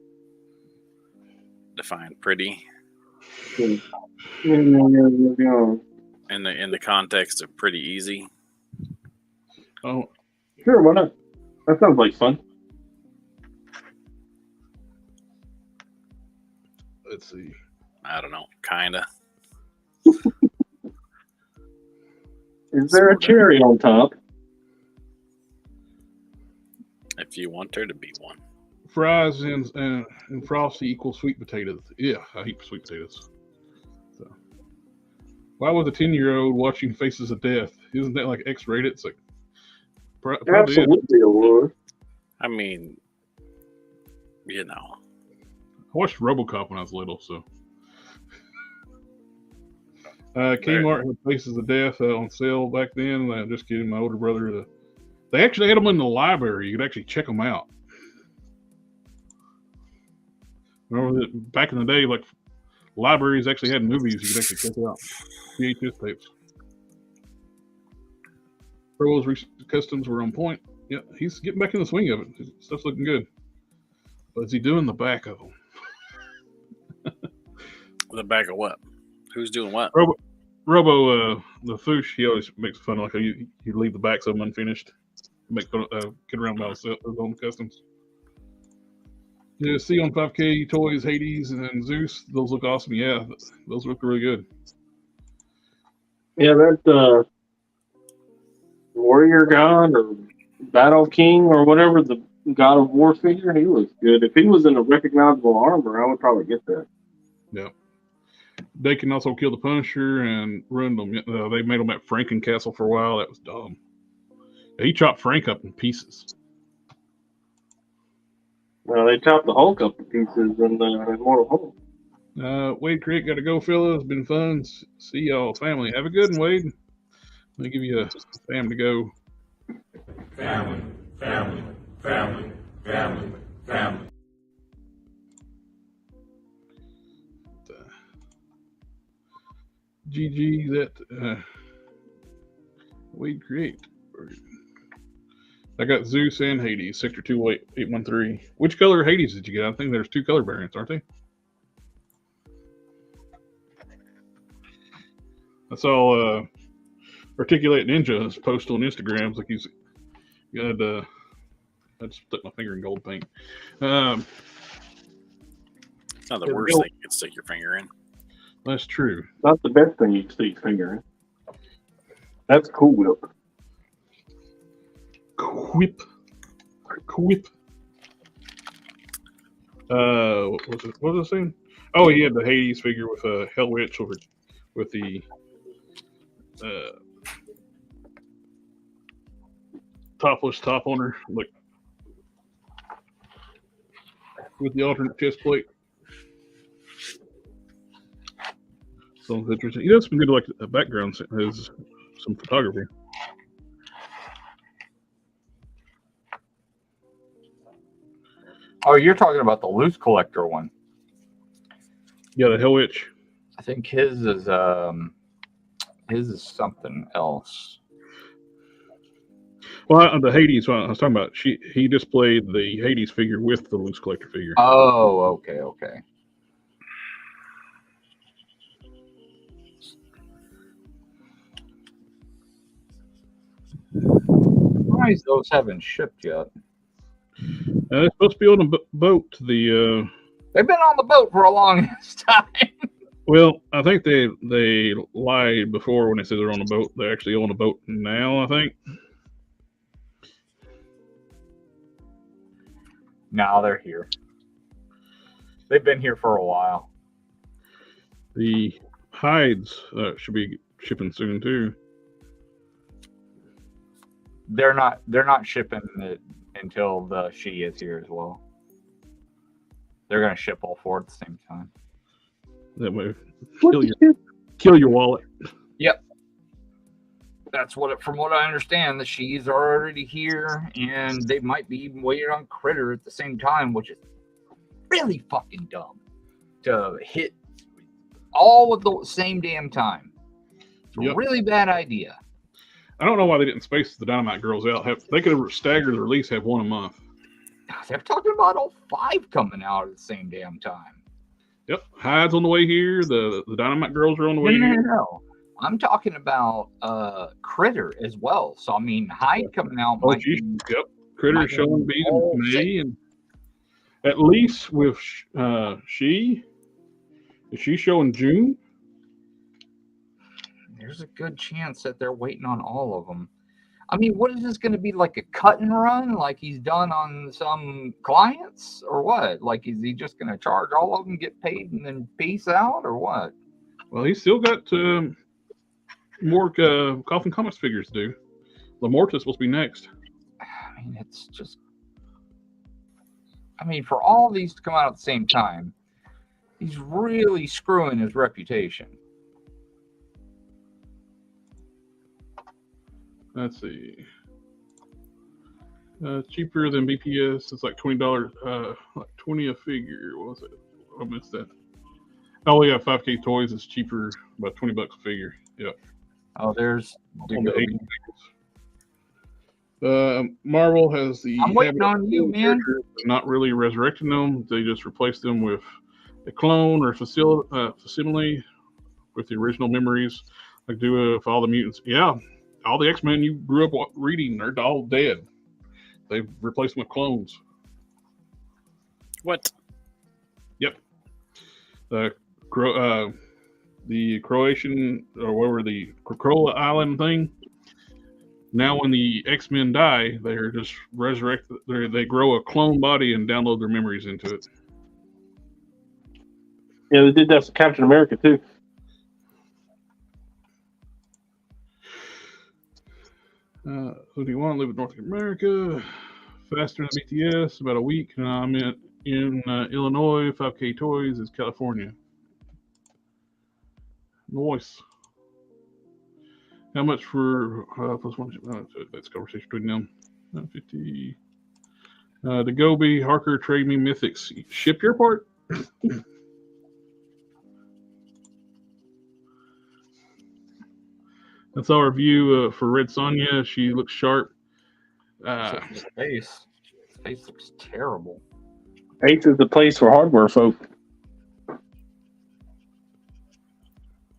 Define pretty Yeah. in the context of pretty easy. Oh, Sure, why not? That sounds like fun. let's see. I don't know, kinda. Is there a cherry on top? If you want there to be one. Fries and frosty equals sweet potatoes. Yeah, I hate sweet potatoes. So, why was a 10-year-old watching Faces of Death? Isn't that like X-rated? It's like probably is. Absolutely, it was. I mean, you know, I watched RoboCop when I was little, so. Kmart had Faces of Death on sale back then. Just kidding, my older brother. They actually had them in the library. You could actually check them out. Remember that back in the day, like libraries actually had movies you could actually check out. VHS tapes. Provo's customs were on point. Yeah, he's getting back in the swing of it. His stuff's looking good. But is he doing the back of them? the back of what? Who's doing what? Robo, the Foosh, he always makes fun of like you leave the backs of them unfinished. Make fun of, get around by his own customs. Yeah, see on 5K toys, Hades, and then Zeus. Those look awesome. Yeah, those look really good. Yeah, that Warrior God or Battle King or whatever, the God of War figure, he looks good. If he was in a recognizable armor, I would probably get that. Yeah. They can also kill the Punisher and ruin them. They made them at Frankencastle for a while. That was dumb. He chopped Frank up in pieces. They chopped the Hulk up to pieces in Immortal Hulk. Wade Creek, got to go, fellas. Been fun. See y'all, family. Have a good one, Wade. Let me give you a fam to go. Family, family, family, family, family. GG, that Wade Create. I got Zeus and Hades, Sector 28813. Which color Hades did you get? I think there's 2 color variants, aren't they? I saw Articulate Ninja's post on Instagram. Like he's got I just stuck my finger in gold paint. It's not the worst thing you can stick your finger in. That's true. Not the best thing you can stick your finger in. That's Cool Whip. Quip. What was I saying? Oh, he had the Hades figure with a Hell Witch with the topless top on her. Look, with the alternate chest plate. Sounds interesting. He does some good like background. Has some photography. Oh, you're talking about the loose collector one. Yeah, the Hell Witch. I think his is something else. Well, the Hades one I was talking about. He displayed the Hades figure with the loose collector figure. Oh, okay. Why is those haven't shipped yet? It's supposed to be on a boat. The They've been on the boat for a long time. well, I think they lied before when they said they're on a boat. They're actually on a boat now, I think. Now they're here. They've been here for a while. The hides should be shipping soon too. They're not shipping it until the she is here as well. They're gonna ship all four at the same time. That way, kill your wallet. Yep. That's from what I understand, the she's are already here, and they might be even waiting on Critter at the same time, which is really fucking dumb to hit all at the same damn time. It's a really bad idea. I don't know why they didn't space the Dynamite Girls out. They could have staggered the release, have one a month. They're talking about all 5 coming out at the same damn time. Yep, Hide's on the way here. The Dynamite Girls are on the way here. No. I'm talking about Critter as well. So I mean, Hyde coming out. Yep, Critter showing be in May, and at least with is she showing June? There's a good chance that they're waiting on all of them. I mean, what is this going to be, like a cut and run like he's done on some clients, or what? Like, is he just going to charge all of them, get paid, and then peace out, or what? Well, he's still got more Coffin Comics figures to do. Lamorta's supposed to be next. I mean, it's just... I mean, for all these to come out at the same time, he's really screwing his reputation. Let's see. Cheaper than BPS. It's like $20. Like $20 a figure. What was it? I missed that. Oh yeah, 5K Toys is cheaper, about $20 a figure. Yep. Oh, there's on the 80 figures. Marvel has the. I'm waiting on you, man. Not really resurrecting them. They just replace them with a clone or facsimile with the original memories, like do with all the mutants. Yeah. All the X-Men you grew up reading are all dead. They've replaced them with clones. What? Yep. The Croatian, or whatever, the Krakoa Island thing. Now when the X-Men die, they're just resurrected. They grow a clone body and download their memories into it. Yeah, they did that for Captain America, too. Who do you want to live in North America? Faster than BTS, about a week. I'm in Illinois. 5K Toys is California. Nice. How much for plus one? That's conversation between them. 50. The Gobi, Harker, Trade Me, Mythics. Ship your part. That's our review for Red Sonja. She looks sharp. His face looks terrible. Aves is the place for hardware folk.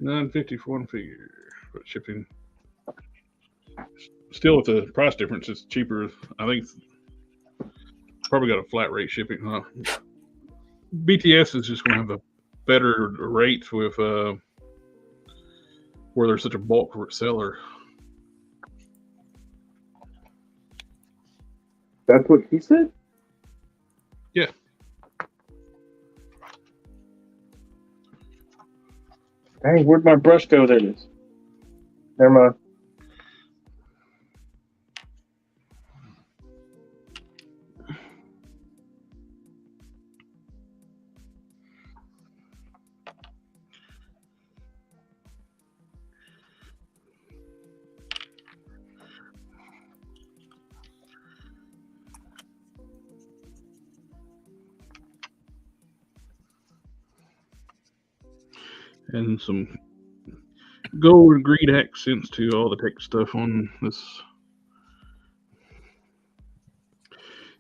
$9.50 for one figure, but shipping. Still, with the price difference, it's cheaper. I think it's probably got a flat rate shipping. BTS is just going to have a better rate with where they're such a bulk seller. That's what he said? Yeah. Dang, where'd my brush go? There it is. Never mind. and some gold and green accents to all the tech stuff on this.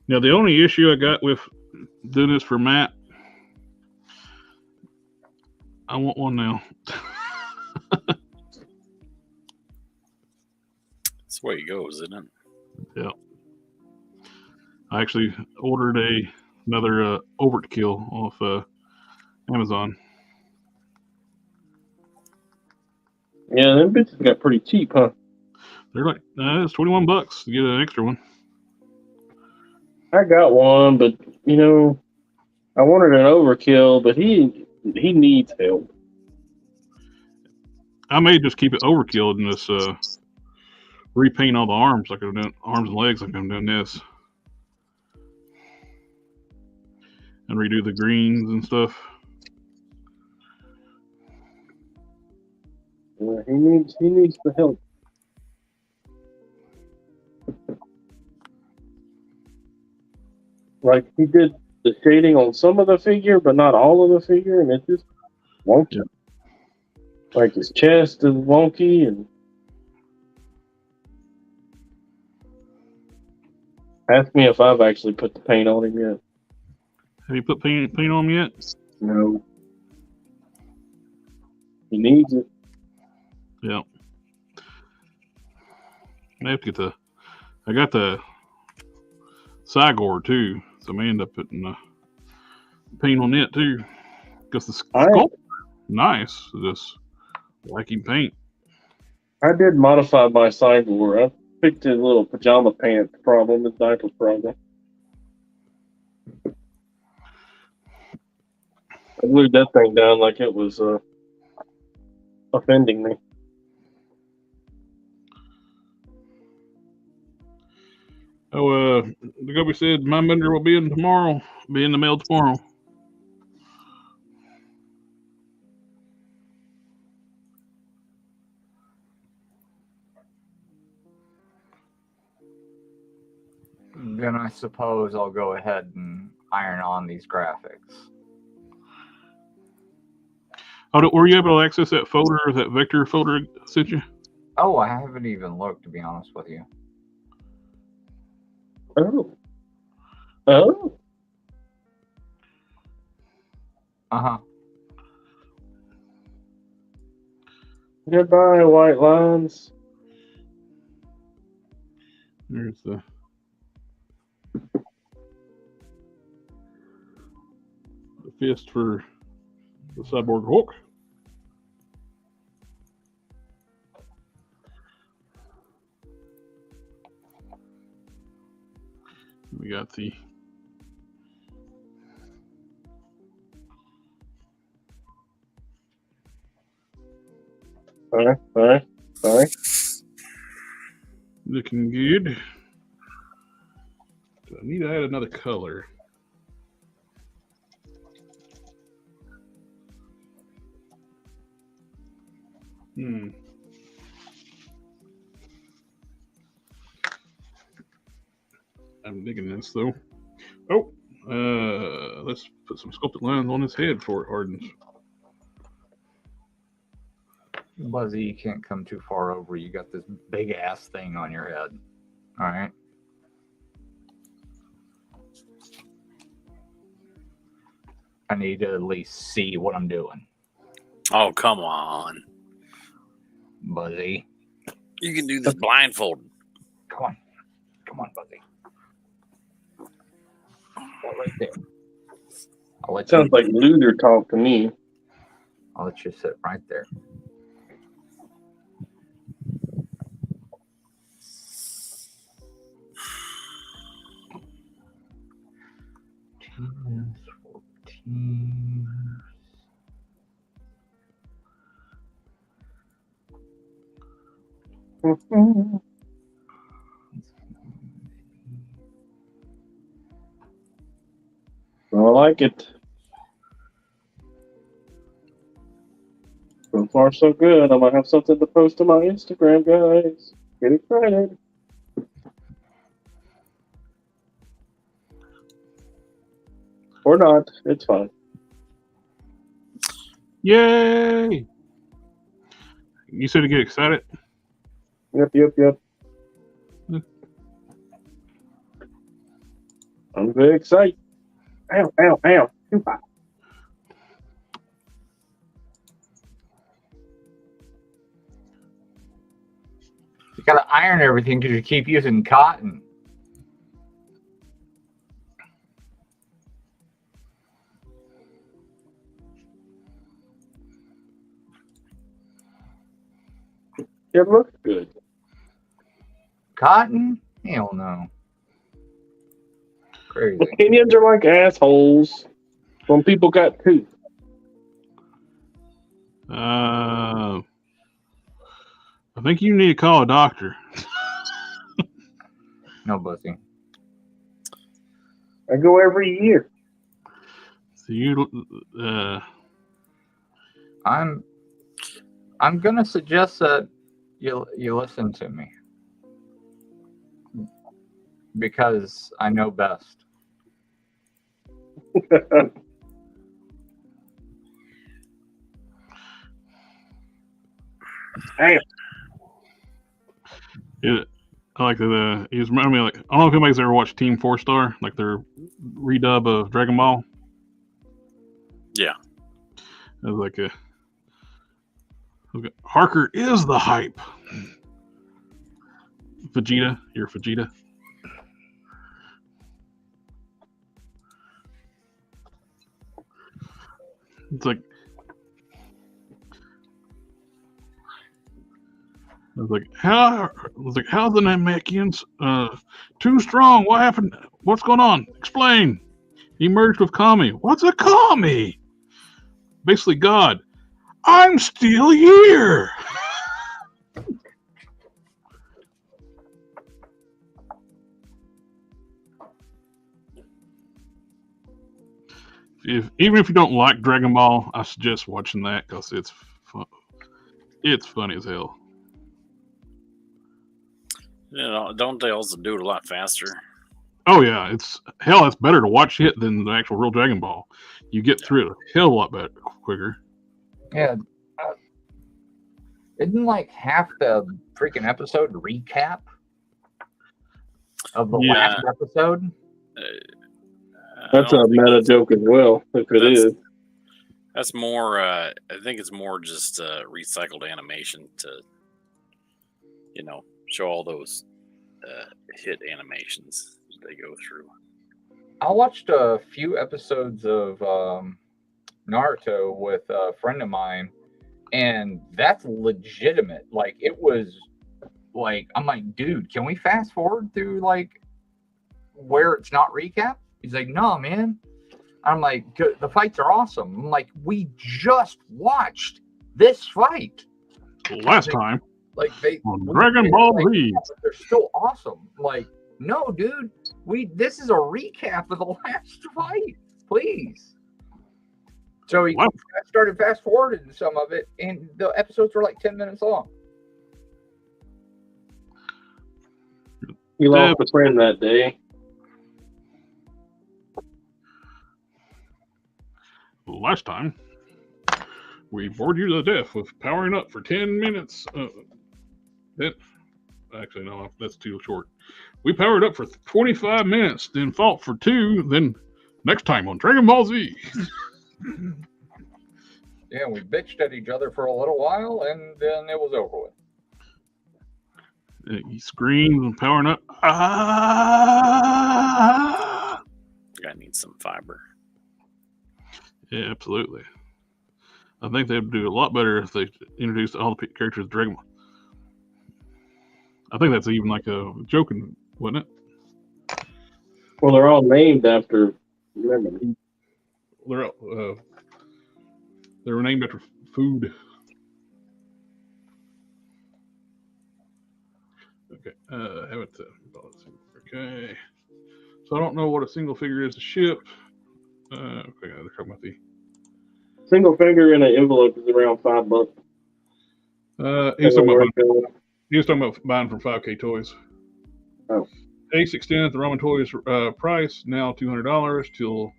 Now, the only issue I got with doing this for matte, I want one now. That's the way it goes, isn't it? Yeah. I actually ordered another overkill off Amazon. Yeah, them bitches got pretty cheap, huh? They're like, it's $21 to get an extra one. I got one, but you know, I wanted an overkill, but he needs help. I may just keep it overkill and just repaint all the arms like I'm doing, arms and legs like I'm doing this, and redo the greens and stuff. Yeah, he needs the help. Like he did the shading on some of the figure, but not all of the figure, and it's just wonky. Yeah. Like his chest is wonky, and ask me if I've actually put the paint on him yet. Have you put paint on them yet? No. He needs it. Yeah. I have to get I got the Sawyer too, so I may end up putting paint on it too. Because the Sculpt, nice, just liking paint. I did modify my Sawyer. I fixed his little pajama pants problem, his diaper problem. I glued that thing down like it was offending me. Oh, the Gobi said my bender will be in the mail tomorrow. Then I suppose I'll go ahead and iron on these graphics. Oh, were you able to access that folder, that vector folder I sent you? Oh, I haven't even looked, to be honest with you. Oh. Oh. Uh-huh. Goodbye, white lines. There's the fist for the Cyborg Hulk. We got the Sorry. Looking good. Do I need to add another color? I'm digging this though. Oh, let's put some sculpted lines on his head before it hardens. Buzzy, you can't come too far over. You got this big ass thing on your head. All right. I need to at least see what I'm doing. Oh, come on. Buzzy. You can do this blindfolded. Come on, Buzzy. That right there. I'll let Sounds you, like Luther talk to me. I'll let you sit right there. I like it. So far, so good. I might have something to post to my Instagram, guys. Get excited. Or not. It's fine. Yay! You said to get excited? Yep. I'm very excited. Ow. Too hot. You gotta iron everything because you keep using cotton. It looks good. Cotton? Hell no. Crazy. Opinions are like assholes. Some people got two. I think you need to call a doctor. No bussy. I go every year. So you, I'm gonna suggest that you listen to me because I know best. Damn. I like that. He was reminding me, like, I don't know if anybody's ever watched Team 4-Star, like their redub of Dragon Ball. Yeah. It was like Harker is the hype. Vegeta, you're Vegeta. It's like, I was like, how's the Namekians too strong? What happened? What's going on? Explain. He merged with Kami. What's a Kami? Basically God. I'm still here. Even if you don't like Dragon Ball, I suggest watching that because it's fun. It's funny as hell. You know, don't they also do it a lot faster? Oh yeah, it's better to watch it than the actual real Dragon Ball. You get through it a hell of a lot better, quicker. Yeah. Isn't like half the freaking episode recap of the last episode? That's a meta joke as well, if it is. That's more, I think it's more just recycled animation to, show all those hit animations they go through. I watched a few episodes of Naruto with a friend of mine, and that's legitimate. Like, it was like, I'm like, dude, can we fast forward through like where it's not recap? He's like, no, man. I'm like, the fights are awesome. I'm like, we just watched this fight last time. Like Dragon Ball Z. They're still awesome. Like, no, dude, this is a recap of the last fight, please. So he started fast forwarding some of it, and the episodes were like 10 minutes long. You lost a friend that day. Last time, we bored you to death with powering up for 10 minutes. Actually, no, that's too short. We powered up for 25 minutes, then fought for 2, then next time on Dragon Ball Z. Yeah, we bitched at each other for a little while, and then it was over with. He screams and powering up. Ah! I need some fiber. Yeah, absolutely. I think they'd do a lot better if they introduced all the characters of Dragon Ball. I think that's even like a joking, wasn't it? Well, they're all named after. Remember, they were named after food. Okay, okay. So I don't know what a single figure is to ship. Okay, they're talking about the single figure in an envelope is around $5. He was talking about buying from 5K Toys. Oh. Ace extended the Ramen Toys price, now $200 till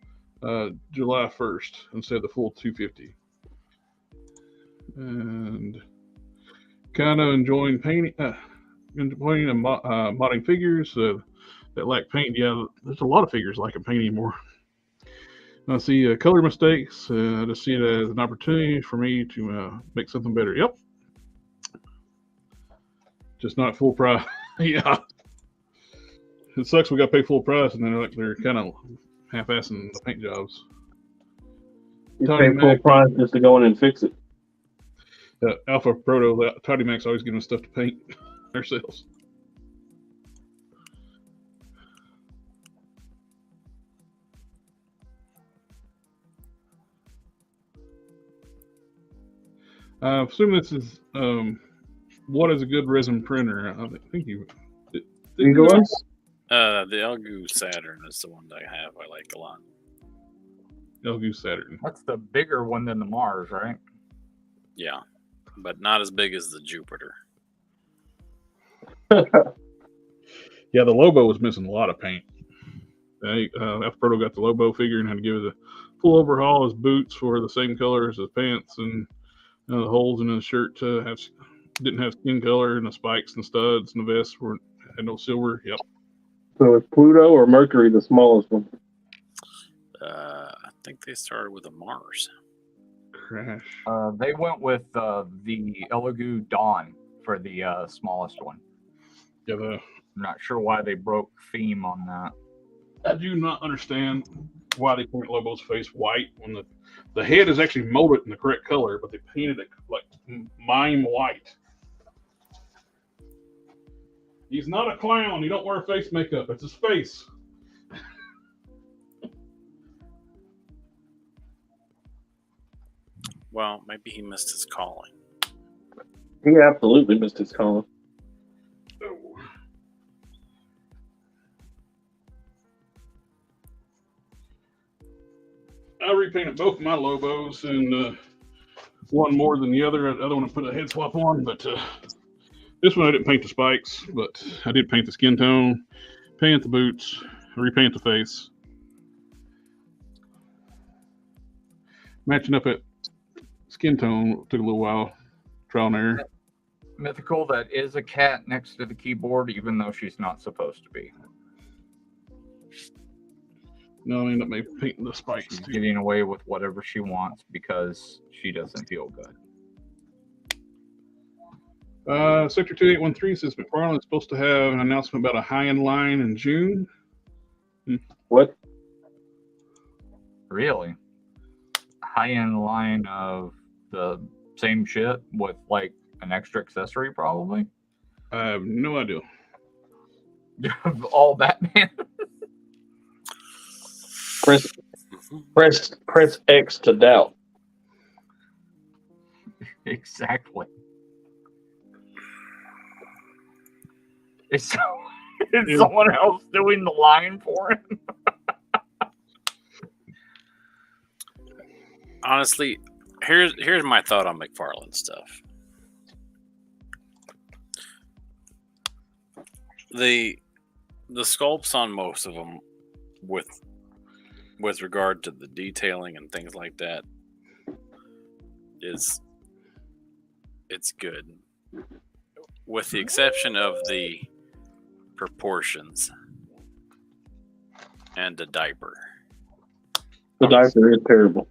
July 1st instead of the full $250. and kind of enjoying painting, enjoying and modding figures that lack paint. Yeah, there's a lot of figures lacking paint anymore. I see color mistakes. I just see it as an opportunity for me to make something better. Yep. Just not full price. Yeah. It sucks we got to pay full price, and they're kind of half-assing the paint jobs. You pay full price just to go in and fix it. Alpha Proto, Toddy Mac's always giving us stuff to paint ourselves. I assume this is what is a good resin printer. I think you. You go on? The Elgu Saturn is the one that I have. I like a lot. Elgu Saturn. That's the bigger one than the Mars, right? Yeah, but not as big as the Jupiter. Yeah, the Lobo was missing a lot of paint. Alpha Proto got the Lobo figure and had to give it a full overhaul. His boots were the same color as his pants, and the holes in his shirt didn't have skin color, and the spikes and studs and the vests had no silver. Yep. So is Pluto or Mercury the smallest one? I think they started with a Mars. Crash. They went with the Elegoo Dawn for the smallest one. Yeah, I'm not sure why they broke theme on that. I do not understand why they paint Lobo's face white when the head is actually molded in the correct color, but they painted it like mime white. He's not a clown. He don't wear face makeup. It's his face. Well, maybe he missed his calling. He absolutely missed his calling. Oh. I repainted both my Lobos, and one more than the other. The other one I put a head swap on, but this one I didn't paint the spikes, but I did paint the skin tone, paint the boots, repaint the face. Matching up at skin tone took a little while, trial and error. Mythical, that is a cat next to the keyboard, even though she's not supposed to be. No, I ended up painting the spikes. She's getting away with whatever she wants because she doesn't feel good. Sector 2813 says McFarland is supposed to have an announcement about a high-end line in June. What? Really? High-end line of the same shit with like an extra accessory, probably? I have no idea. All Batman. Press X to doubt. Exactly. Is someone else doing the line for him? Honestly, here's my thought on McFarlane stuff. The sculpts on most of them with regard to the detailing and things like that it's good, with the exception of the proportions and the diaper. The diaper is terrible.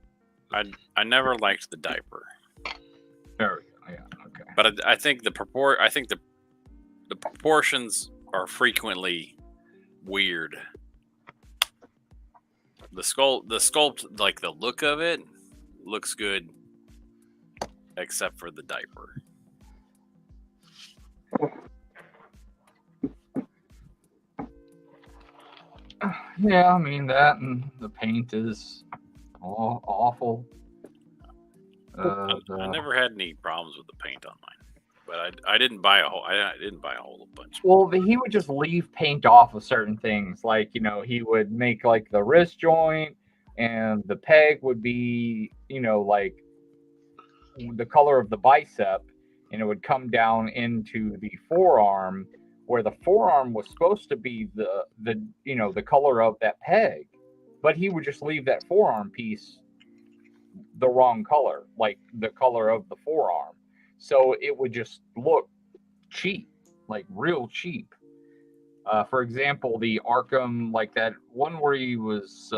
I never liked the diaper. There we go. Yeah, okay. But I think the proportions are frequently weird. The sculpt, like the look of it, looks good, except for the diaper. Yeah, I mean that, and the paint is awful. I never had any problems with the paint on mine, but I didn't buy a whole. I didn't buy a whole bunch. Well, he would just leave paint off of certain things, like he would make like the wrist joint, and the peg would be like the color of the bicep, and it would come down into the forearm, where the forearm was supposed to be the color of that peg, but he would just leave that forearm piece the wrong color, like the color of the forearm. So it would just look cheap, like real cheap. For example, the Arkham, like that one where he was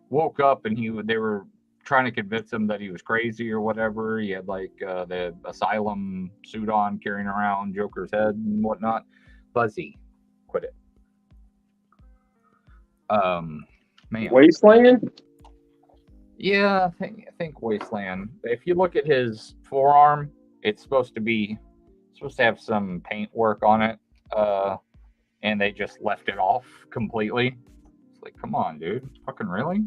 woke up and they were trying to convince him that he was crazy or whatever. He had like the asylum suit on, carrying around Joker's head and whatnot. Fuzzy, quit it. Man. Wasteland? Yeah, I think Wasteland. If you look at his forearm, it's supposed to have some paint work on it, and they just left it off completely. It's like, come on, dude, fucking really?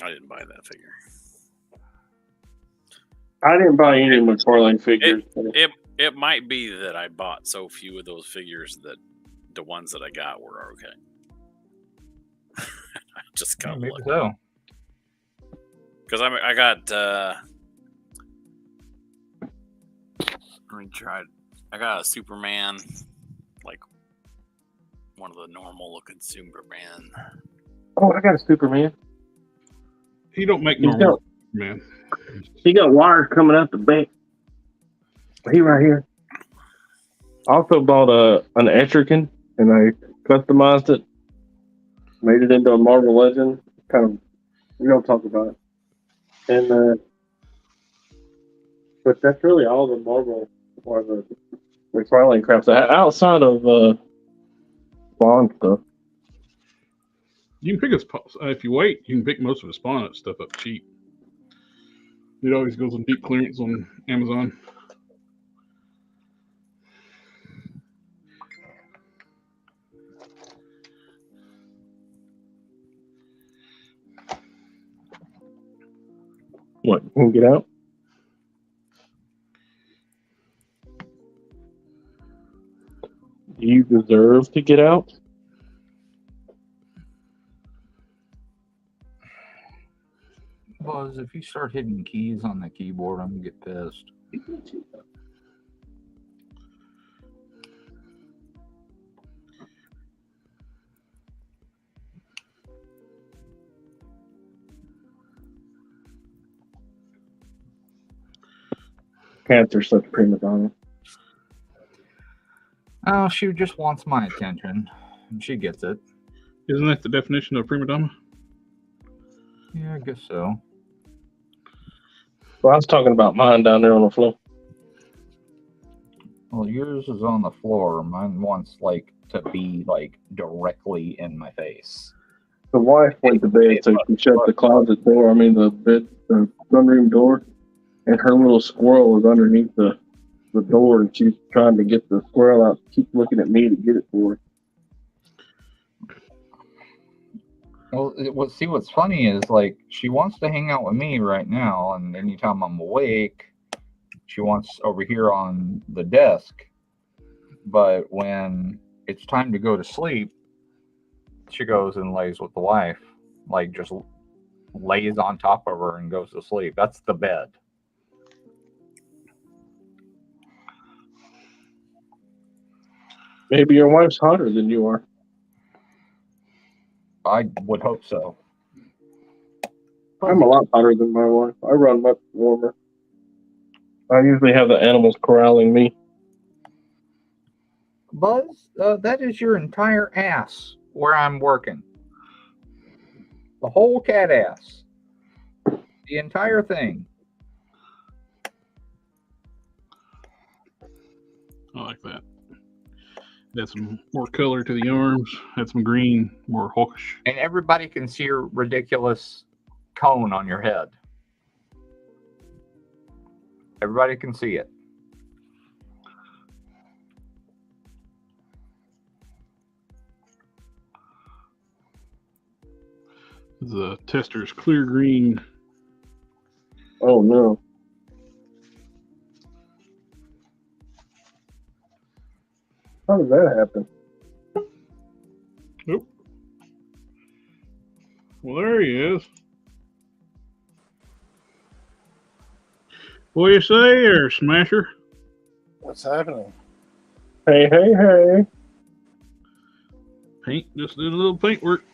I didn't buy that figure. I didn't buy any McFarlane figures. It might be that I bought so few of those figures that the ones that I got were okay. I just got Maybe lucky. so. Because I got let me try. I got a Superman, like one of the normal looking Superman. Oh, I got a Superman. He don't make normal, man. He got wires coming out the back. He right here. Also bought an Etrigan, and I customized it, made it into a Marvel Legend. Kind of, we don't talk about it. And but that's really all the Marvel or the McFarlane crap. Outside of Bond stuff. You can pick if you wait, you can pick most of his Spawn stuff up cheap. It always goes on deep clearance on Amazon. What? You can get out? Do you deserve to get out? Buzz, if you start hitting keys on the keyboard, I'm gonna get pissed. Cats are such prima donna. Oh, she just wants my attention, and she gets it. Isn't that the definition of prima donna? Yeah, I guess so. Well, I was talking about mine down there on the floor. Well, yours is on the floor. Mine wants like to be like directly in my face. The wife went to bed, so she shut the closet door. The sunroom door, and her little squirrel was underneath the door, and she's trying to get the squirrel out. Keep looking at me to get it for her. Well, see, what's funny is like she wants to hang out with me right now, and anytime I'm awake, she wants over here on the desk. But when it's time to go to sleep, she goes and lays with the wife, like just lays on top of her and goes to sleep. That's the bed. Maybe your wife's hotter than you are. I would hope so. I'm a lot hotter than my wife. I run much warmer. I usually have the animals corralling me. Buzz, that is your entire ass where I'm working. The whole cat ass. The entire thing. I like that. Add some more color to the arms. Add some green, more hawkish. And everybody can see your ridiculous cone on your head. Everybody can see it. The tester's clear green. Oh no. How did that happen? Nope. Well, there he is. What do you say, or Smasher? What's happening? Hey. Paint, just did a little paint work.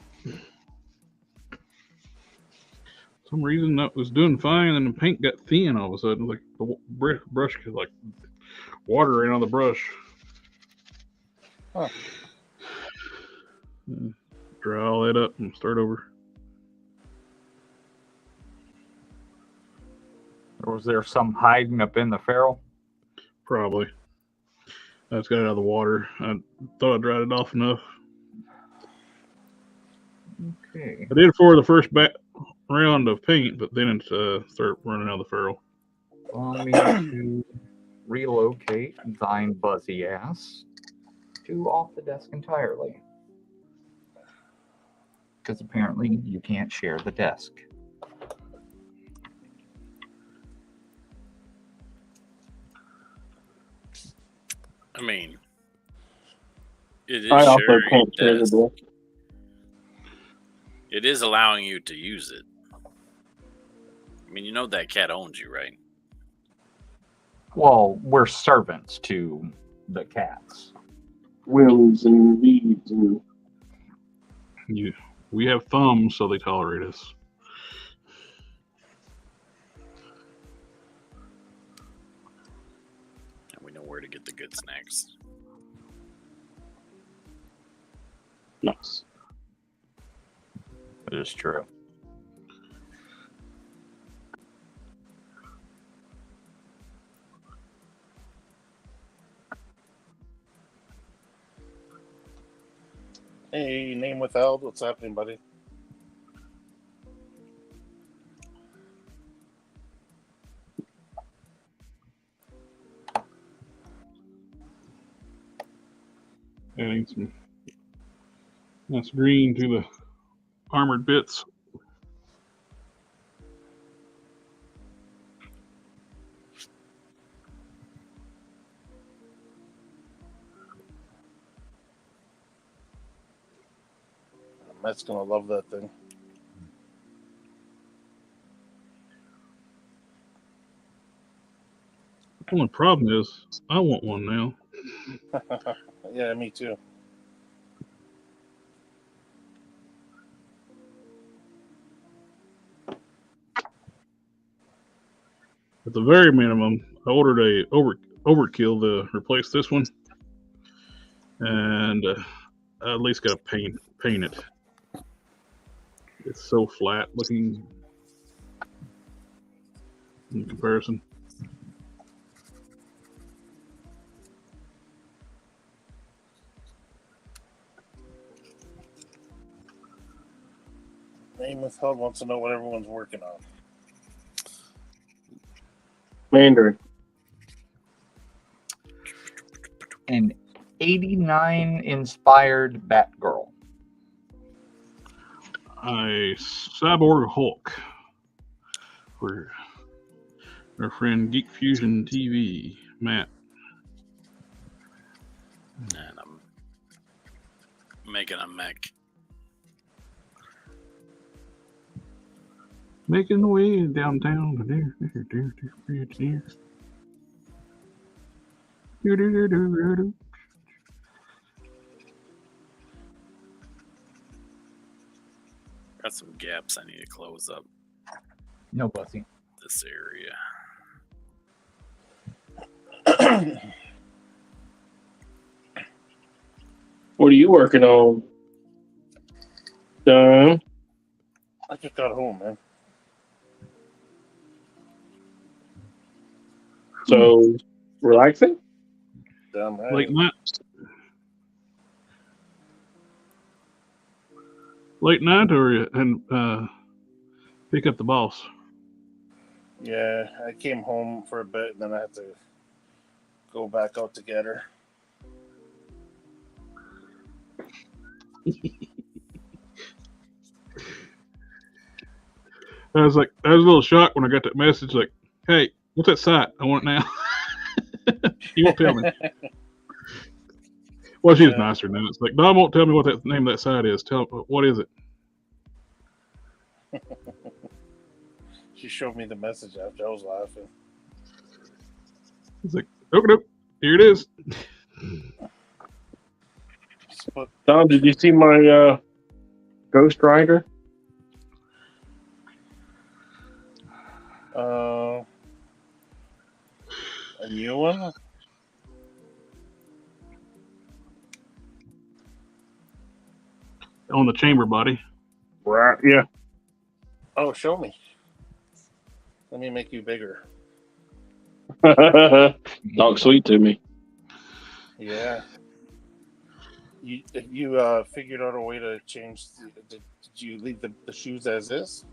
some reason that was doing fine, and the paint got thin all of a sudden. Like the brush could like water right on the brush. Huh. Dry all that up and start over. Or was there some hiding up in the ferrule? Probably. I just got it out of the water. I thought I dried it off enough. Okay. I did it for the first round of paint, but then it started running out of the ferrule. I'll need to relocate thine buzzy ass to off the desk entirely. Because apparently you can't share the desk. I mean, it is I also sharing can't share the desk. desk. It is allowing you to use it. I mean, you know that cat owns you, right? Well, we're servants to the cats. Whims and needs and We have thumbs, so they tolerate us. And we know where to get the good snacks. nice. It is true. Hey, name withheld. What's happening, buddy? Adding some nice green to the armored bits. Matt's gonna love that thing. The only problem is, I want one now. Yeah, me too. At the very minimum, I ordered a overkill to replace this one, and I at least got to paint it. It's so flat looking in comparison. Name withheld wants to know what everyone's working on. Mandarin. An 89 inspired Batgirl. A Cyborg Hulk for our friend Geek Fusion TV, Matt. And I'm making a mech. Making the way downtown. Got some gaps I need to close up No bussy. this area. What are you working on? Done. I just got home, man. So relaxing? Damn right. Late night or pick up the boss? Yeah, I came home for a bit, and then I had to go back out to get her. I was a little shocked when I got that message. Like, hey, what's that site? I want it now. You won't tell me. Well, she's nicer now. It's like, Dom won't tell me what that name of that site is. Tell what is it? She showed me the message after. I was laughing. It's like, okay, here it is. Dom, did you see my Ghost Rider? New one? On the chamber body. Right. Yeah. Oh, show me. Let me make you bigger. Talk sweet to me. Yeah. You figured out a way to change. Did you leave the shoes as is?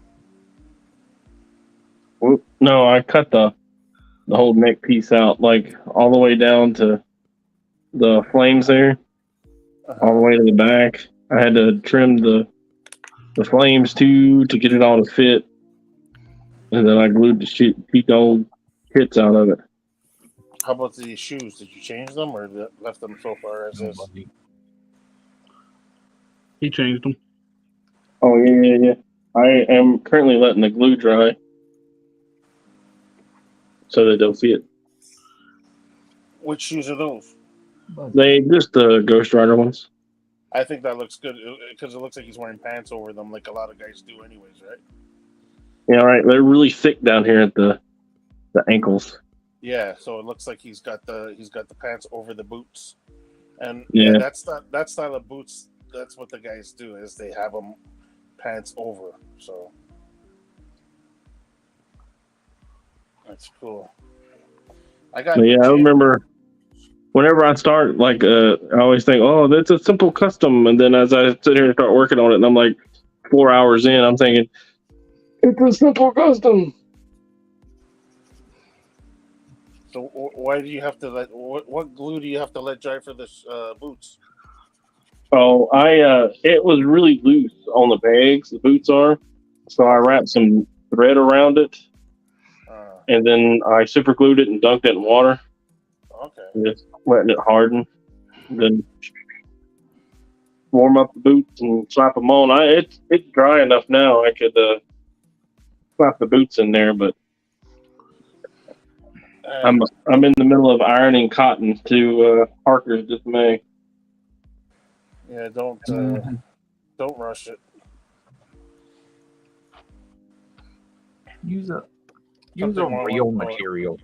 No, I cut the whole neck piece out, like all the way down to the flames there, all the way to the back. I had to trim the flames too to get it all to fit, and then I glued the keep the old kits out of it. How about the shoes? Did you change them or left them so far as is? He changed them. Oh yeah. I am currently letting the glue dry so that they'll fit. Which shoes are those? They just the Ghost Rider ones. I think that looks good because it looks like he's wearing pants over them, like a lot of guys do, anyways, right? Yeah, right. They're really thick down here at the ankles. Yeah, so it looks like he's got the pants over the boots, and Yeah. that style of boots. That's what the guys do is they have them pants over. So that's cool. I remember whenever I start, like, I always think, oh, that's a simple custom, and then as I sit here and start working on it, and I'm like 4 hours in, I'm thinking it's a simple custom. So why do you have to what glue do you have to let dry for this boots? Oh, it was really loose on the pegs, the boots are, so I wrapped some thread around it, and then I super glued it and dunked it in water. Okay. And just letting it harden, then warm up the boots and slap them on. It's dry enough now. I could slap the boots in there, but I'm in the middle of ironing cotton to Harker's dismay. Yeah, don't rush it. Use a real material.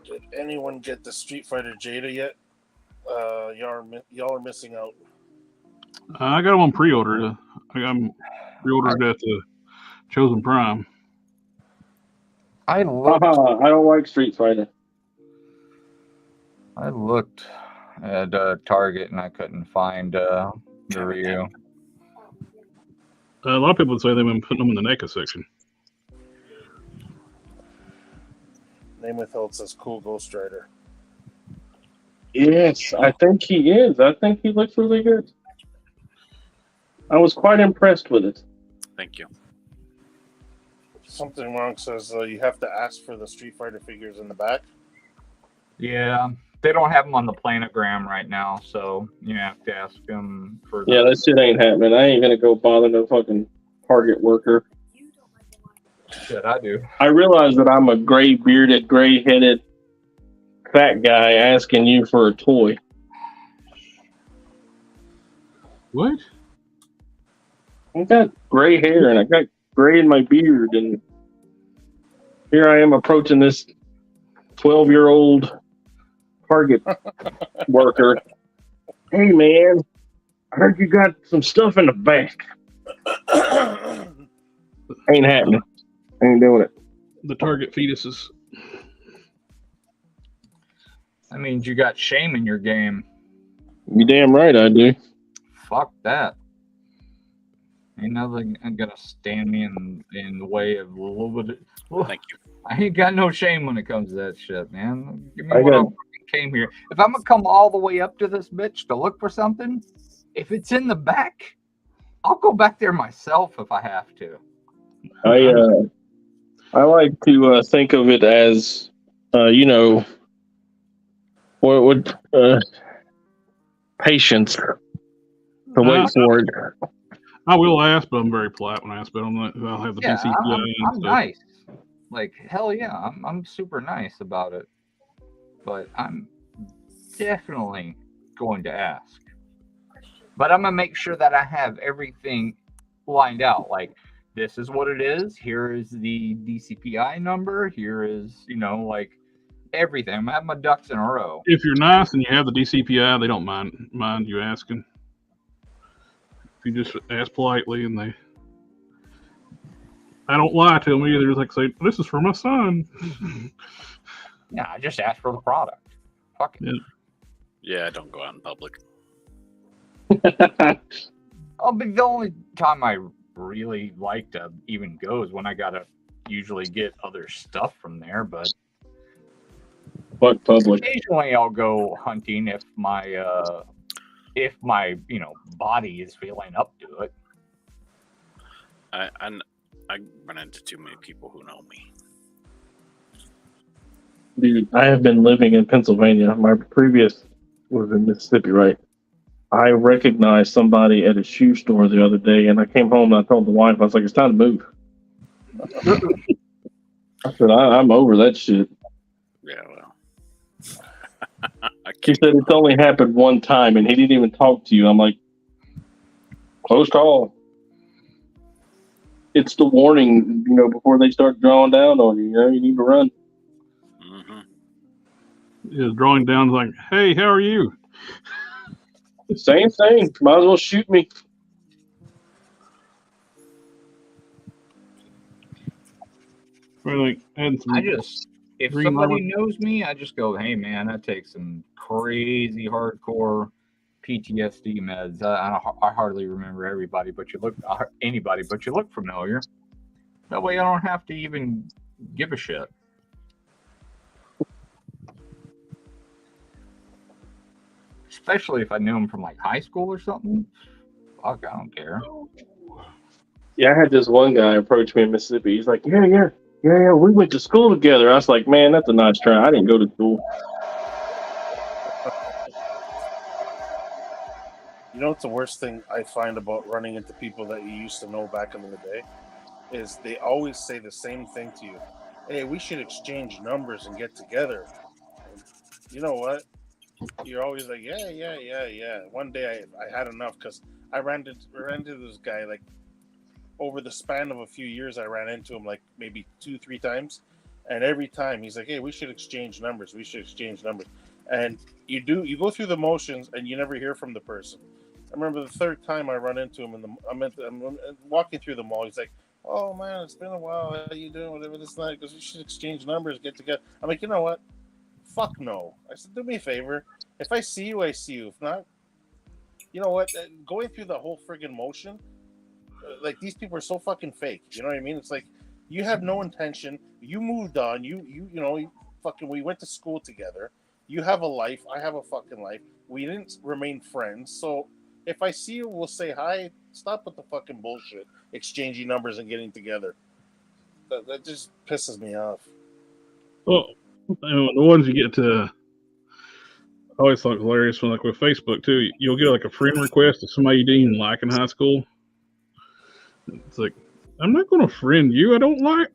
Did anyone get the Street Fighter Jada yet? Y'all are missing out. I got them on pre-order. I got them pre-ordered at the Chosen Prime. I looked. I don't like Street Fighter. I looked at Target and I couldn't find the Ryu. A lot of people say they've been putting them in the NECA section. Name withheld says cool Ghost Rider. Yes, I think he is. I think he looks really good. I was quite impressed with it. Thank you. Something wrong says you have to ask for the Street Fighter figures in the back. Yeah, they don't have them on the planogram right now, so you have to ask them for. Yeah, that shit ain't happening. I ain't gonna go bother no fucking Target worker. Shit, I do. I realize that I'm a gray-bearded, gray-headed, fat guy asking you for a toy. What? I got gray hair and I got gray in my beard, and here I am approaching this 12-year-old Target worker. Hey, man, I heard you got some stuff in the back. Ain't happening. Ain't doing it. The Target fetuses. That means you got shame in your game. You damn right I do. Fuck that. Ain't nothing gonna stand me in the way of a little bit. Thank you. I ain't got no shame when it comes to that shit, man. Give me what I fucking came here. If I'm gonna come all the way up to this bitch to look for something, if it's in the back, I'll go back there myself if I have to. I like to think of it as, what would patience to wait for it. I will ask, but I'm very polite when I ask. But I'll have the DCPI. I'm nice. Like hell yeah, I'm super nice about it. But I'm definitely going to ask. But I'm gonna make sure that I have everything lined out. Like, this is what it is. Here is the DCPI number. Here is, everything. I'm having my ducks in a row. If you're nice and you have the DCPI, they don't mind you asking. If you just ask politely, and I don't lie to them either. It's like, say, this is for my son. Yeah, I just asked for the product. Fuck it. Yeah, don't go out in public. Oh, but the only time I really like to even go is when I gotta usually get other stuff from there. But public. Occasionally, I'll go hunting if my body is feeling up to it. I run into too many people who know me. Dude, I have been living in Pennsylvania. My previous was in Mississippi, right? I recognized somebody at a shoe store the other day, and I came home and I told the wife, I was like, it's time to move. I said, I'm over that shit. Yeah, well. She said it's only happened one time, and he didn't even talk to you. I'm like, close call. It's the warning, before they start drawing down on you. You need to run. Mm-hmm. Yeah, drawing down like, hey, how are you? Same thing. Might as well shoot me. Like, if somebody knows me, I just go, hey man, I take some crazy hardcore PTSD meds. I hardly remember anybody, but you look familiar. That way I don't have to even give a shit. Especially if I knew him from like high school or something. Fuck, I don't care. Yeah, I had this one guy approach me in Mississippi. He's like, yeah, we went to school together. I was like, man, that's a nice try. I didn't go to school. You know what's the worst thing I find about running into people that you used to know back in the day? Is they always say the same thing to you. Hey, we should exchange numbers and get together. And you know what? You're always like, yeah. One day I had enough because I ran into this guy like over the span of a few years. I ran into him like maybe 2-3 times, and every time he's like, hey, we should exchange numbers. And you go through the motions and you never hear from the person. I remember the third time I run into him I'm walking through the mall. He's like, oh man, it's been a while. How you doing? Whatever this night. Because we should exchange numbers, get together. I'm like, you know what? Fuck no. I said, do me a favor. If I see you, I see you. If not, you know what? Going through the whole friggin' motion, like these people are so fucking fake. You know what I mean? It's like you have no intention. You moved on. We went to school together. You have a life. I have a fucking life. We didn't remain friends. So if I see you, we'll say hi. Stop with the fucking bullshit. Exchanging numbers and getting together. That just pisses me off. Well, the ones you get to, I always thought hilarious when, like with Facebook too, you'll get like a friend request of somebody you didn't even like in high school. It's like, I'm not going to friend you. I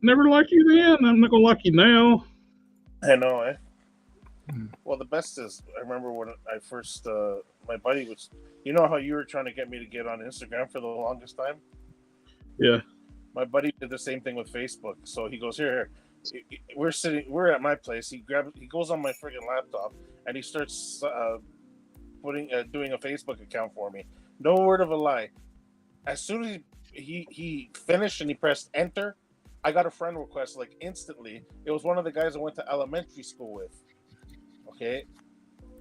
never like you then. I'm not going to like you now. I know, eh? Well, the best is, I remember when I first, my buddy was, you know how you were trying to get me to get on Instagram for the longest time? Yeah. My buddy did the same thing with Facebook. So he goes, here. We're at my place. He goes on my friggin' laptop and he starts doing a Facebook account for me. No word of a lie. As soon as he finished and he pressed enter, I got a friend request like instantly. It was one of the guys I went to elementary school with. Okay,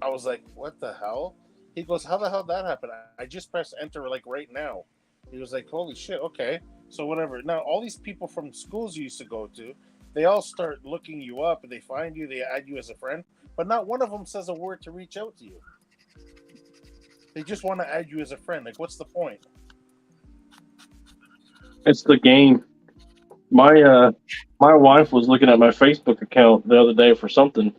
I was like, what the hell? He goes, how the hell did that happen? I just pressed enter like right now. He was like, holy shit, okay. So whatever. Now all these people from schools you used to go to, they all start looking you up and they find you, they add you as a friend, but not one of them says a word to reach out to you. They just want to add you as a friend. Like, what's the point? It's the game. My wife was looking at my Facebook account the other day for something,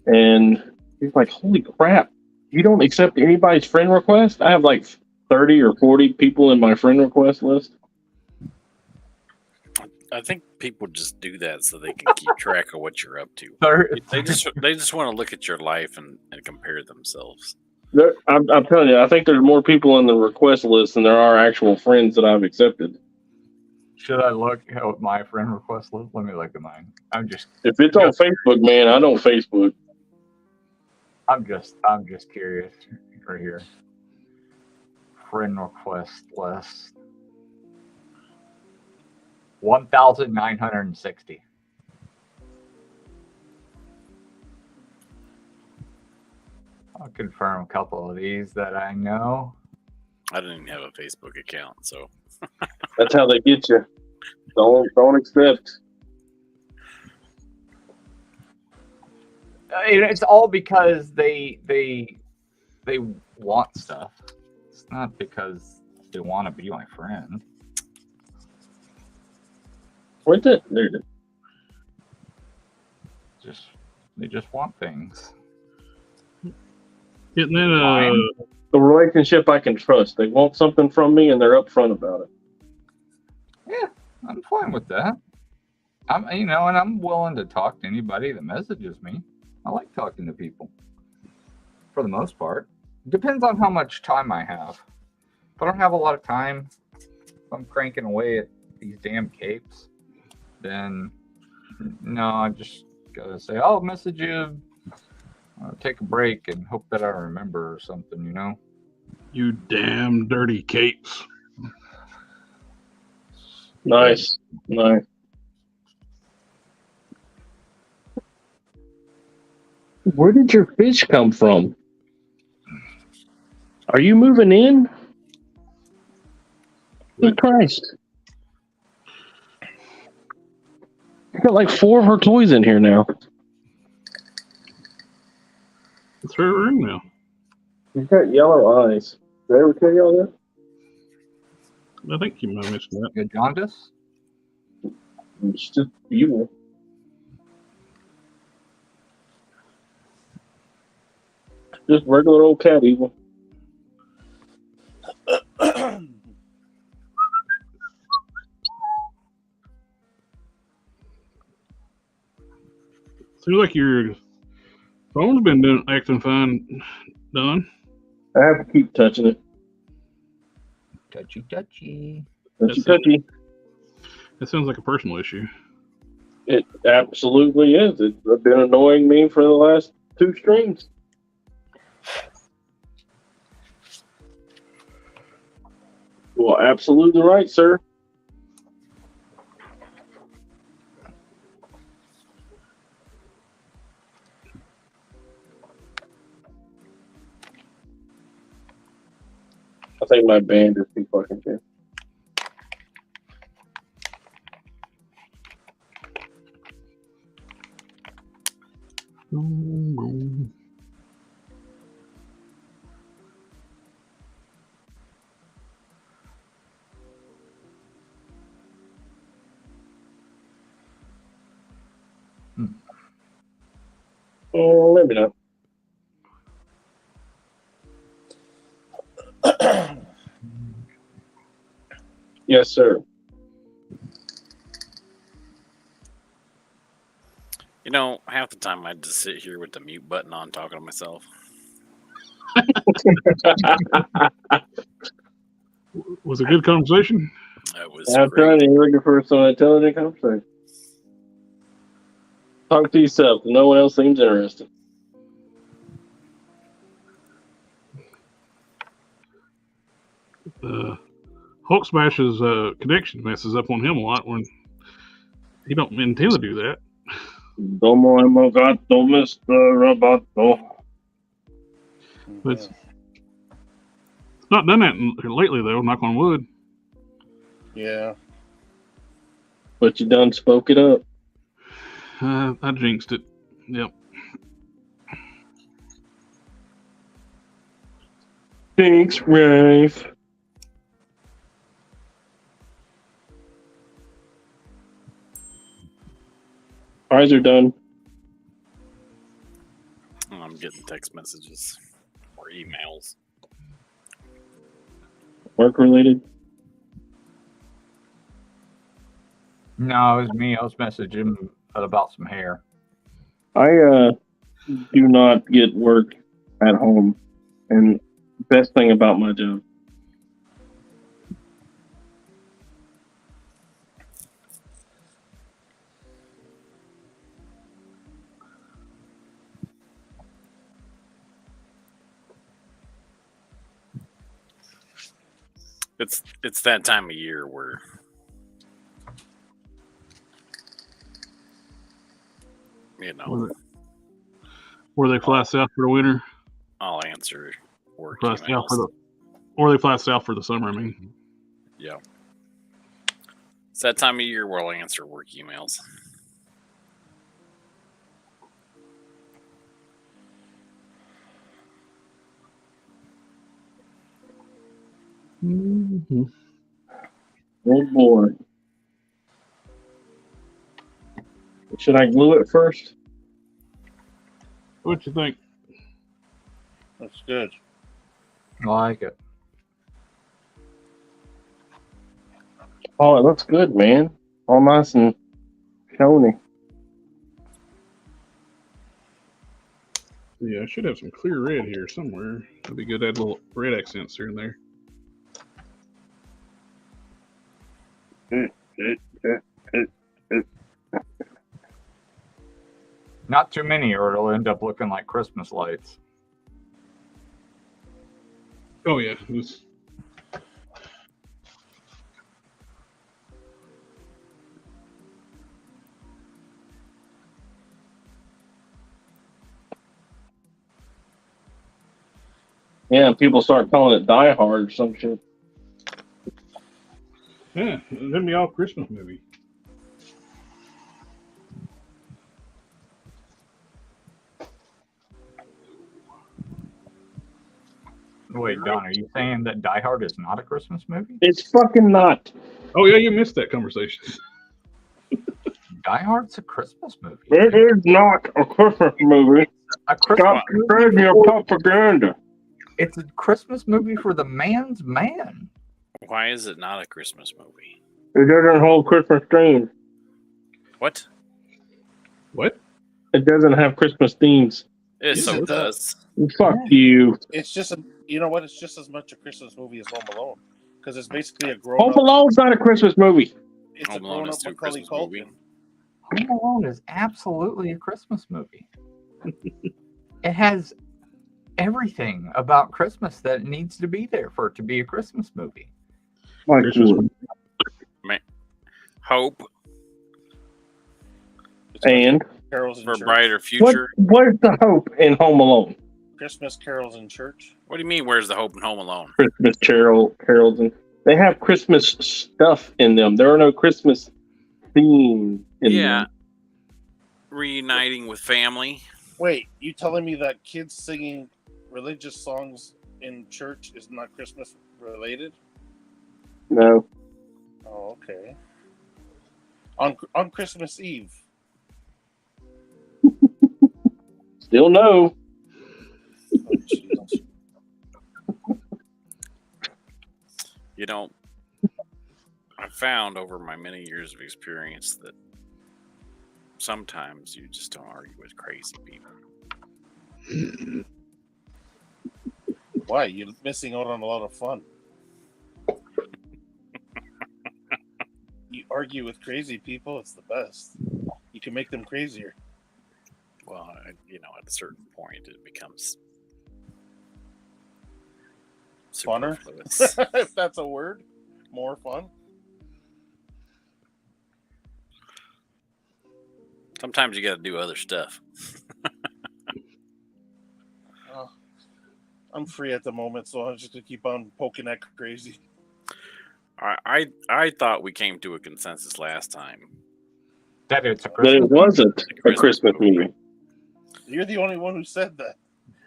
and she's like, holy crap, you don't accept anybody's friend request? I have like 30 or 40 people in my friend request list. I think people just do that so they can keep track of what you're up to. They just want to look at your life and compare themselves. I'm telling you, I think there's more people in the request list than there are actual friends that I've accepted. Should I look at what my friend request list? Let me look at mine. If it's on Facebook, man, I don't Facebook. I'm just curious right here. Friend request list. 1,960. I'll confirm a couple of these that I know. I didn't even have a Facebook account, so That's how they get you. Don't accept. It's all because they want stuff. It's not because they want to be my friend. Where's that? There it is. They just want things. And then The relationship I can trust. They want something from me, and they're upfront about it. Yeah, I'm fine with that. And I'm willing to talk to anybody that messages me. I like talking to people, for the most part. Depends on how much time I have. If I don't have a lot of time, if I'm cranking away at these damn capes, then no, I just gotta say, I'll message you, take a break, and hope that I remember or something, you know? you damn dirty capes. Nice. Where did your fish come from? Are you moving in? Good Christ. I got like 4 of her toys in here now. It's her room now. She's got yellow eyes. Did I ever tell y'all that? I think you might have mentioned that. Good jaundice? It's just evil. Just regular old cat evil. Seems like your phone's been acting fine, Don. I have to keep touching it. Touchy. Touchy. That sounds like a personal issue. It absolutely is. It's been annoying me for the last 2 streams. Well, absolutely right, sir. I think my band is too fucking thin. Oh, maybe not. Yes, sir. You know, half the time I just sit here with the mute button on talking to myself. Was it a good conversation? That was I'm great. trying to looking for some intelligent conversation. Talk to yourself. No one else seems interested. Hulk Smash's connection messes up on him a lot when he don't intend to do that. Domo hemos gato, Mr. Roboto. But it's not done that lately, though, knock on wood. Yeah. But you done spoke it up. I jinxed it. Yep. Thanks, Rafe. Eyes are done. I'm getting text messages or emails. Work related. No, it was me. I was messaging about some hair. I do not get work at home, and best thing about my job. It's that time of year where Were they fly south for the winter? I'll answer work Fly south emails. or they fly south for the summer, I mean. Yeah. It's that time of year where I'll answer work emails. Mm-hmm. Oh boy. Should I glue it first? What you think? That's good. I like it. Oh, it looks good, man. All nice and shiny. Yeah, I should have some clear red here somewhere. It'd be good to add little red accents here and there. Not too many, or it'll end up looking like Christmas lights. Oh yeah. Yeah, people start calling it Die Hard or some shit. Yeah, it'd be all Christmas movie. Wait, Don, are you saying that Die Hard is not a Christmas movie? It's fucking not. Oh yeah, you missed that conversation. Die Hard's a Christmas movie. It is not a Christmas movie. A Christmas Stop spreading your propaganda. It's a Christmas movie for the man's man. Why is it not a Christmas movie? It doesn't hold Christmas themes. What? What? It doesn't have Christmas themes. It so does. Fuck you. It's just you know what? It's just as much a Christmas movie as Home Alone because it's basically a grown. Home Alone's not a Christmas movie. It's Home a Alone grown is up too Macaulay Christmas movie. Culkin. Home Alone is absolutely a Christmas movie. It has everything about Christmas that needs to be there for it to be a Christmas movie. Hope And Carols in for a church. brighter future. What's the hope in Home Alone? Christmas carols in church. What do you mean? Where's the hope in Home Alone? Christmas carols, and they have Christmas stuff in them. There are no Christmas themes in them. Reuniting with family. Wait, you telling me that kids singing religious songs in church is not Christmas related? No. Oh, okay. On Christmas Eve. Still no. Oh, Jesus. You know, I found over my many years of experience that sometimes you just don't argue with crazy people. Why? You're missing out on a lot of fun. You argue with crazy people, it's the best. You can make them crazier. Well, at a certain point, it becomes Funner? superfluous. If that's a word. More fun. Sometimes you got to do other stuff. I'm free at the moment, so I'm just going to keep on poking that crazy. I thought we came to a consensus last time That it's a But Christmas it wasn't a Christmas movie. You're the only one who said that.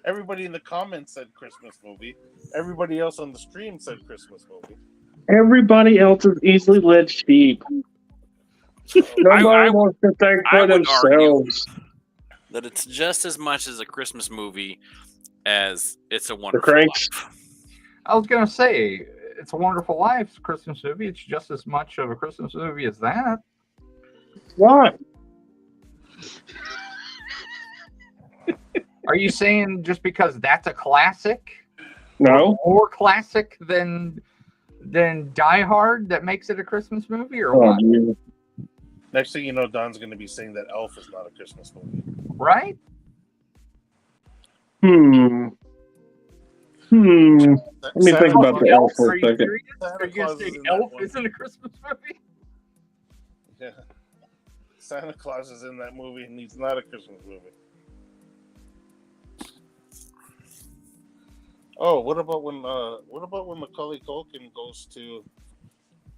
Everybody in the comments said Christmas movie. Everybody else on the stream said Christmas movie. Everybody else is easily led sheep. Nobody wants to think I for would themselves. that it's just as much as a Christmas movie as It's a Wonderful Cranks? Life. I was going to say, It's a Wonderful Life, Christmas movie. It's just as much of a Christmas movie as that. Why? Are you saying just because that's a classic? No. More classic than Die Hard that makes it a Christmas movie, or Oh, what? man. Next thing you know, Don's going to be saying that Elf is not a Christmas movie. Right? Let me think about the elf for Are a you second. serious? Santa Are you Claus gonna is say in that Elf one. isn't a Christmas movie? Yeah. Santa Claus is in that movie, and he's not a Christmas movie. Oh, what about when Macaulay Culkin goes to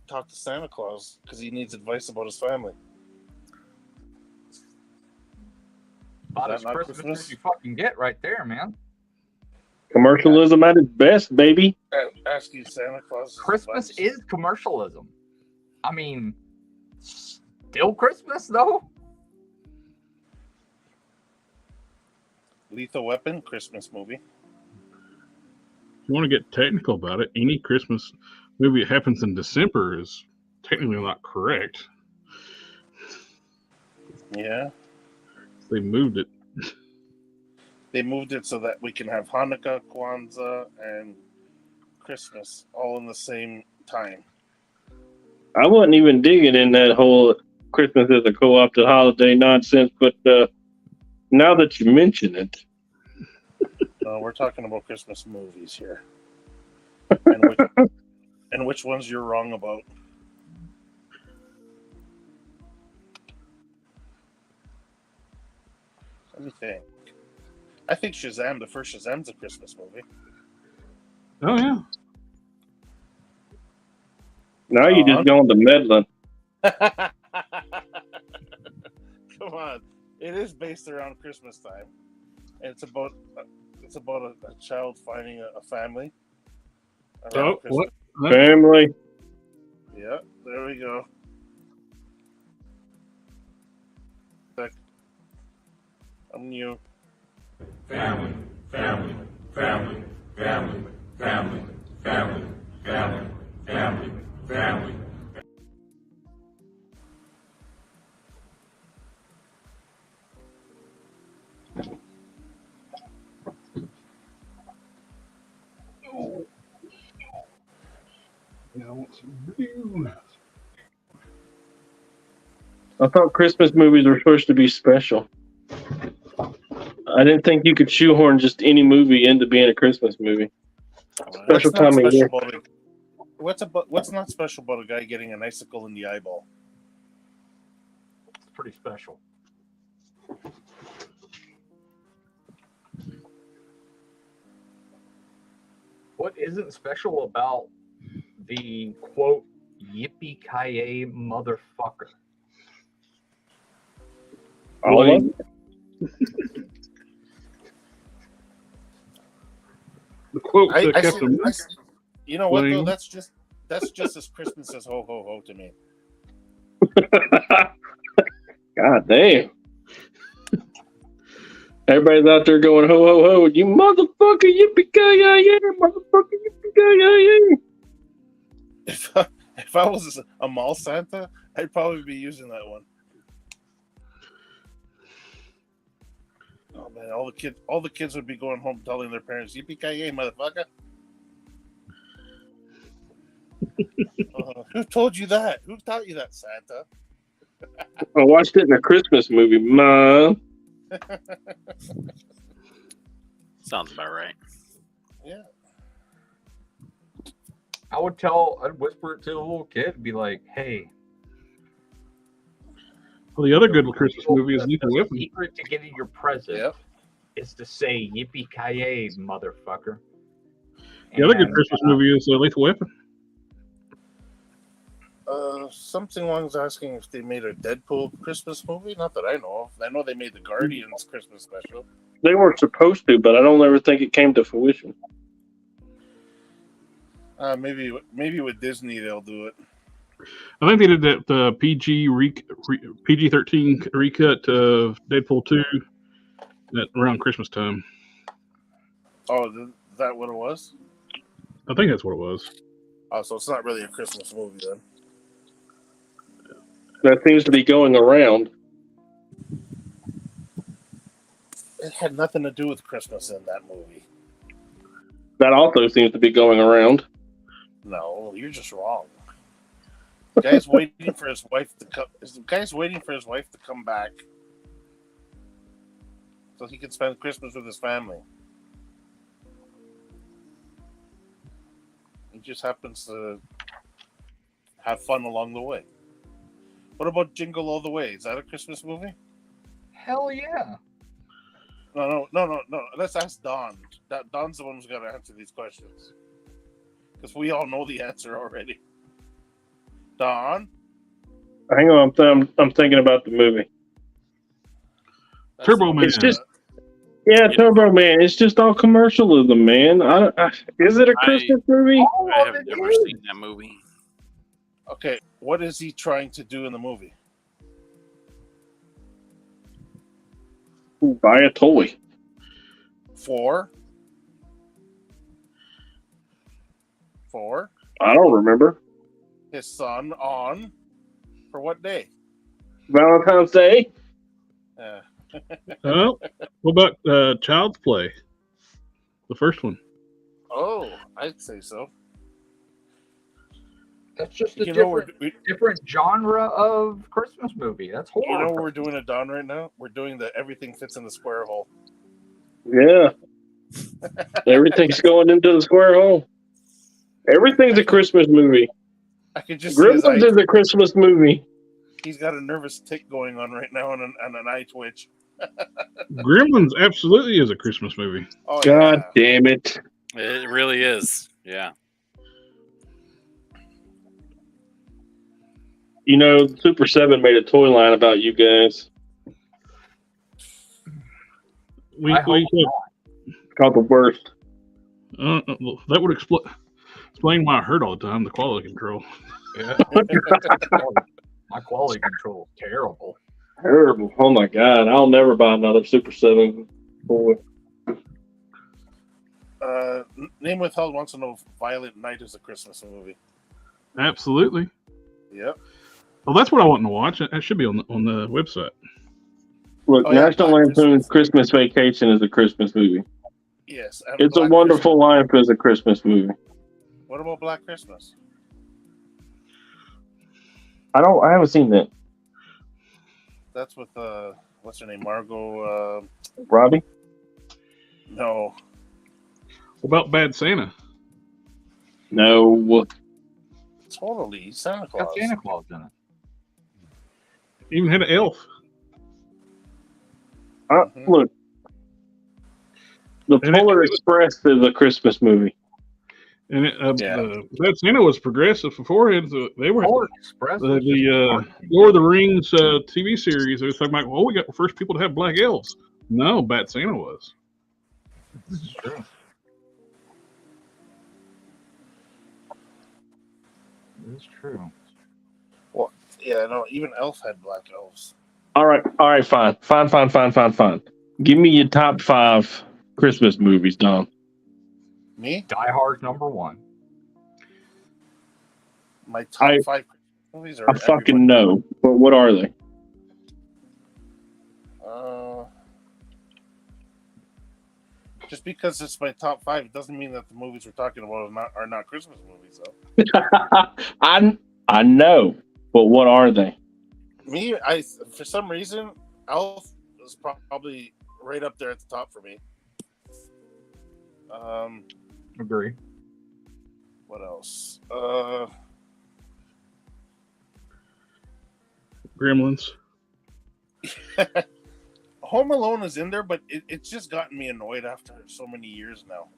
talk to Santa Claus because he needs advice about his family? About that as not Christmas, Christmas? as you fucking get right there, man. Commercialism at its best, baby. Asking Santa Claus. Christmas is commercialism. I mean, still Christmas though. Lethal Weapon, Christmas movie. If you want to get technical about it, any Christmas movie that happens in December is technically not correct. Yeah. They moved it. They moved it so that we can have Hanukkah, Kwanzaa, and Christmas all in the same time. I wasn't even digging in that whole Christmas as a co-opted holiday nonsense, but now that you mention it, We're talking about Christmas movies here. And which ones you're wrong about. Let me think. I think Shazam, the first Shazam's a Christmas movie. Oh, yeah. now you're just going to meddling. Come on. It is based around Christmas time. And it's about a child finding a family. around Christmas. What? Family. Yeah, there we go. I'm new. Family, family, family, family, family, family, family, family, family. Yeah, I want some blue. I thought Christmas movies were supposed to be special. I didn't think you could shoehorn just any movie into being a Christmas movie. Special time of year. What's not special about a guy getting an icicle in the eyeball? It's pretty special. What isn't special about the quote yippee-ki-yay motherfucker? The quote that kept him. You know what though? That's just as Christmas as ho ho ho to me. God damn. Everybody's out there going ho ho ho, you motherfucker, yippee-ki-yay, motherfucker, yippee-ki-yay. If I was a mall Santa, I'd probably be using that one. Oh man, all the kids would be going home telling their parents, "Yippee-ki-yay, motherfucker!" Who told you that? Who taught you that, Santa? I watched it in a Christmas movie, Mom. Sounds about right. Yeah. I'd whisper it to the little kid, be like, "Hey." Well, the other good Christmas movie is Lethal The Weapon. secret to getting your present is to say yippee-ki-yay, motherfucker. The other good Christmas movie is Lethal Weapon. Something was asking if they made a Deadpool Christmas movie. Not that I know of. I know they made the Guardians Christmas special. They weren't supposed to, but I don't ever think it came to fruition. Maybe with Disney they'll do it. I think they did that PG-13 recut of Deadpool 2 around Christmas time. Oh, is that what it was? I think that's what it was. Oh, so it's not really a Christmas movie then. That seems to be going around. It had nothing to do with Christmas in that movie. That also seems to be going around. No, you're just wrong. The guy's waiting for his wife to come. The guy's waiting for his wife to come back, so he can spend Christmas with his family. just happens to have fun along the way. What about Jingle All the Way? Is that a Christmas movie? Hell yeah. No. Let's ask Don. Don's the one who's got to answer these questions. Because we all know the answer already. Don? Hang on, I'm thinking about the movie. Turbo Man. It's just, Turbo Man. It's just all commercialism, man. Is it a Christmas movie? I have never seen that movie. Okay, what is he trying to do in the movie? Buy a toy. For? I don't remember. His son on? For what day? Valentine's Day. What about Child's Play? The first one. Oh, I'd say so. That's just a different genre of Christmas movie. That's horrible. You know what we're doing at Don right now? We're doing the everything fits in the square hole. Yeah. Everything's going into the square hole. Everything's a Christmas movie. I can just Gremlins is a Christmas movie. He's got a nervous tick going on right now and an eye twitch. Gremlins absolutely is a Christmas movie. Oh, God damn it. It really is. Yeah. You know, Super 7 made a toy line about you guys. It's called The Worst. That would explain why I hurt all the time, the quality control. Yeah. My quality control is terrible. Terrible. Oh my God. I'll never buy another Super 7 toy. Name Withheld wants to know if Violent Night is a Christmas movie. Absolutely. Yep. Well, that's what I want to watch. It should be on the website. Look, National Lampoon's Christmas Vacation is a Christmas movie. Yes. It's a Wonderful Life is a Christmas movie. What about Black Christmas? I haven't seen that. That's with what's her name? Margot Robbie? No. What about Bad Santa? No. Totally. Santa Claus. Got Santa Claus in it. Even had an elf. Look. The Polar Express is a Christmas movie. And Bad Santa was progressive beforehand. So they were Polar Express. The Lord of the Rings TV series. They were talking about, we got the first people to have black elves. No, Bad Santa was. This is true. It's true. Well, yeah, no, even Elf had black elves. All right, fine. Give me your top 5 Christmas movies, Don. Me? Die Hard #1. My top 5 movies are. I fucking know, but what are they? Just because it's my top 5, it doesn't mean that the movies we're talking about are not Christmas movies, though. I know, but what are they? Me, for some reason, Elf is probably right up there at the top for me. Agree. What else? Gremlins. Home Alone is in there, but it's just gotten me annoyed after so many years now.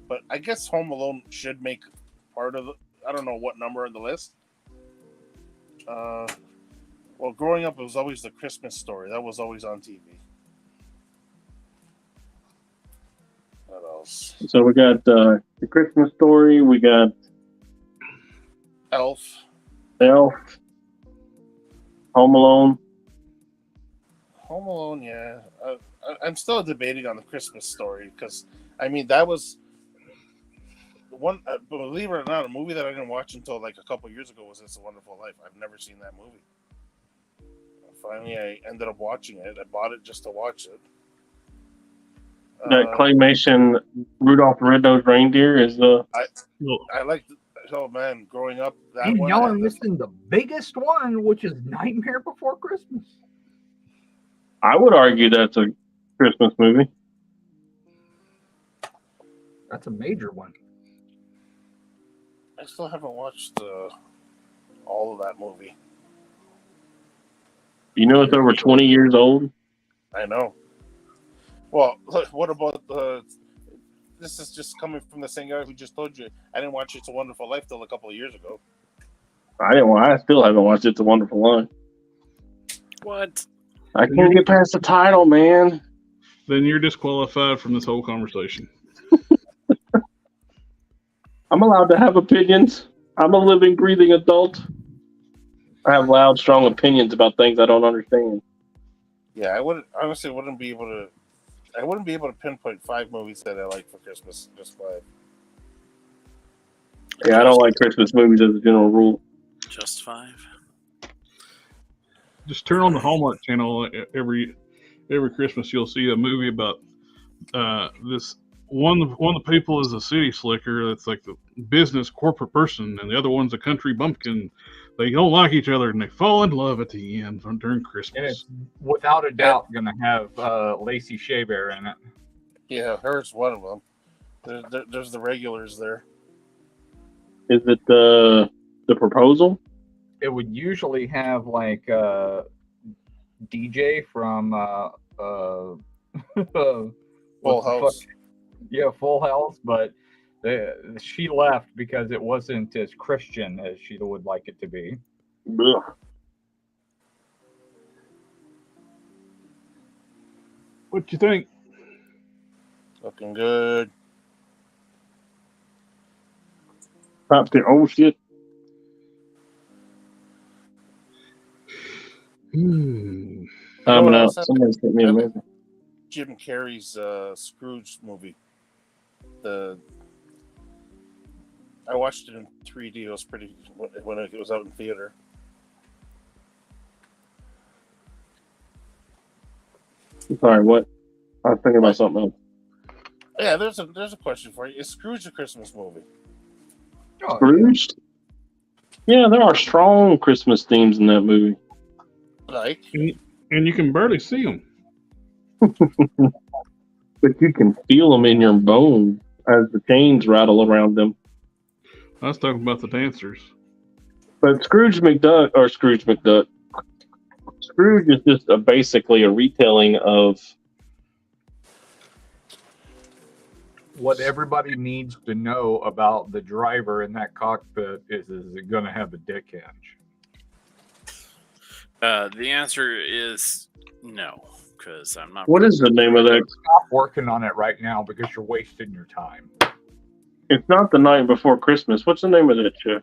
But I guess Home Alone should make part of I don't know what number on the list. Well, growing up, it was always The Christmas Story. That was always on TV. What else? So we got The Christmas Story. We got Elf. Home Alone. Home Alone, yeah. I'm still debating on The Christmas Story because, I mean, that was one. Believe it or not, a movie that I didn't watch until like a couple years ago was It's a Wonderful Life. I've never seen that movie. Finally, I ended up watching it. I bought it just to watch it. That claymation Rudolph the Red-Nosed Reindeer is the. I like. Oh man, growing up, that And one. y'all are missing the biggest one, which is Nightmare Before Christmas. I would argue that's a Christmas movie. That's a major one. I still haven't watched all of that movie. You know it's over 20 years old? I know. Well, look, what about the? This is just coming from the same guy who just told you I didn't watch It's a Wonderful Life till a couple of years ago. I still haven't watched It's a Wonderful Life. What? I can't get past the title, man. Then you're disqualified from this whole conversation. I'm allowed to have opinions. I'm a living, breathing adult. I have loud, strong opinions about things I don't understand. Yeah, I wouldn't be able to pinpoint 5 movies that I like for Christmas. Just 5. Yeah, I don't like Christmas movies as a general rule. Just 5. Just turn on the Hallmark Channel every Christmas. You'll see a movie about this one of the people is a city slicker that's like the business corporate person, and the other one's a country bumpkin. They don't like each other, and they fall in love at the end during Christmas. And it's without a doubt going to have Lacey Shaber in it. Yeah, her's one of them. There's the regulars there. Is it the proposal? It would usually have like DJ from Full House. Yeah, Full House, but she left because it wasn't as Christian as she would like it to be. Ugh. What you think? Looking good. Top 10. Oh, shit. Somebody sent me a message. Jim Carrey's Scrooge movie. I watched it in 3D. It was pretty when it was out in theater. Sorry, what? I was thinking about something else. Yeah, there's a question for you. Is Scrooge a Christmas movie? Oh, Scrooged? Yeah, there are strong Christmas themes in that movie. Like? And you can barely see them. But you can feel them in your bones as the chains rattle around them. I was talking about the dancers. But Scrooge is just basically a retelling of what everybody needs to know about the driver in that cockpit is it going to have a dick hinge? The answer is no, because I'm not. What is the name of that? Stop working on it right now because you're wasting your time. It's not The Night Before Christmas. What's the name of that show?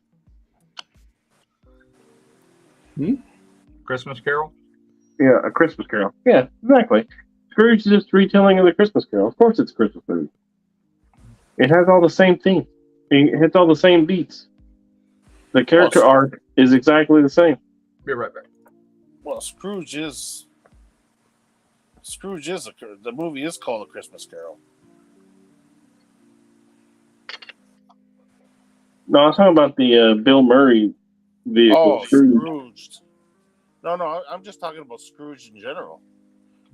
Christmas Carol? Yeah, A Christmas Carol. Yeah, exactly. Scrooge is just retelling of the Christmas Carol. Of course it's a Christmas movie. It has all the same themes. It hits all the same beats. The character arc is exactly the same. Be right back. Well, Scrooge is the movie is called A Christmas Carol. No, I was talking about the Bill Murray vehicle. Oh, Scrooged. No, I'm just talking about Scrooge in general.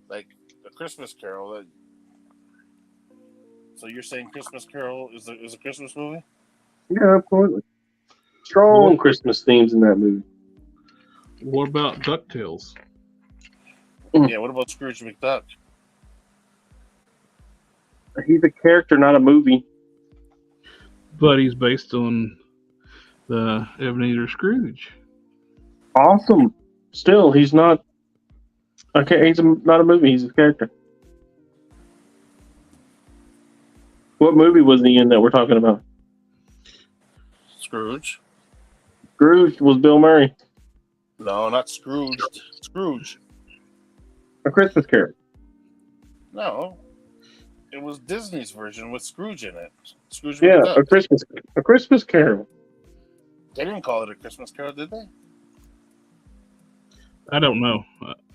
Like A Christmas Carol. So you're saying Christmas Carol is a Christmas movie? Yeah, absolutely. Strong Christmas themes in that movie. What about DuckTales? Yeah, what about Scrooge McDuck? He's a character, not a movie. But he's based on the Ebenezer Scrooge. Awesome. Still, he's not. Okay, he's not a movie. He's a character. What movie was he in that we're talking about? Scrooge. Scrooge was Bill Murray. No, not Scrooge. Scrooge. A Christmas Carol. No. It was Disney's version with Scrooge in it. Scrooge Yeah, McDuck. a Christmas Carol. They didn't call it A Christmas Carol, did they? I don't know.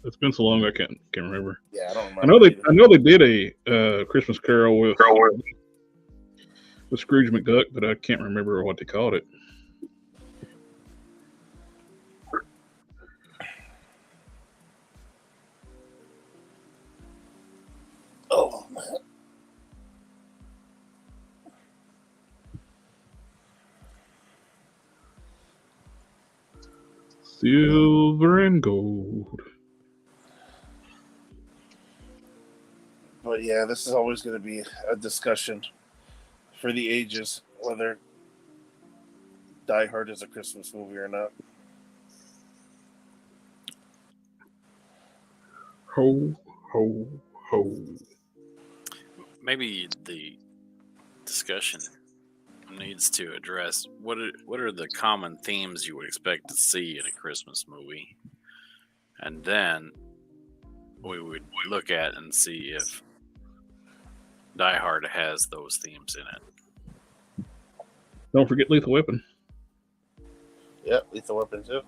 It's been so long I can't remember. Yeah, I don't remember. I know they did a Christmas Carol with Scrooge McDuck, but I can't remember what they called it. Oh, man. Silver and gold. But yeah, this is always going to be a discussion for the ages, whether Die Hard is a Christmas movie or not. Ho, ho, ho. Maybe the discussion needs to address what are the common themes you would expect to see in a Christmas movie, and then we would look at and see if Die Hard has those themes in it. Don't forget Lethal Weapon. Yep, Lethal Weapon too.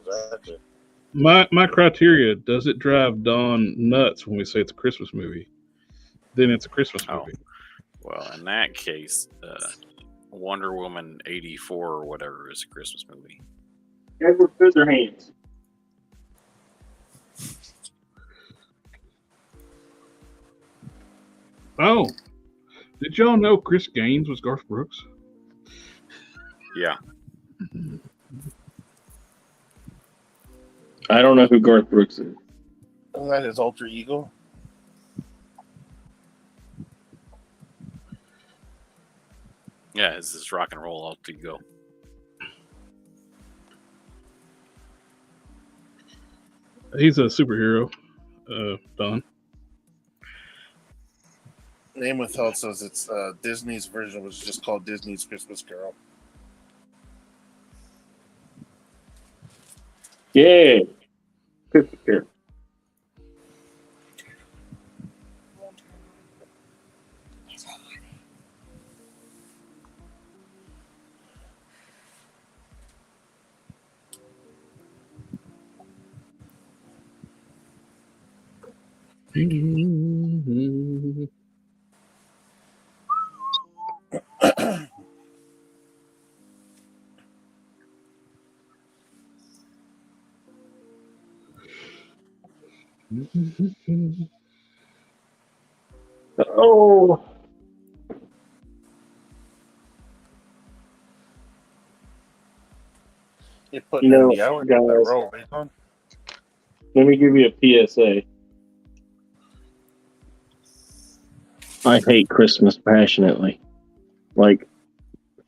Exactly. My criteria, does it drive Dawn nuts when we say it's a Christmas movie? Then it's a Christmas movie. Well, in that case, Wonder Woman 84 or whatever is a Christmas movie. Edward Scissorhands. Oh, did y'all know Chris Gaines was Garth Brooks? Yeah. I don't know who Garth Brooks is. Isn't that his alter ego? Yeah, it's this rock and roll alter ego. He's a superhero, Don. Name withheld says it's Disney's version was just called Disney's Christmas Carol. Yeah. Christmas Carol. Oh. You put in the hour guys, that row, right on. Let me give you a PSA. I hate Christmas passionately. Like,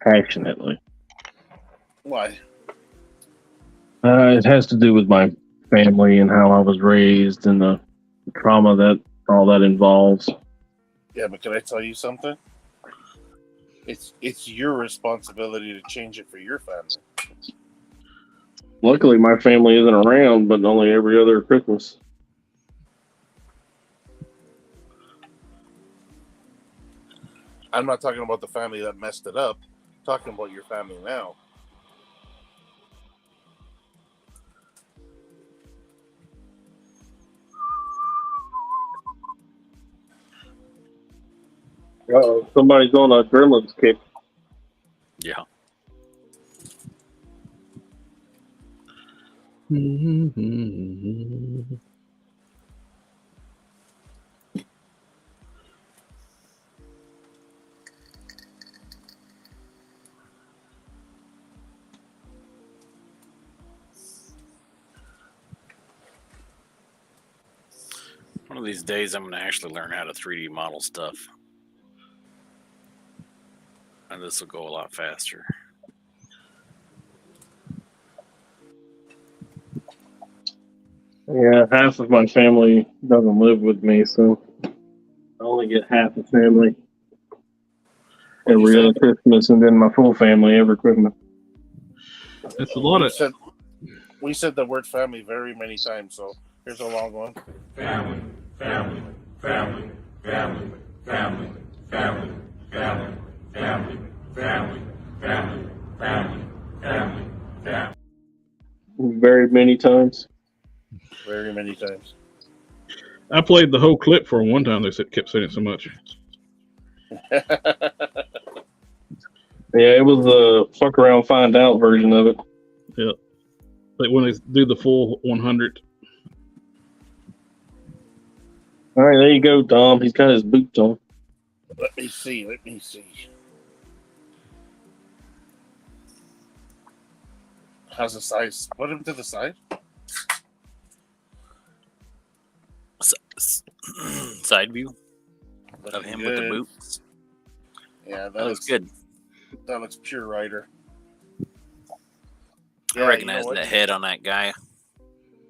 passionately. Why? It has to do with my family and how I was raised and the trauma that all that involves. Yeah, but can I tell you something? It's your responsibility to change it for your family. Luckily, my family isn't around, but only every other Christmas. I'm not talking about the family that messed it up. I'm talking about your family now. Uh-oh, somebody's on a Gremlins kick. Yeah. One of these days, I'm going to actually learn how to 3D model stuff. And this will go a lot faster. Yeah, half of my family doesn't live with me, so I only get half the family every other Christmas, and then my full family every Christmas. It's a lot of. We said the word family very many times, so here's a long one. Family, family, family, family, family, family, family, family, family, family, family, family, family. Very many times. Very many times. I played the whole clip for one time. They kept saying it so much. Yeah, it was the fuck around, find out version of it. Yeah. Like when they do the full 100. All right, there you go, Dom. He's got his boots on. Let me see. How's the size? Put him to the side. Side view of him with the Good. boots. Yeah, That looks good. That looks pure Rider. I recognize the head on that guy.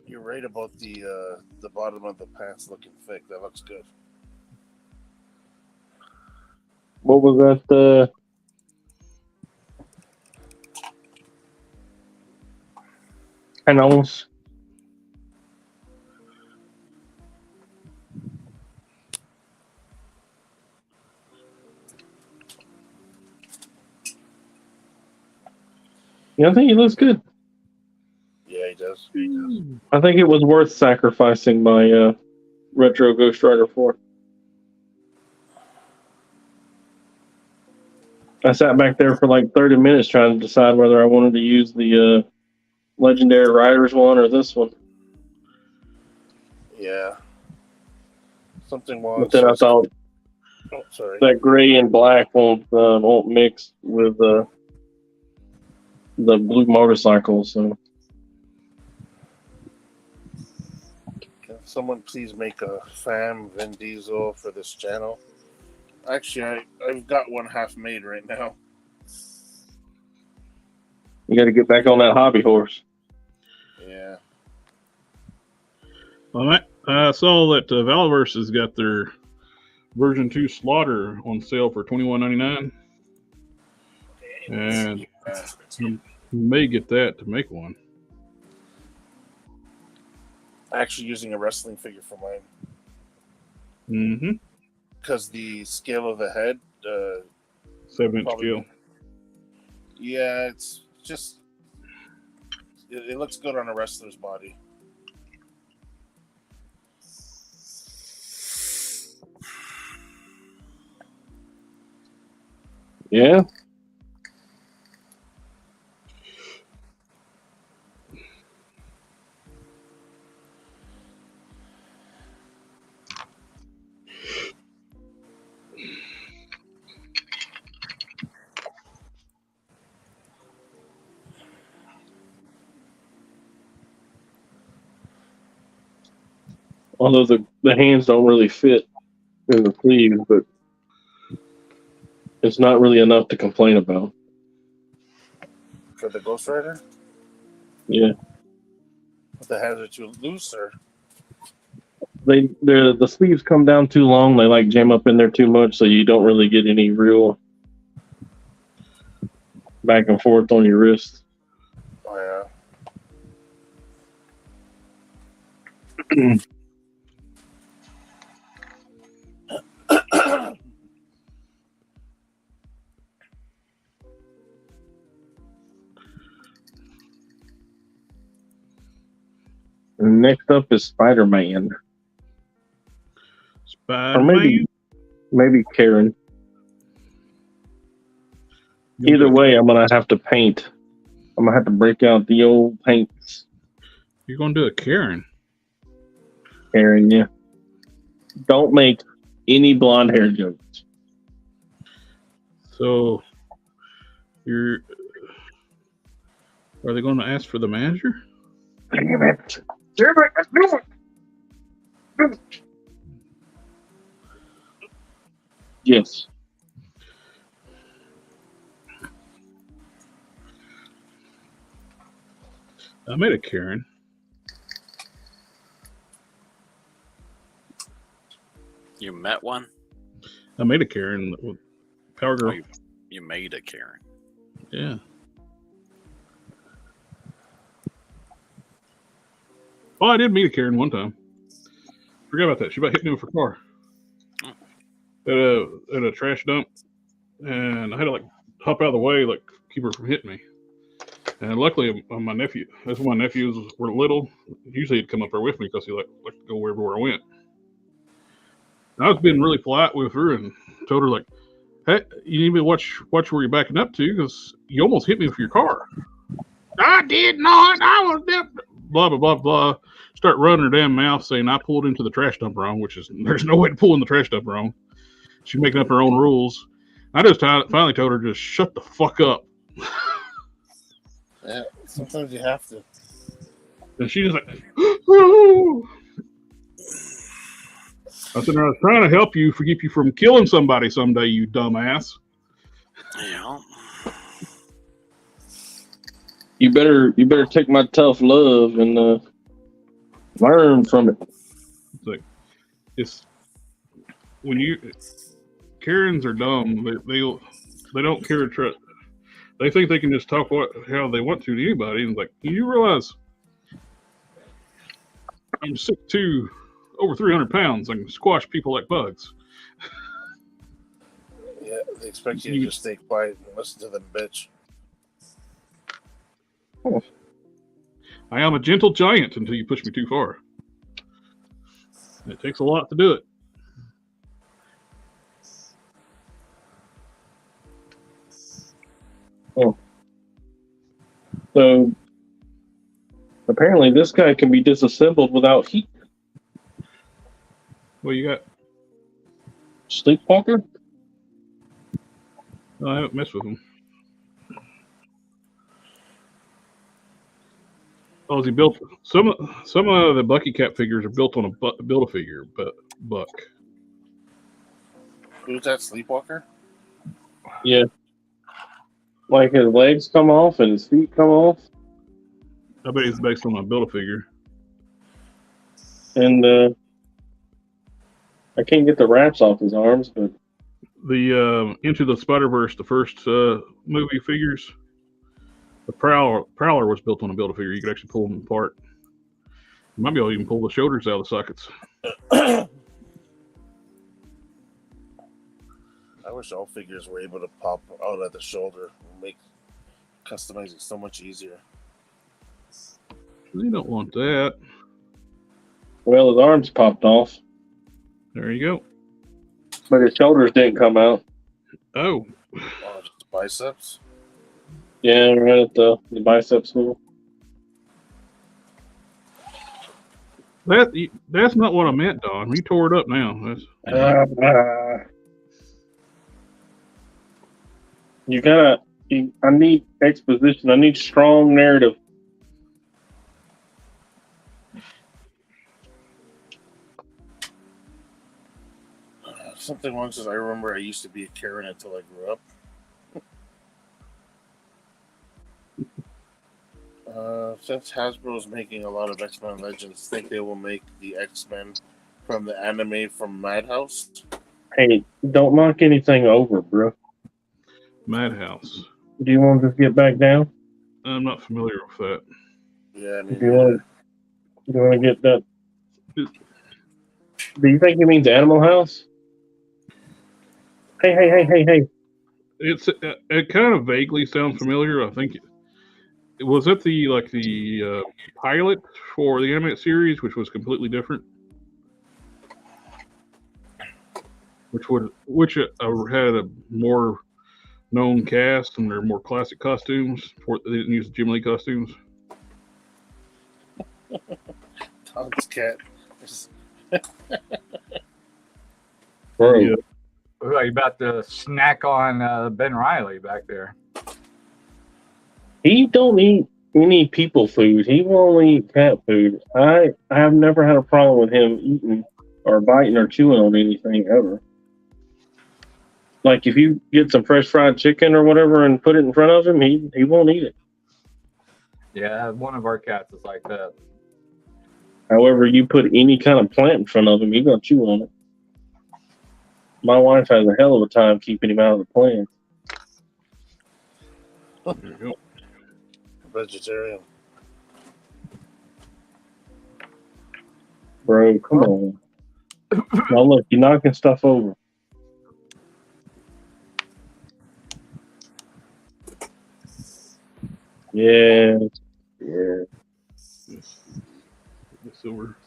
You're right about the bottom of the pants looking thick. That looks good. What was that? Panels. Yeah, I think he looks good. Yeah, he does. I think it was worth sacrificing my retro Ghost Rider for. I sat back there for like 30 minutes trying to decide whether I wanted to use the Legendary Riders one or this one. Yeah. Something But then I thought that gray and black won't mix with the blue motorcycle. So can someone please make a fam Vin Diesel for this channel? Actually, I've got one half made right now. you got to get back on that hobby horse. Yeah. Well, I saw that Valverse has got their version 2 Slaughter on sale for $21.99, and you may get that to make one. Actually, using a wrestling figure for mine. Mm-hmm. Because the scale of the head, 7-inch scale. Yeah, it's just it looks good on a wrestler's body. Yeah. Although the hands don't really fit in the sleeves, but it's not really enough to complain about. For the Ghost Rider? Yeah. But the hands are too loose, or? The sleeves come down too long. They like jam up in there too much, so you don't really get any real back and forth on your wrist. Oh, yeah. Next up is Spider-Man. Or maybe Karen. Either way, I'm gonna have to paint. I'm gonna have to break out the old paints. You're gonna do a Karen. Karen, yeah. Don't make any blonde hair jokes. So are they going to ask for the manager? Damn it. Damn it. Do it. Yes. I made a Karen. You met one? I made a Karen with Power Girl. Oh, you made a Karen. Yeah. Oh, I did meet a Karen one time. Forgot about that. She about hit me with her car at a trash dump, and I had to like hop out of the way, like keep her from hitting me. And luckily, my nephew, that's when my nephews were little. Usually, he'd come up there with me because he like to go wherever I went. And I was being really polite with her and told her like, "Hey, you need to watch where you're backing up to because you almost hit me with your car." I did not. I was blah blah blah blah. Start running her damn mouth saying I pulled into the trash dump wrong, which is there's no way to pull in the trash dump wrong. She's making up her own rules. I just finally told her just shut the fuck up. Yeah, sometimes you have to. And she's like, "Oh." I said, I was trying to help you, keep you from killing somebody someday, you dumbass. Yeah. You better take my tough love and learn from it. It's like, it's when Karens are dumb. They don't care. They think they can just talk how they want to anybody. And it's like, you realize I'm 6'2", over 300 pounds. I can squash people like bugs. Yeah, they expect you to just stay quiet and listen to them, bitch. I am a gentle giant until you push me too far. It takes a lot to do it. Oh. So apparently this guy can be disassembled without heat. What you got? Sleepwalker? No, I haven't messed with him. Oh, is he built? Some of the Bucky Cat figures are built on a Build-A-Figure, but Buck. Who's that, Sleepwalker? Yeah. Like his legs come off and his feet come off. I bet he's based on a Build-A-Figure. And I can't get the wraps off his arms, but The Into the Spider-Verse, the first movie figures, the Prowler was built on a Build-A-Figure. You could actually pull them apart. You might be able to even pull the shoulders out of the sockets. I wish all figures were able to pop out at the shoulder and make customizing so much easier. You don't want that. well, his arms popped off, There you go. but his shoulders didn't come out. Oh, Oh, just the biceps? Yeah, right at the biceps hole. that's not what I meant, Don. You tore it up now. I need exposition. I need strong narrative. Something wrong says I remember I used to be a Karen until I grew up. Since Hasbro is making a lot of X-Men Legends, think they will make the X-Men from the anime from Madhouse? Hey, don't knock anything over, bro. Madhouse. Do you want to just get back down? I'm not familiar with that. Yeah, I mean, Do you want to get that? Do you think he means Animal House? Hey. It kind of vaguely sounds familiar. I think was it the pilot for the animated series, which was completely different, which had a more known cast and they're more classic costumes. They didn't use the Jim Lee costumes. Tom's cat. Bro. Yeah. Ooh, you about to snack on Ben Riley back there. He don't eat any people food. He will only eat cat food. I have never had a problem with him eating or biting or chewing on anything ever. Like if you get some fresh fried chicken or whatever and put it in front of him, he won't eat it. Yeah, one of our cats is like that. However, you put any kind of plant in front of him, he's gonna chew on it. My wife has a hell of a time keeping him out of the plants. There you go. Vegetarian. Bro, come on. Now look, you're knocking stuff over. Yeah. Yes. The silver.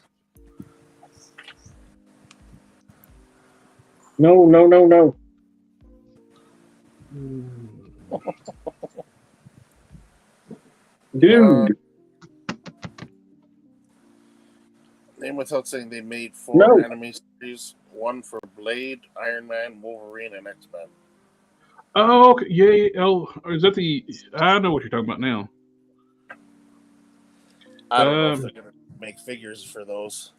No. Dude. Name without saying they made 4 anime series, one for Blade, Iron Man, Wolverine, and X-Men. Oh, okay. Yeah. Oh, is that I know what you're talking about now. I don't know if they're gonna make figures for those.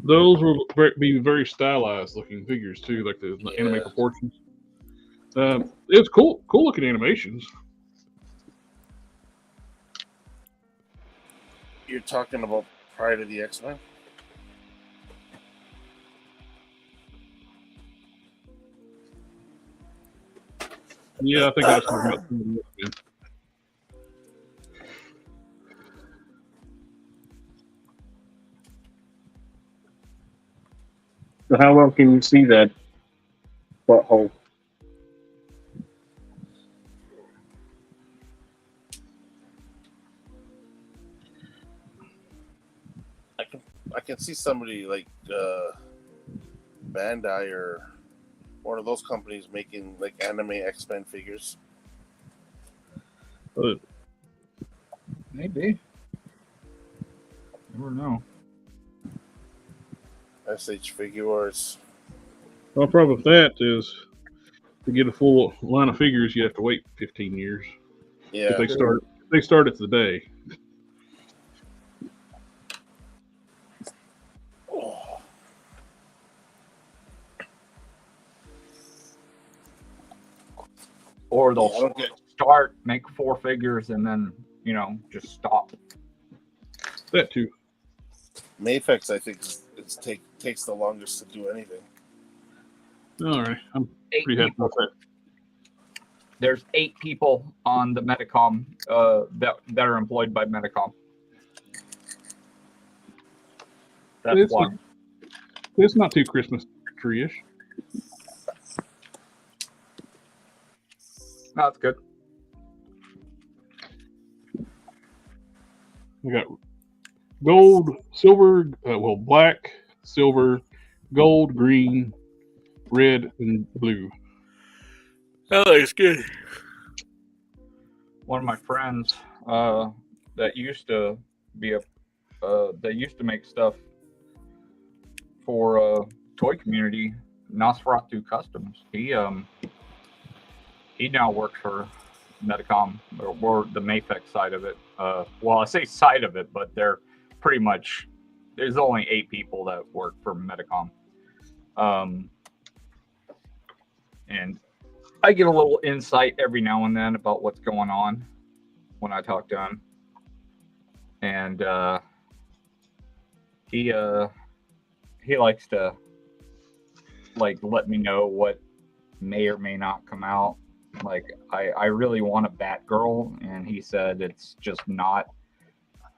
Those will be very stylized looking figures too, like the anime proportions. It's cool looking animations. You're talking about prior to the X-Men? Yeah, I think that's what I'm So how well can you see that butthole? I can see somebody like Bandai or one of those companies making like anime X-Men figures. Maybe. Never know. SH Figures. Well, the problem with that is to get a full line of figures, you have to wait 15 years. Yeah. If they start it today. Or they'll start, make 4 figures, and then, just stop. That too. Mafex, I think, takes the longest to do anything. All right. I'm 8 pretty happy people. with that. There's 8 people on the Medicom that are employed by Medicom. That's why. It's not too Christmas tree-ish. That's good. We got gold, silver, black, silver, gold, green, red, and blue. That looks good. One of my friends that used to make stuff for toy community, Nosferatu Customs. He now works for Medicom or the Mafex side of it. Well, I say side of it, but they're pretty much, there's only 8 people that work for Medicom. And I get a little insight every now and then about what's going on when I talk to him. And he likes to let me know what may or may not come out. Like I really want a Batgirl, and he said it's just not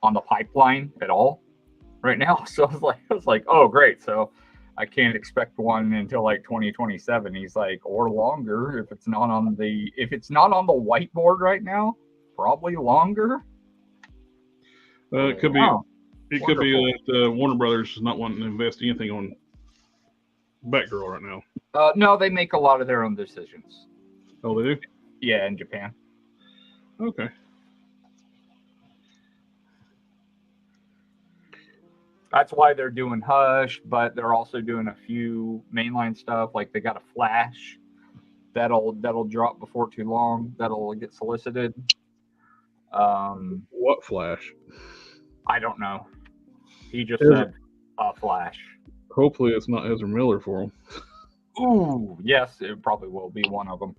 on the pipeline at all right now. So I was like, oh great. So I can't expect one until like 2027. He's like, or longer if it's not on the whiteboard right now, probably longer. It could be. It could be that Warner Brothers is not wanting to invest anything on Batgirl right now. No, they make a lot of their own decisions. Oh, they do? Yeah, in Japan. Okay. That's why they're doing Hush, but they're also doing a few mainline stuff. Like they got a Flash that'll drop before too long. That'll get solicited. What Flash? I don't know. He just said a Flash. Hopefully, it's not Ezra Miller for him. Ooh, yes, it probably will be one of them.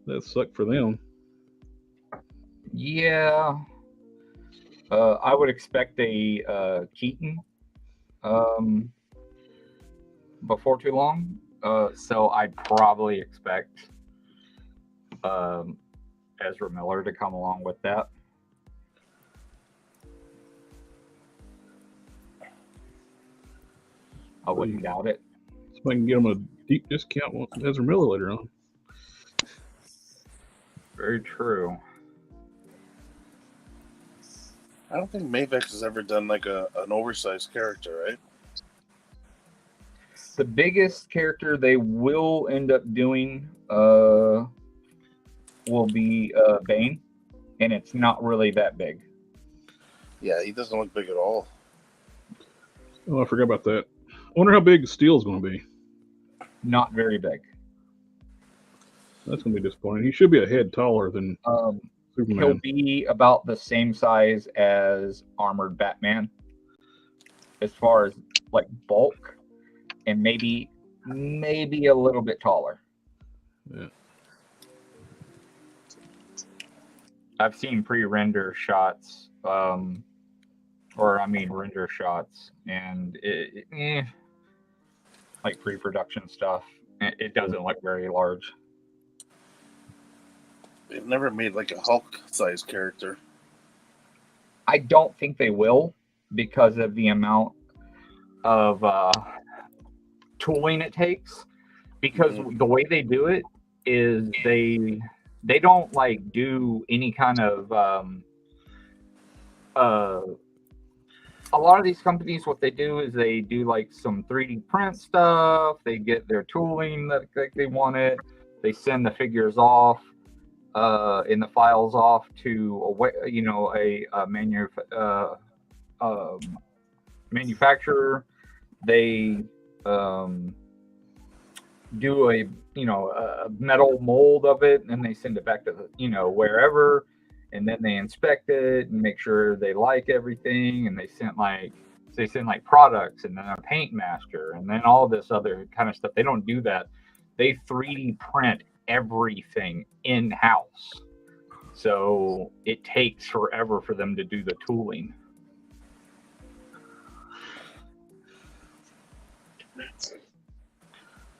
That sucked for them. Yeah. I would expect a Keaton before too long. So I'd probably expect Ezra Miller to come along with that. I wouldn't doubt it. So I can get him a deep discount with Ezra Miller later on. Very true. I don't think Mafex has ever done like an oversized character, right? The biggest character they will end up doing will be Bane, and it's not really that big. Yeah, he doesn't look big at all. Oh, I forgot about that. I wonder how big Steel's going to be. Not very big. That's going to be disappointing. He should be a head taller than Superman. be about the same size as armored Batman, as far as like bulk, and maybe a little bit taller. Yeah. I've seen pre-render shots, render shots, and like pre-production stuff. It doesn't look very large. They've never made like a Hulk-sized character. I don't think they will, because of the amount of tooling it takes. Because the way they do it is they don't like do any kind of a lot of these companies, what they do is they do like some 3D print stuff. They get their tooling that they want it. They send the figures off in the files off to a manufacturer. They do a metal mold of it, and then they send it back to wherever, and then they inspect it and make sure they like everything, and they send like products, and then a paint master, and then all this other kind of stuff. They don't do that. They 3D print everything in-house, so it takes forever for them to do the tooling.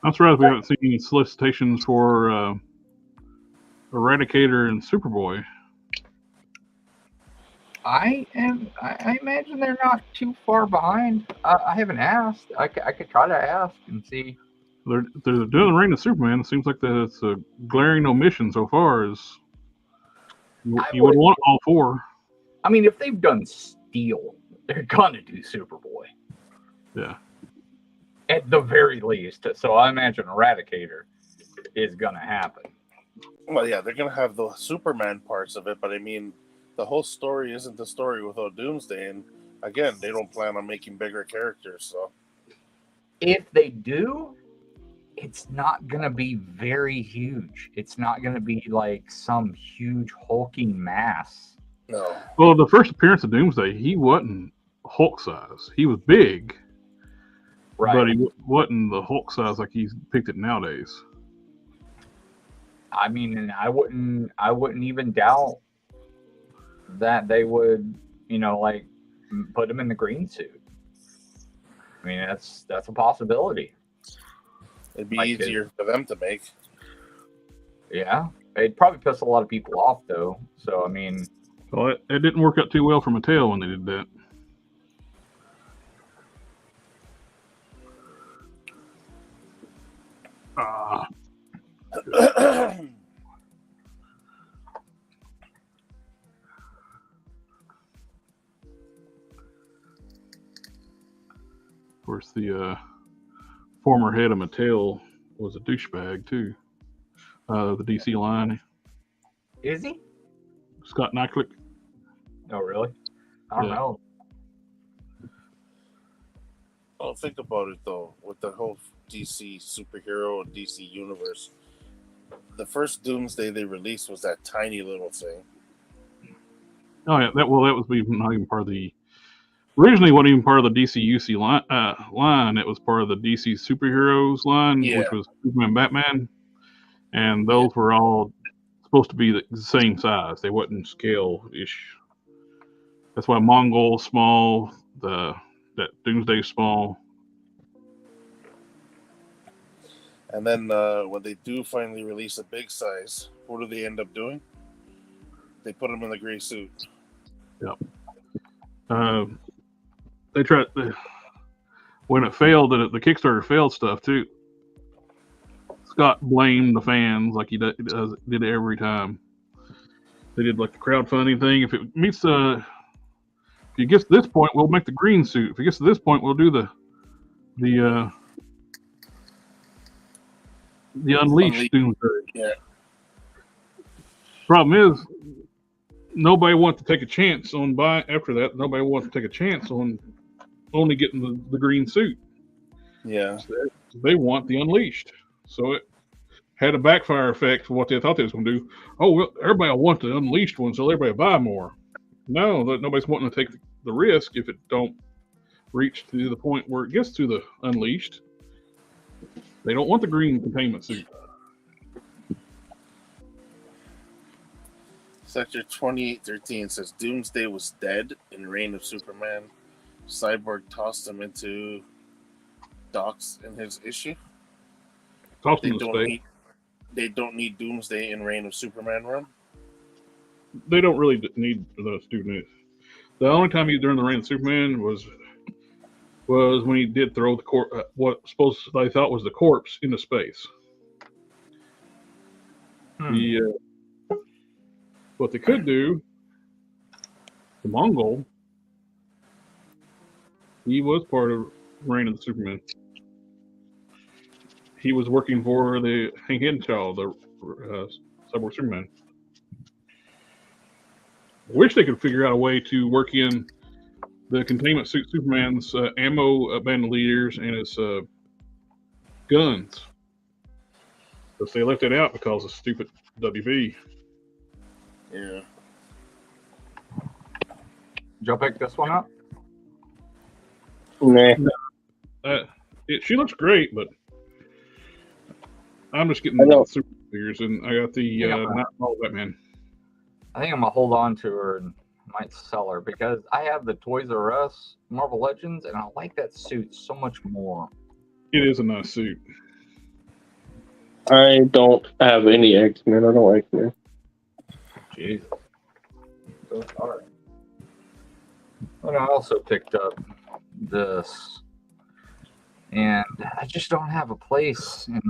I'm surprised we haven't seen any solicitations for Eradicator and Superboy. I imagine they're not too far behind. I haven't asked. I could try to ask and see. They're doing the Reign of Superman. It seems like that it's a glaring omission so far. As you would want all four. I mean, if they've done Steel, they're gonna do Superboy. Yeah. At the very least. So I imagine Eradicator is gonna happen. Well, yeah, they're gonna have the Superman parts of it, but I mean, the whole story isn't the story without Doomsday, and again, they don't plan on making bigger characters. So if they do, it's not gonna be very huge. It's not gonna be like some huge hulking mass. No. Well, the first appearance of Doomsday, he wasn't Hulk size. He was big, right? But he wasn't the Hulk size like he's depicted nowadays. I mean, and I wouldn't even doubt that they would, like put him in the green suit. I mean, that's a possibility. It'd be easier for them to make. Yeah, it'd probably piss a lot of people off, though. So I mean, well, it didn't work out too well for Mattel when they did that. Of course, the former head of Mattel was a douchebag too. The DC line. Is he? Scott Nyclick. Oh, really? I don't know. Well, think about it though, with the whole DC superhero and DC universe. The first Doomsday they released was that tiny little thing. Oh yeah, that was not even part of the. Originally, wasn't even part of the DC UC line. It was part of the DC superheroes line, which was Superman, Batman, and those were all supposed to be the same size. They wasn't scale-ish. That's why Mongol's small, that Doomsday's small. And then when they do finally release a big size, what do they end up doing? They put him in the gray suit. Yep. They tried when it failed, the Kickstarter failed stuff too. Scott blamed the fans like he did every time. They did like the crowdfunding thing. If it meets if it gets to this point, we'll make the green suit. If it gets to this point, we'll do the Unleashed Doomsday. Yeah. Problem is, nobody wants to take a chance on after that. Nobody wants to take a chance on only getting the green suit. Yeah. So they want the Unleashed. So had a backfire effect for what they thought they was going to do. Oh, well, everybody will want the unleashed one, so everybody buy more. No, nobody's wanting to take the risk if it don't reach to the point where it gets to the unleashed. They don't want the green containment suit. Sector 2813 says Doomsday was dead in Reign of Superman. Cyborg tossed him into docks in his issue. Tossed They him to don't space. they don't need Doomsday in Reign of Superman run. They don't really need those students. The only time he during the Reign of Superman was when he did throw the what they thought was the corpse into space. What they could do, the Mongol, he was part of Reign of the Superman. He was working for the Hank Henshaw, the Cyborg Superman. I wish they could figure out a way to work in the containment suit Superman's ammo bandoliers and his guns. But they left it out because of stupid WB. Yeah. Did y'all pick this one up? Nah. She looks great, but I'm just getting the super figures, and I got the Nightfall Batman. I think I'm gonna hold on to her and might sell her because I have the Toys R Us Marvel Legends, and I like that suit so much more. It is a nice suit. I don't have any X-Men. I don't X-Men. Jeez. So sorry. But I also picked up this, and I just don't have a place in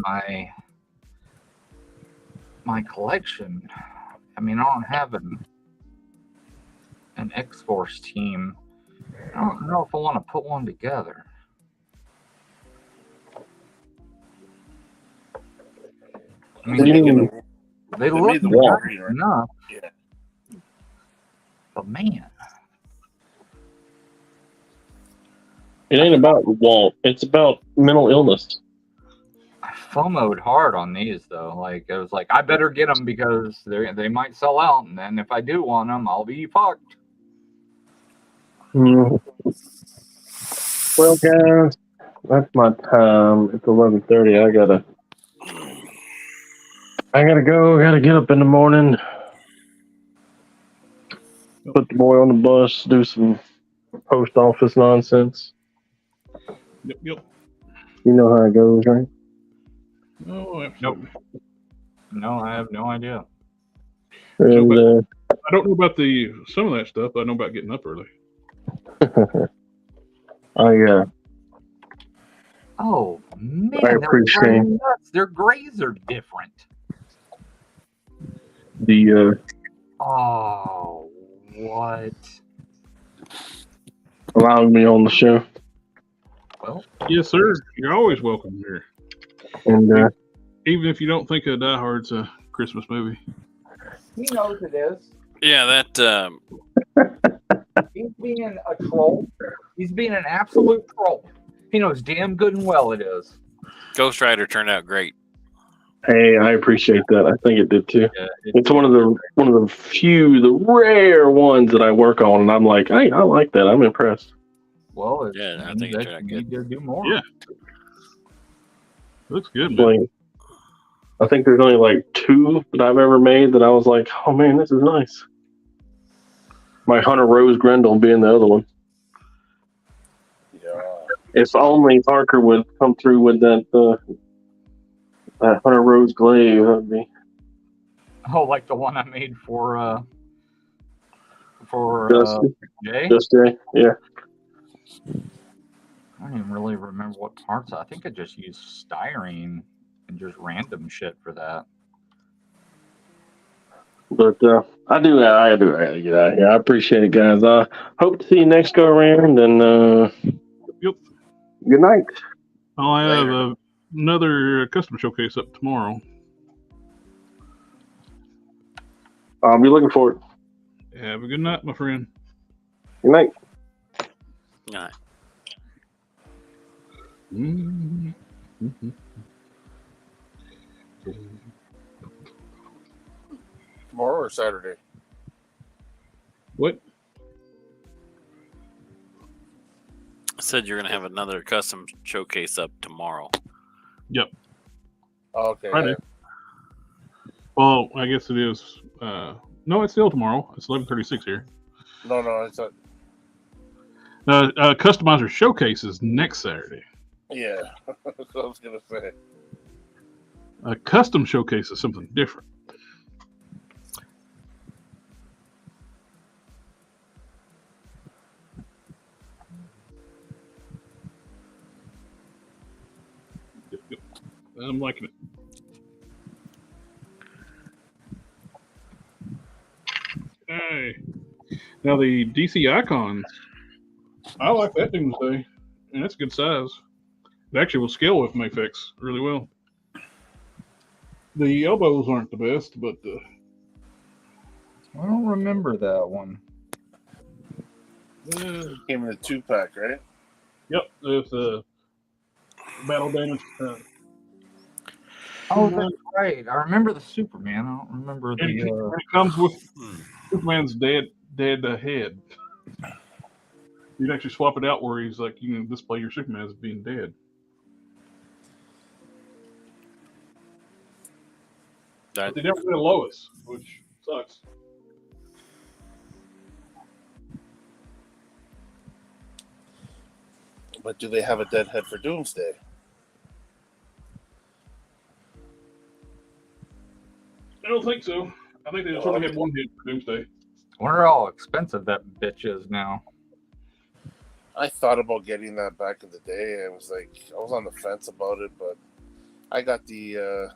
my collection. I mean, I don't have an X-Force team. I don't know if I want to put one together. I mean, they look nice enough. Yeah. But man, it ain't about want. It's about mental illness. I FOMO'd hard on these though. Like it was like I better get them because they might sell out, and then if I do want them, I'll be fucked. Well, guys, that's my time. It's 11:30. I gotta go. I gotta get up in the morning. Put the boy on the bus. Do some post office nonsense. Yep. You know how it goes, right? Oh, absolutely. Nope. No, I have no idea. And, I don't know about some of that stuff, but I know about getting up early. Oh man, I appreciate their grays are different. Oh, what? Allowing me on the show. Well, yes, sir. You're always welcome here. And even if you don't think Die Hard's a Christmas movie. he knows it is. Yeah, that. He's being a troll. He's being an absolute troll. He knows damn good and well it is. Ghost Rider turned out great. Hey, I appreciate that. I think it did too. Yeah, it's one of the rare ones that I work on, and I'm like, hey, I like that. I'm impressed. Well, yeah, I think it turned out good. Need to do more. Yeah, looks good. Like, I think there's only like 2 that I've ever made that I was like, oh man, this is nice. My Hunter Rose Grendel being the other one. Yeah. If only Harker would come through with that Hunter Rose glaive, that'd be. Oh, like the one I made for Jay? Just Jay, yeah. I don't even really remember what parts. I think I just used styrene and just random shit for that. But I do get out of here. I appreciate it, guys. Hope to see you next go around, and yep. Good night. I'll have another custom showcase up tomorrow. I'll be looking for it. Have a good night, my friend. Good night. Good night. Mm-hmm. Tomorrow or Saturday? What? I said you're gonna have another custom showcase up tomorrow. Yep. Okay. Friday. Yeah. Well, I guess it is. No, it's still tomorrow. It's 11:36 here. No, it's not. Customizer showcase is next Saturday. Yeah, that's what I was gonna say. A custom showcase is something different. Yep. I'm liking it. Hey. Now the DC icons, I like that Doomsday, and it's a good size. It actually will scale with Mayfix really well. The elbows aren't the best, but I don't remember that one. Came in a 2-pack, right? Yep, it's a battle damage. Oh, that's right. I remember the Superman. I don't remember the. And it comes with Superman's dead head. You'd actually swap it out where he's like, you can display your Superman as being dead. But they never did a Lois, which sucks. But do they have a dead head for Doomsday? I don't think so. I think they just only had one head for Doomsday. I wonder how expensive that bitch is now. I thought about getting that back in the day. I was on the fence about it, but I got the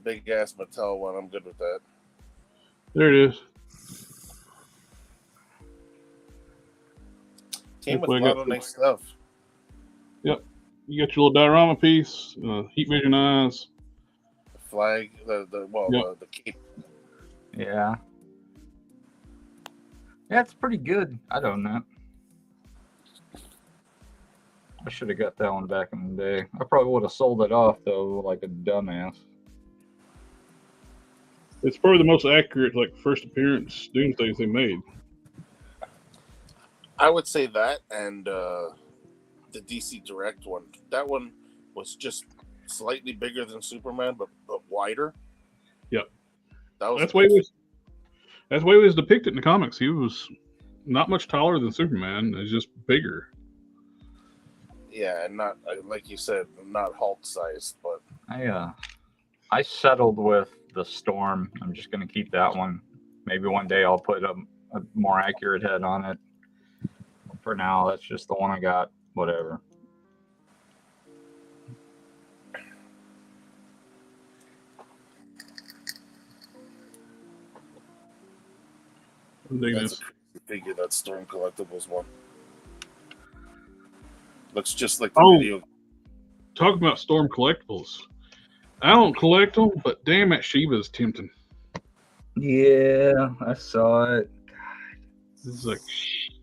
big ass Mattel one. I'm good with that. There it is. Came with a lot of nice stuff. Yep. You got your little diorama piece, heat vision eyes. The flag, the cape. Yeah. Yeah, it's pretty good. I don't know. I should have got that one back in the day. I probably would have sold it off, though, like a dumbass. It's probably the most accurate, first appearance Doomsdays they made. I would say that and the DC Direct one. That one was just slightly bigger than Superman, but wider. Yep. That's the way he was depicted in the comics. He was not much taller than Superman. He's just bigger. Yeah, and not like you said, not Hulk sized, but I settled with the Storm. I'm just gonna keep that one. Maybe one day I'll put a more accurate head on it. For now, that's just the one I got. Whatever. That's a figure, that Storm Collectibles one. Looks just like the video. Talk about Storm Collectibles. I don't collect them, but damn, that Shiva's tempting. Yeah, I saw it. This is like,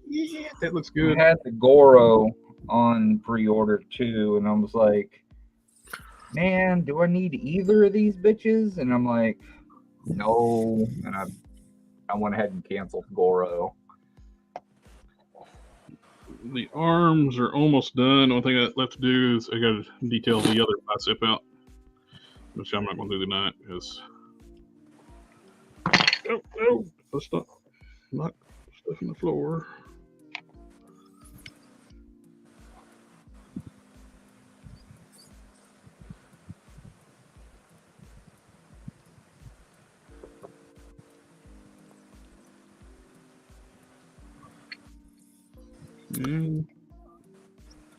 yeah, that looks good. I had the Goro on pre-order too, and I was like, man, do I need either of these bitches? And I'm like, no. And I went ahead and canceled Goro. The arms are almost done. The only thing I left to do is I got to detail the other bicep out, which I'm not going to do tonight because. Oh, let's not knock stuff on the floor.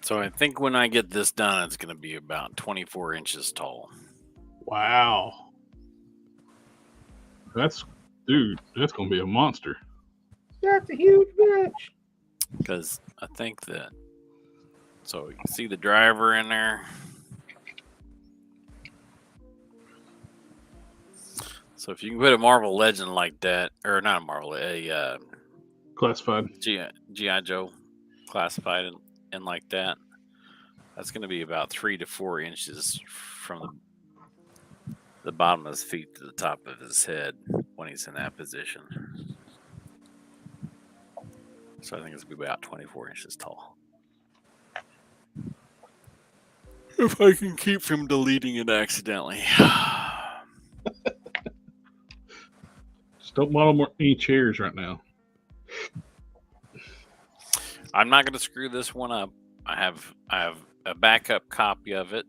So I think when I get this done, it's going to be about 24 inches tall. Wow. That's going to be a monster. That's a huge bitch. Because I think that, so you can see the driver in there. So if you can put a Marvel Legend like that, or not a Marvel, a classified G.I. Joe classified in like that, that's going to be about 3 to 4 inches from the bottom of his feet to the top of his head when he's in that position. So I think it's going to be about 24 inches tall. If I can keep from deleting it accidentally. Just don't model any chairs right now. I'm not going to screw this one up. I have a backup copy of it,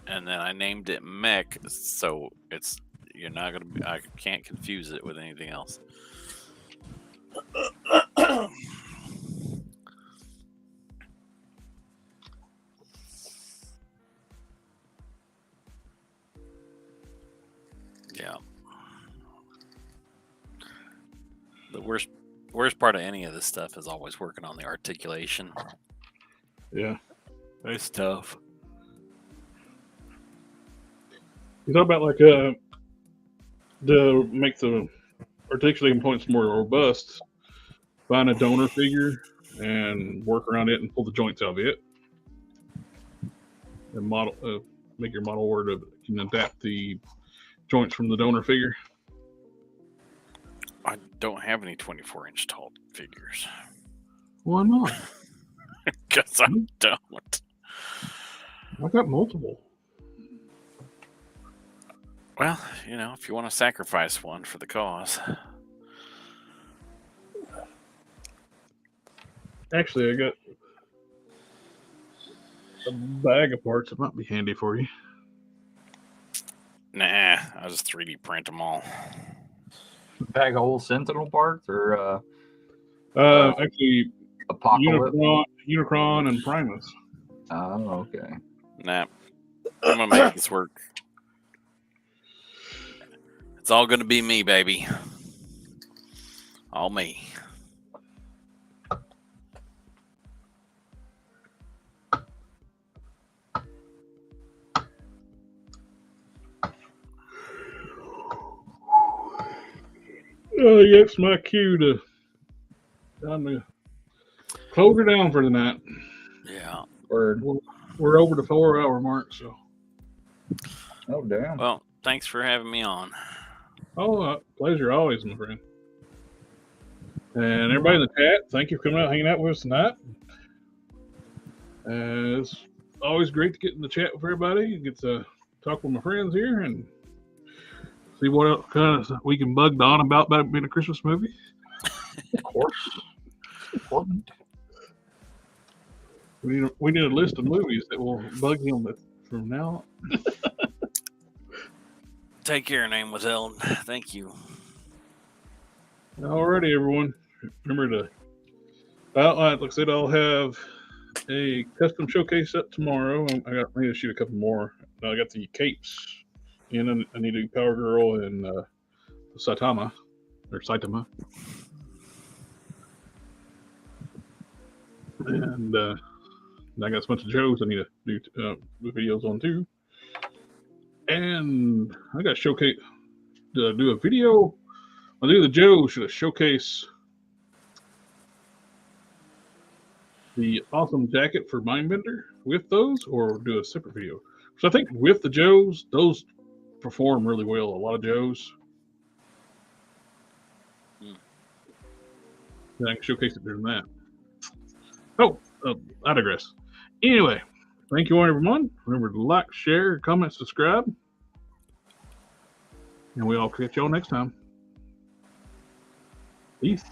and then I named it Mech, so it's you're not going to be. I can't confuse it with anything else. Yeah. The worst part of any of this stuff is always working on the articulation. Yeah. It's tough. You talk about like to make the articulating points more robust, find a donor figure and work around it and pull the joints out of it. And make your model where you can adapt the joints from the donor figure. I don't have any 24-inch tall figures. Why not? Because I don't. I got multiple. Well, you know, if you want to sacrifice one for the cause. Actually, I got a bag of parts that might be handy for you. Nah, I'll just 3D print them all. Bag of whole Sentinel parts or actually, Apocalypse? Unicron and Primus. Oh, okay. Nah, I'm gonna make this work. It's all gonna be me, baby. All me. Oh, yes, my cue to time to close her down for the night. Yeah. We're over the 4-hour mark, so. Oh, damn. Well, thanks for having me on. Oh, pleasure always, my friend. And everybody in the chat, thank you for coming out, hanging out with us tonight. It's always great to get in the chat with everybody, get to talk with my friends here, and see what else kind of we can bug Don about it being a Christmas movie. Of course. It's important. We need a list of movies that will bug him from now on. Take care, name was Ellen. Thank you. Alrighty, everyone. Remember to outline. Like I said, I'll have a custom showcase up tomorrow. I need to shoot a couple more. I got the capes in. I need to do Power Girl and Saitama. And I got a bunch of Joes I need to do videos on too. And I got showcase to do a video. I'll do the Joe should showcase the awesome jacket for Mindbender with those, or do a separate video. So I think with the Joes, those perform really well. A lot of Joes. Then I can showcase it during that. Oh, I digress. Anyway, thank you all, everyone. Remember to like, share, comment, subscribe. And we'll catch y'all next time. Peace.